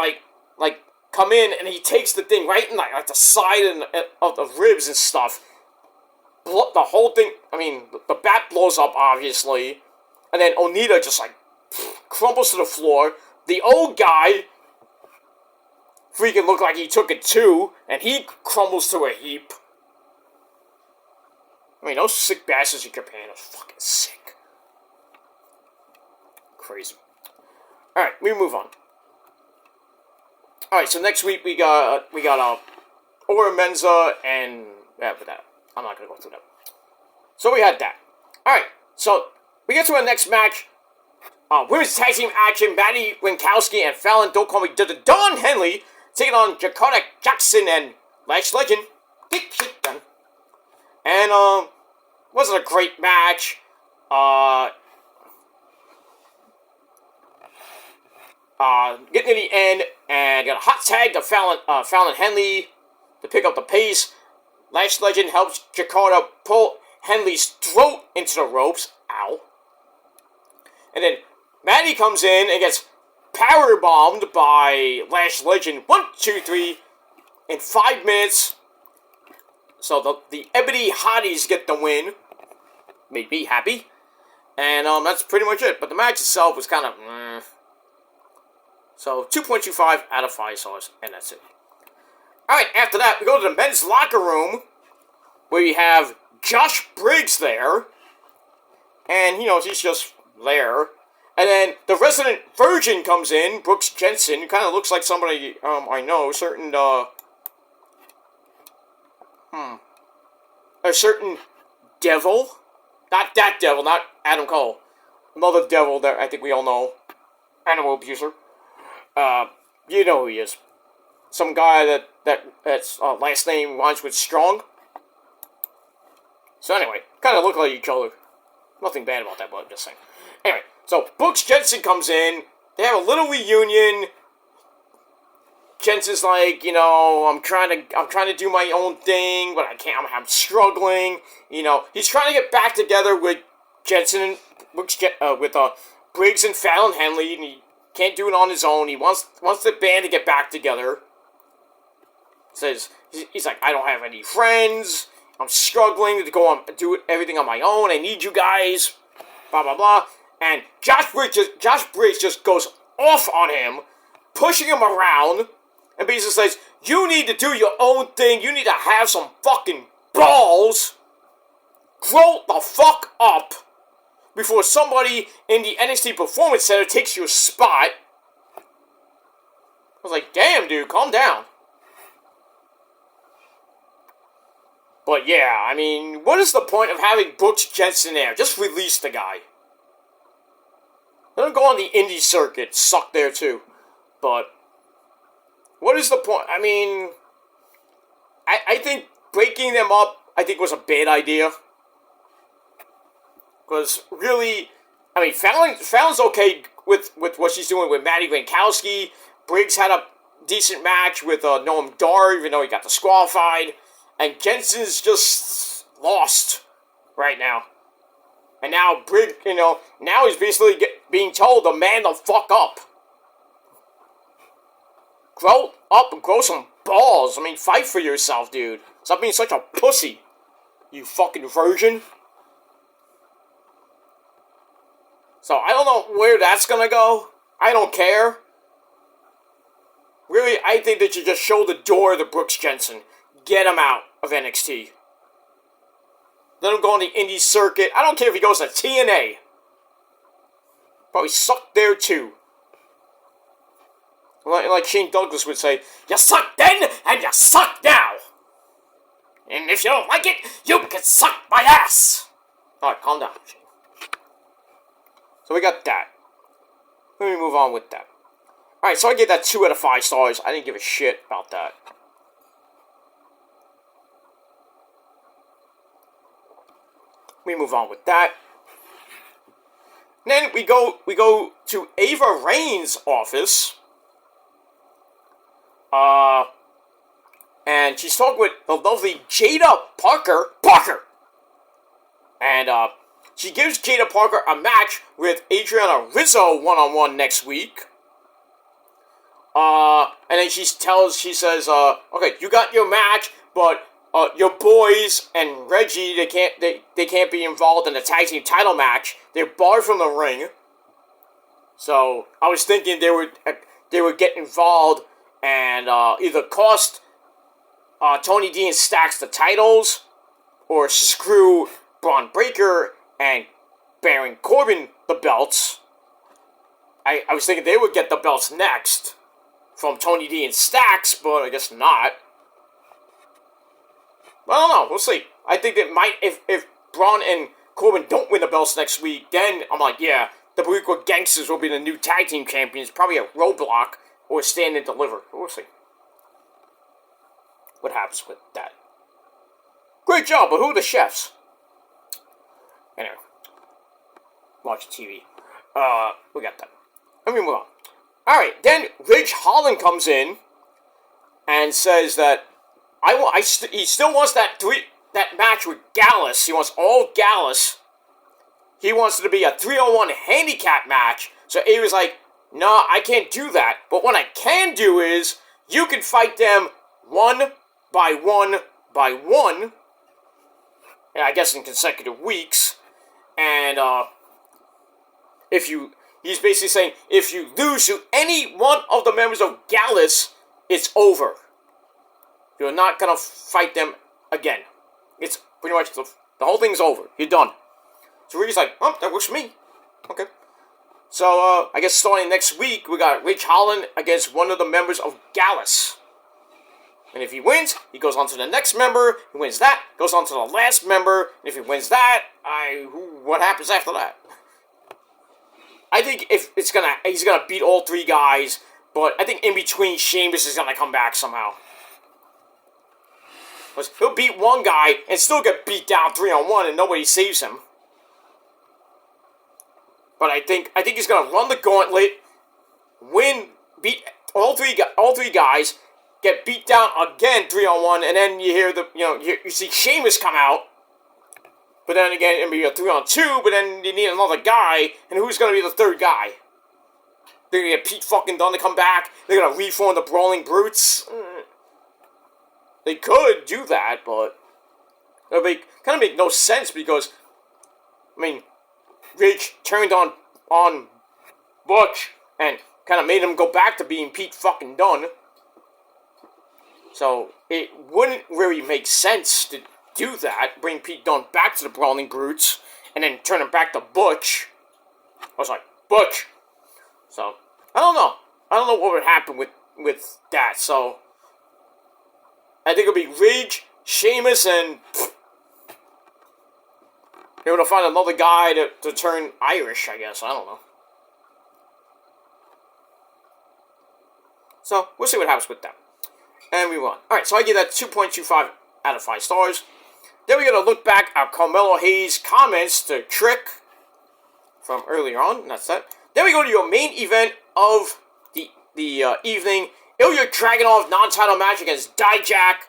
like come in, and he takes the thing right in the side of the ribs and stuff. the whole thing, I mean, the bat blows up, obviously, and then Onita just, like, crumbles to the floor. The old guy freaking looked like he took it too, and he crumbles to a heap. I mean, those sick bastards in Japan are fucking sick. Crazy. Alright, we move on. Alright, so next week we got Ora Menza and yeah, but that I'm not gonna go through that. So we had that. Alright, so we get to our next match. Women's tag team action, Maddie Winkowski and Fallon Don't Call Me Don Henley taking on Dakota Jackson and Lash Legend. Get shit done. And wasn't a great match. Getting to the end and got a hot tag to Fallon Henley to pick up the pace. Lash Legend helps Dakota pull Henley's throat into the ropes. Ow. And then Maddie comes in and gets powerbombed by Lash Legend. 1, 2, 3 in 5 minutes. So the Ebony Hotties get the win. Made me happy. And that's pretty much it. But the match itself was kind of So 2.25 out of 5 stars, and that's it. Alright, after that, we go to the men's locker room, where we have Josh Briggs there. And, he's just there. And then the resident virgin comes in, Brooks Jensen. Kind of looks like somebody I know, a certain devil. Not that devil, not Adam Cole. Another devil that I think we all know. Animal abuser. You know who he is. Some guy that's last name rhymes with Strong. So anyway, kind of look like each other. Nothing bad about that, but I'm just saying. Anyway, so Brooks Jensen comes in. They have a little reunion. Jensen's like, I'm trying to do my own thing, but I can't. I'm struggling. He's trying to get back together with Jensen and with Briggs and Fallon Henley, and he can't do it on his own. He wants the band to get back together. He's like, I don't have any friends. I'm struggling to go on do everything on my own. I need you guys. Blah blah blah. And Josh Briggs just goes off on him, pushing him around, and basically says, "You need to do your own thing. You need to have some fucking balls. Grow the fuck up before somebody in the NXT Performance Center takes your spot." I was like, damn, dude, calm down. But yeah, I mean, what is the point of having Brooks Jensen there? Just release the guy. Let him go on the indie circuit. Suck there too. But what is the point? I mean, I think breaking them up, I think, was a bad idea. Because really, I mean, Fallon's okay with what she's doing with Maddie Winkowski. Briggs had a decent match with Noam Dar, even though he got disqualified. And Jensen's just lost right now. And now Briggs, now he's basically being told to man the fuck up. Grow up and grow some balls. I mean, fight for yourself, dude. Stop being such a pussy, you fucking virgin. So, I don't know where that's gonna go. I don't care. Really, I think that you just show the door to Brooks Jensen. Get him out of NXT. Let him go on the indie circuit. I don't care if he goes to TNA. Probably suck there too. Like Shane Douglas would say, you suck then, and you suck now. And if you don't like it, you can suck my ass. Alright, calm down, Shane. So we got that. Let me move on with that. Alright, so I gave that 2 out of 5 stars. I didn't give a shit about that. We move on with that. And then we go to Ava Rain's office. And she's talking with the lovely Jada Parker. And she gives Jada Parker a match with Adriana Rizzo one-on-one next week. And then she says, okay, you got your match, but your boys and Reggie, they can't be involved in the tag team title match. They're barred from the ring. So I was thinking they would get involved and either cost Tony D and Stacks the titles, or screw Braun Breaker and Baron Corbin the belts. I was thinking they would get the belts next from Tony D and Stacks, but I guess not. I don't know. We'll see. I think that might, if Braun and Corbin don't win the belts next week, then I'm like, yeah, the Boricua Gangsters will be the new tag team champions, probably at Roadblock or Stand and Deliver. We'll see what happens with that. Great job, but who are the chefs? Anyway, watch TV. We got that. Let me move on. Alright, then Ridge Holland comes in and says that he still wants that match with Gallus. He wants all Gallus. He wants it to be a 3-on-1 handicap match. So he was like, no, I can't do that. But what I can do is, you can fight them one by one by one. And I guess in consecutive weeks. And he's basically saying, if you lose to any one of the members of Gallus, it's over. You're not going to fight them again. It's pretty much, the whole thing's over. You're done. So Ridge's like, oh, that works for me. Okay. So, I guess starting next week, we got Ridge Holland against one of the members of Gallus. And if he wins, he goes on to the next member. He wins that, goes on to the last member. And if he wins that, what happens after that? I think he's gonna beat all three guys, but I think in between, Sheamus is gonna come back somehow. He'll beat one guy and still get beat down 3-on-1 and nobody saves him. But I think he's gonna run the gauntlet, beat all three guys, get beat down again 3-on-1, and then you hear you see Sheamus come out. But then again, it'll be a 3-on-2, but then you need another guy, and who's gonna be the third guy? They're gonna get Pete fucking Dunne to come back. They're gonna reform the Brawling Brutes. They could do that, but it would kind of make no sense because, I mean, Ridge turned on Butch and kind of made him go back to being Pete fucking Dunne. So it wouldn't really make sense to do that, bring Pete Dunne back to the Brawling Brutes, and then turn him back to Butch. I was like, Butch. So, I don't know. I don't know what would happen with that, so I think it'll be Ridge, Sheamus, and they're going to find another guy to turn Irish, I guess. I don't know. So, we'll see what happens with that. And we move on. Alright, so I give that 2.25 out of 5 stars. Then we're going to look back at Carmelo Hayes' comments to Trick from earlier on. And that's that. Then we go to your main event of the evening. Ilya Dragunov non-title match against Dijak.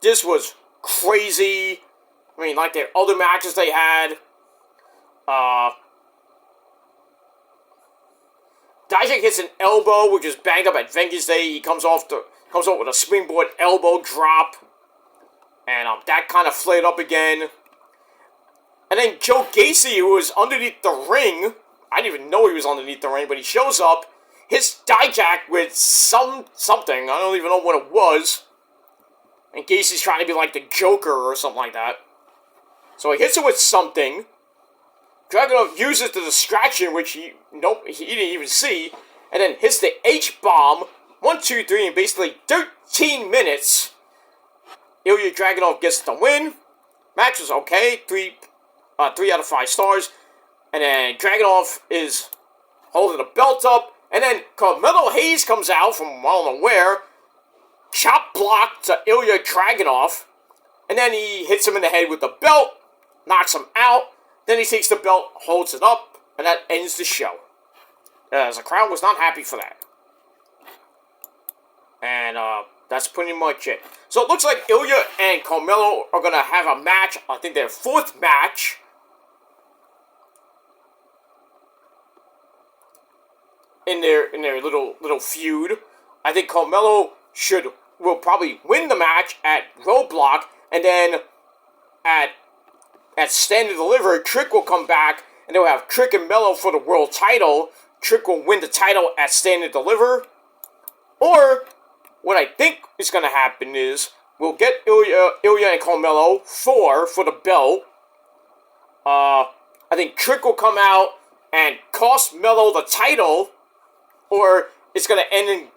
This was crazy. I mean, like their other matches they had. Dijak hits an elbow, which is banged up at Vengeance Day. He comes up with a springboard elbow drop. And that kind of flared up again. And then Joe Gacy, who was underneath the ring. I didn't even know he was underneath the ring, but he shows up. Hits Dijak with something. I don't even know what it was. And Gacy's trying to be like the Joker or something like that. So he hits it with something. Dragunov uses the distraction, which he didn't even see. And then hits the H-bomb. 1, 2, 3 in basically 13 minutes. Ilya Dragunov gets the win. Match was okay. 3 out of 5 stars. And then Dragunov is holding the belt up. And then Carmelo Hayes comes out from I don't know where. Chop block to Ilya Dragunov. And then he hits him in the head with the belt. Knocks him out. Then he takes the belt, holds it up. And that ends the show. As the crowd was not happy for that. And that's pretty much it. So it looks like Ilya and Carmelo are going to have a match. I think their 4th match. In their little feud. I think Carmelo will probably win the match at Roadblock. and then at Stand and Deliver, Trick will come back, and they'll have Trick and Melo for the world title. Trick will win the title at Stand and Deliver. Or, what I think is going to happen is, we'll get Ilya and Carmelo for the belt. I think Trick will come out and cost Melo the title, or it's going to end in,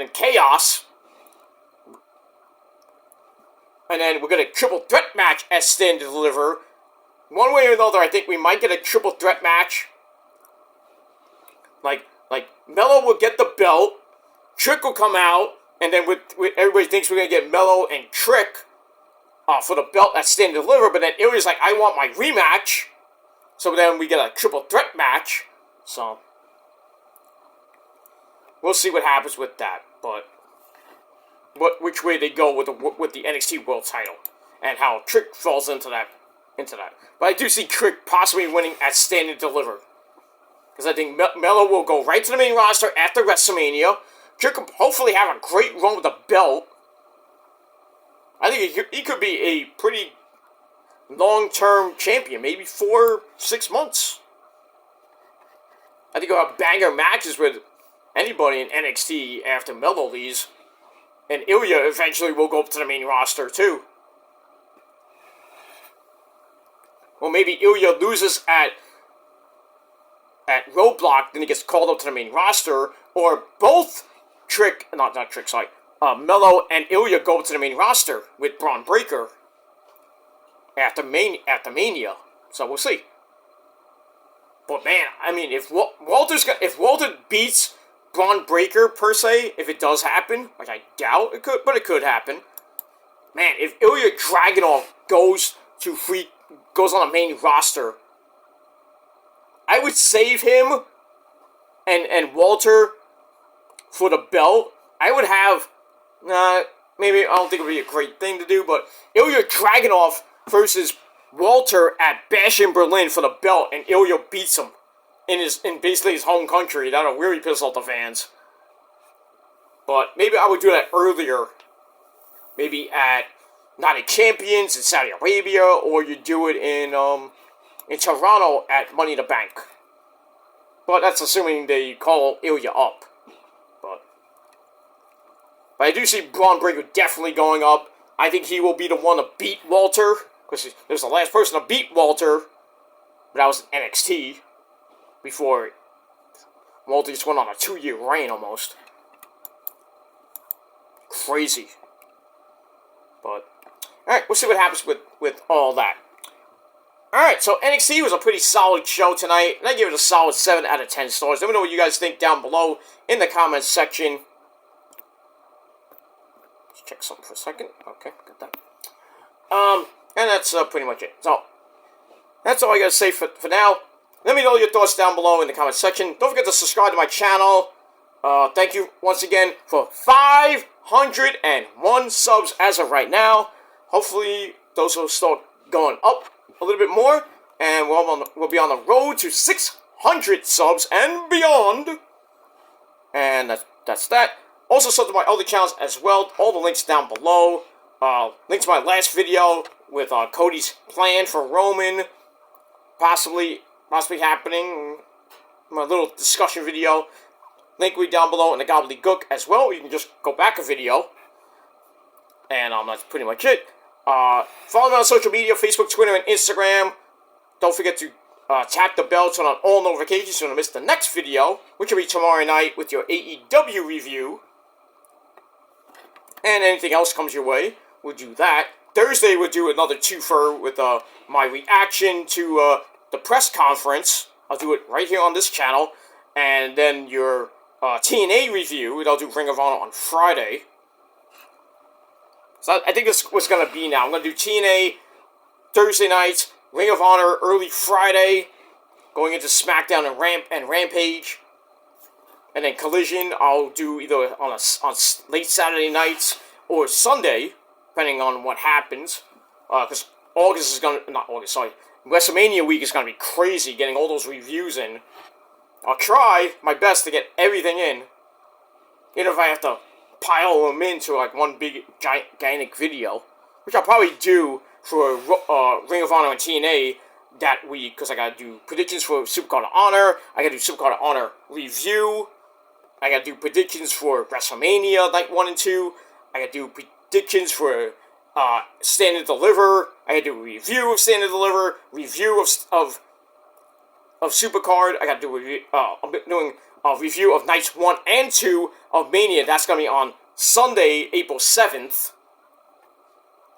in chaos. And then we're going to triple threat match at Stand and Deliver. One way or another, I think we might get a triple threat match. Like Melo will get the belt, Trick will come out, and then with everybody thinks we're going to get Melo and Trick for the belt at Stand and Deliver, but then Ilya's like, I want my rematch. So then we get a triple threat match. So we'll see what happens with that, but which way they go with the NXT World Title, and how Trick falls into that. But I do see Trick possibly winning at Stand and Deliver, because I think Melo will go right to the main roster after WrestleMania. Trick will hopefully have a great run with the belt. I think he could be a pretty long-term champion, maybe 4-6 months. I think he'll have banger matches with anybody in NXT after Melo leaves. And Ilya eventually will go up to the main roster, too. Well, maybe Ilya loses at Roadblock, then he gets called up to the main roster, or both Melo and Ilya go up to the main roster with Braun Breaker after Mania. So we'll see. But man, I mean, if Walter beats Braun Breaker per se, if it does happen, which I doubt it could, but it could happen. Man, if Ilya Dragunov goes on the main roster, I would save him and Walter for the belt. I would have, maybe, I don't think it would be a great thing to do, but Ilya Dragunov versus Walter at Bash in Berlin for the belt, and Ilya beats him in basically his home country. That'll really piss off the fans. But maybe I would do that earlier. Maybe at Night of Champions in Saudi Arabia, or you do it in Toronto at Money in the Bank. But that's assuming they call Ilya up. But I do see Braun Breaker definitely going up. I think he will be the one to beat Walter, because there's the last person to beat Walter, but that was NXT, before Walter just went on a 2-year reign almost. Crazy. But, alright, we'll see what happens with all that. Alright, so NXT was a pretty solid show tonight, and I give it a solid 7 out of 10 stars. Let me know what you guys think down below in the comments section. Let's check something for a second. Okay, got that. And that's pretty much it. So, that's all I gotta say for now. Let me know your thoughts down below in the comments section. Don't forget to subscribe to my channel. Thank you once again for 501 subs as of right now. Hopefully, those will start going up a little bit more, and we'll be on the road to 600 subs and beyond. And that's that. Also, sub to my other channels as well. All the links down below. Link to my last video with Cody's plan for Roman, possibly happening. My little discussion video. Link will be down below in the gobbledygook as well. You can just go back a video. And that's pretty much it. Follow me on social media, Facebook, Twitter, and Instagram. Don't forget to tap the bell, turn on all notifications so you don't miss the next video, which will be tomorrow night with your AEW review. And anything else comes your way, we'll do that. Thursday, we'll do another twofer with my reaction to the press conference. I'll do it right here on this channel. And then your TNA review, and I'll do Ring of Honor on Friday. So I think this is what's going to be now. I'm going to do TNA Thursday nights, Ring of Honor early Friday, going into SmackDown and Rampage. And then Collision, I'll do either on late Saturday nights or Sunday, depending on what happens. Because WrestleMania week is going to be crazy, getting all those reviews in. I'll try my best to get everything in. Even if I have to pile them into like one big gigantic video, which I'll probably do for Ring of Honor and TNA that week, because I gotta do predictions for Supercard of Honor, I gotta do Supercard of Honor review, I gotta do predictions for WrestleMania Night 1 and 2, I gotta do predictions for Stand and Deliver, I gotta do a review of Stand and Deliver, review of Supercard, I gotta do I'm doing a review of Nights 1 and 2 of Mania. That's gonna be on Sunday, April 7th.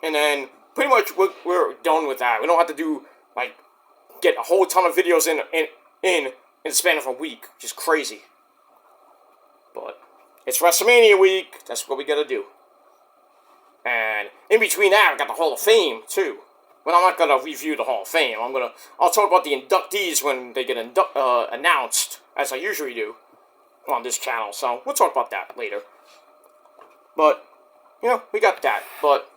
And then, pretty much, we're done with that. We don't have to do, like, get a whole ton of videos in the span of a week, which is crazy. But it's WrestleMania week. That's what we gotta do. And in between that, I got the Hall of Fame, too. But I'm not gonna review the Hall of Fame. I'll talk about the inductees when they get announced, as I usually do on this channel. So we'll talk about that later. But we got that. But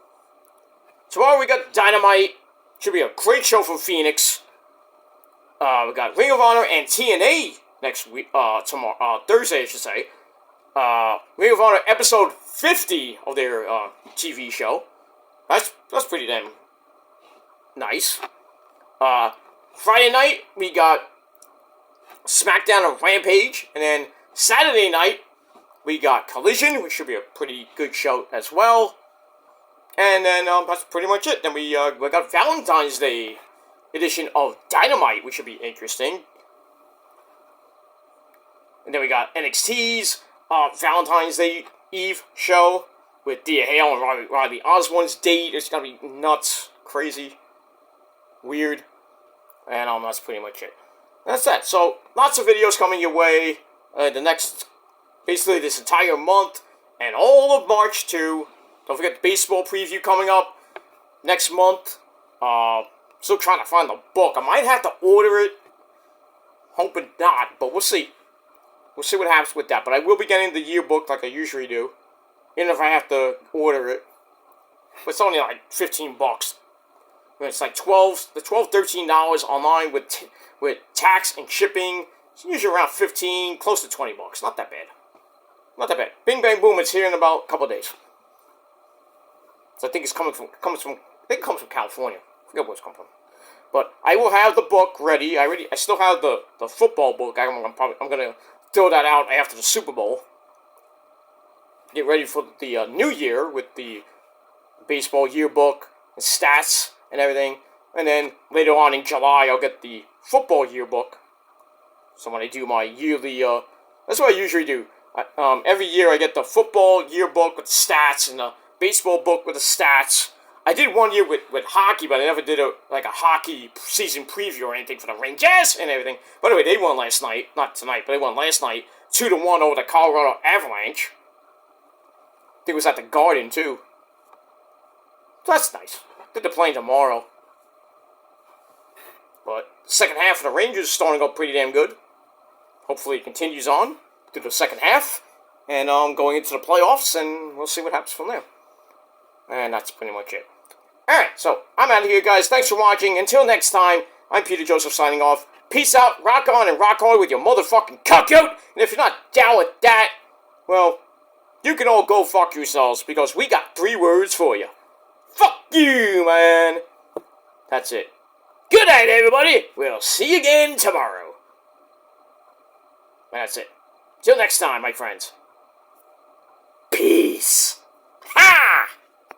tomorrow we got Dynamite. Should be a great show from Phoenix. We got Ring of Honor and TNA next week. Tomorrow, Thursday, I should say. Ring of Honor episode 50 of their TV show. That's pretty damn nice. Friday night, we got SmackDown and Rampage. And then Saturday night, we got Collision, which should be a pretty good show as well. And then that's pretty much it. Then we got Valentine's Day edition of Dynamite, which should be interesting. And then we got NXT's Valentine's Day Eve show with Thea Hale and Robbie Osborne's date. It's gonna be nuts, crazy, weird, and that's pretty much it. That's that. So lots of videos coming your way. Basically this entire month and all of March too. Don't forget the baseball preview coming up next month. Still trying to find the book. I might have to order it. Hoping not, but we'll see. We'll see what happens with that. But I will be getting the yearbook like I usually do, even if I have to order it. But it's only like $15. It's like $13 online with tax and shipping. It's usually around $15, close to $20. Not that bad. Not that bad. Bing Bang Boom. It's here in about a couple of days. So I think it comes from California. I forget where it's come from. But I will have the book ready. I still have the football book. I'm gonna throw that out after the Super Bowl. Get ready for the new year with the baseball yearbook and stats and everything. And then later on in July, I'll get the football yearbook. So when I do my yearly, that's what I usually do. Every year I get the football yearbook with the stats and the baseball book with the stats. I did one year with hockey, but I never did a hockey season preview or anything for the Rangers and everything. By the way, they won last night. Not tonight, but they won last night. 2-1 over the Colorado Avalanche. I think it was at the Garden, too. So that's nice. I think they're playing tomorrow. But the second half of the Rangers is starting up pretty damn good. Hopefully it continues on through the second half. And going into the playoffs, and we'll see what happens from there. And that's pretty much it. Alright, so I'm out of here, guys. Thanks for watching. Until next time, I'm Peter Joseph signing off. Peace out, rock on, and rock hard with your motherfucking cuckoot. And if you're not down with that, well, you can all go fuck yourselves, because we got 3 words for you. Fuck you, man. That's it. Good night, everybody. We'll see you again tomorrow. That's it. Till next time, my friends. Peace. Ha!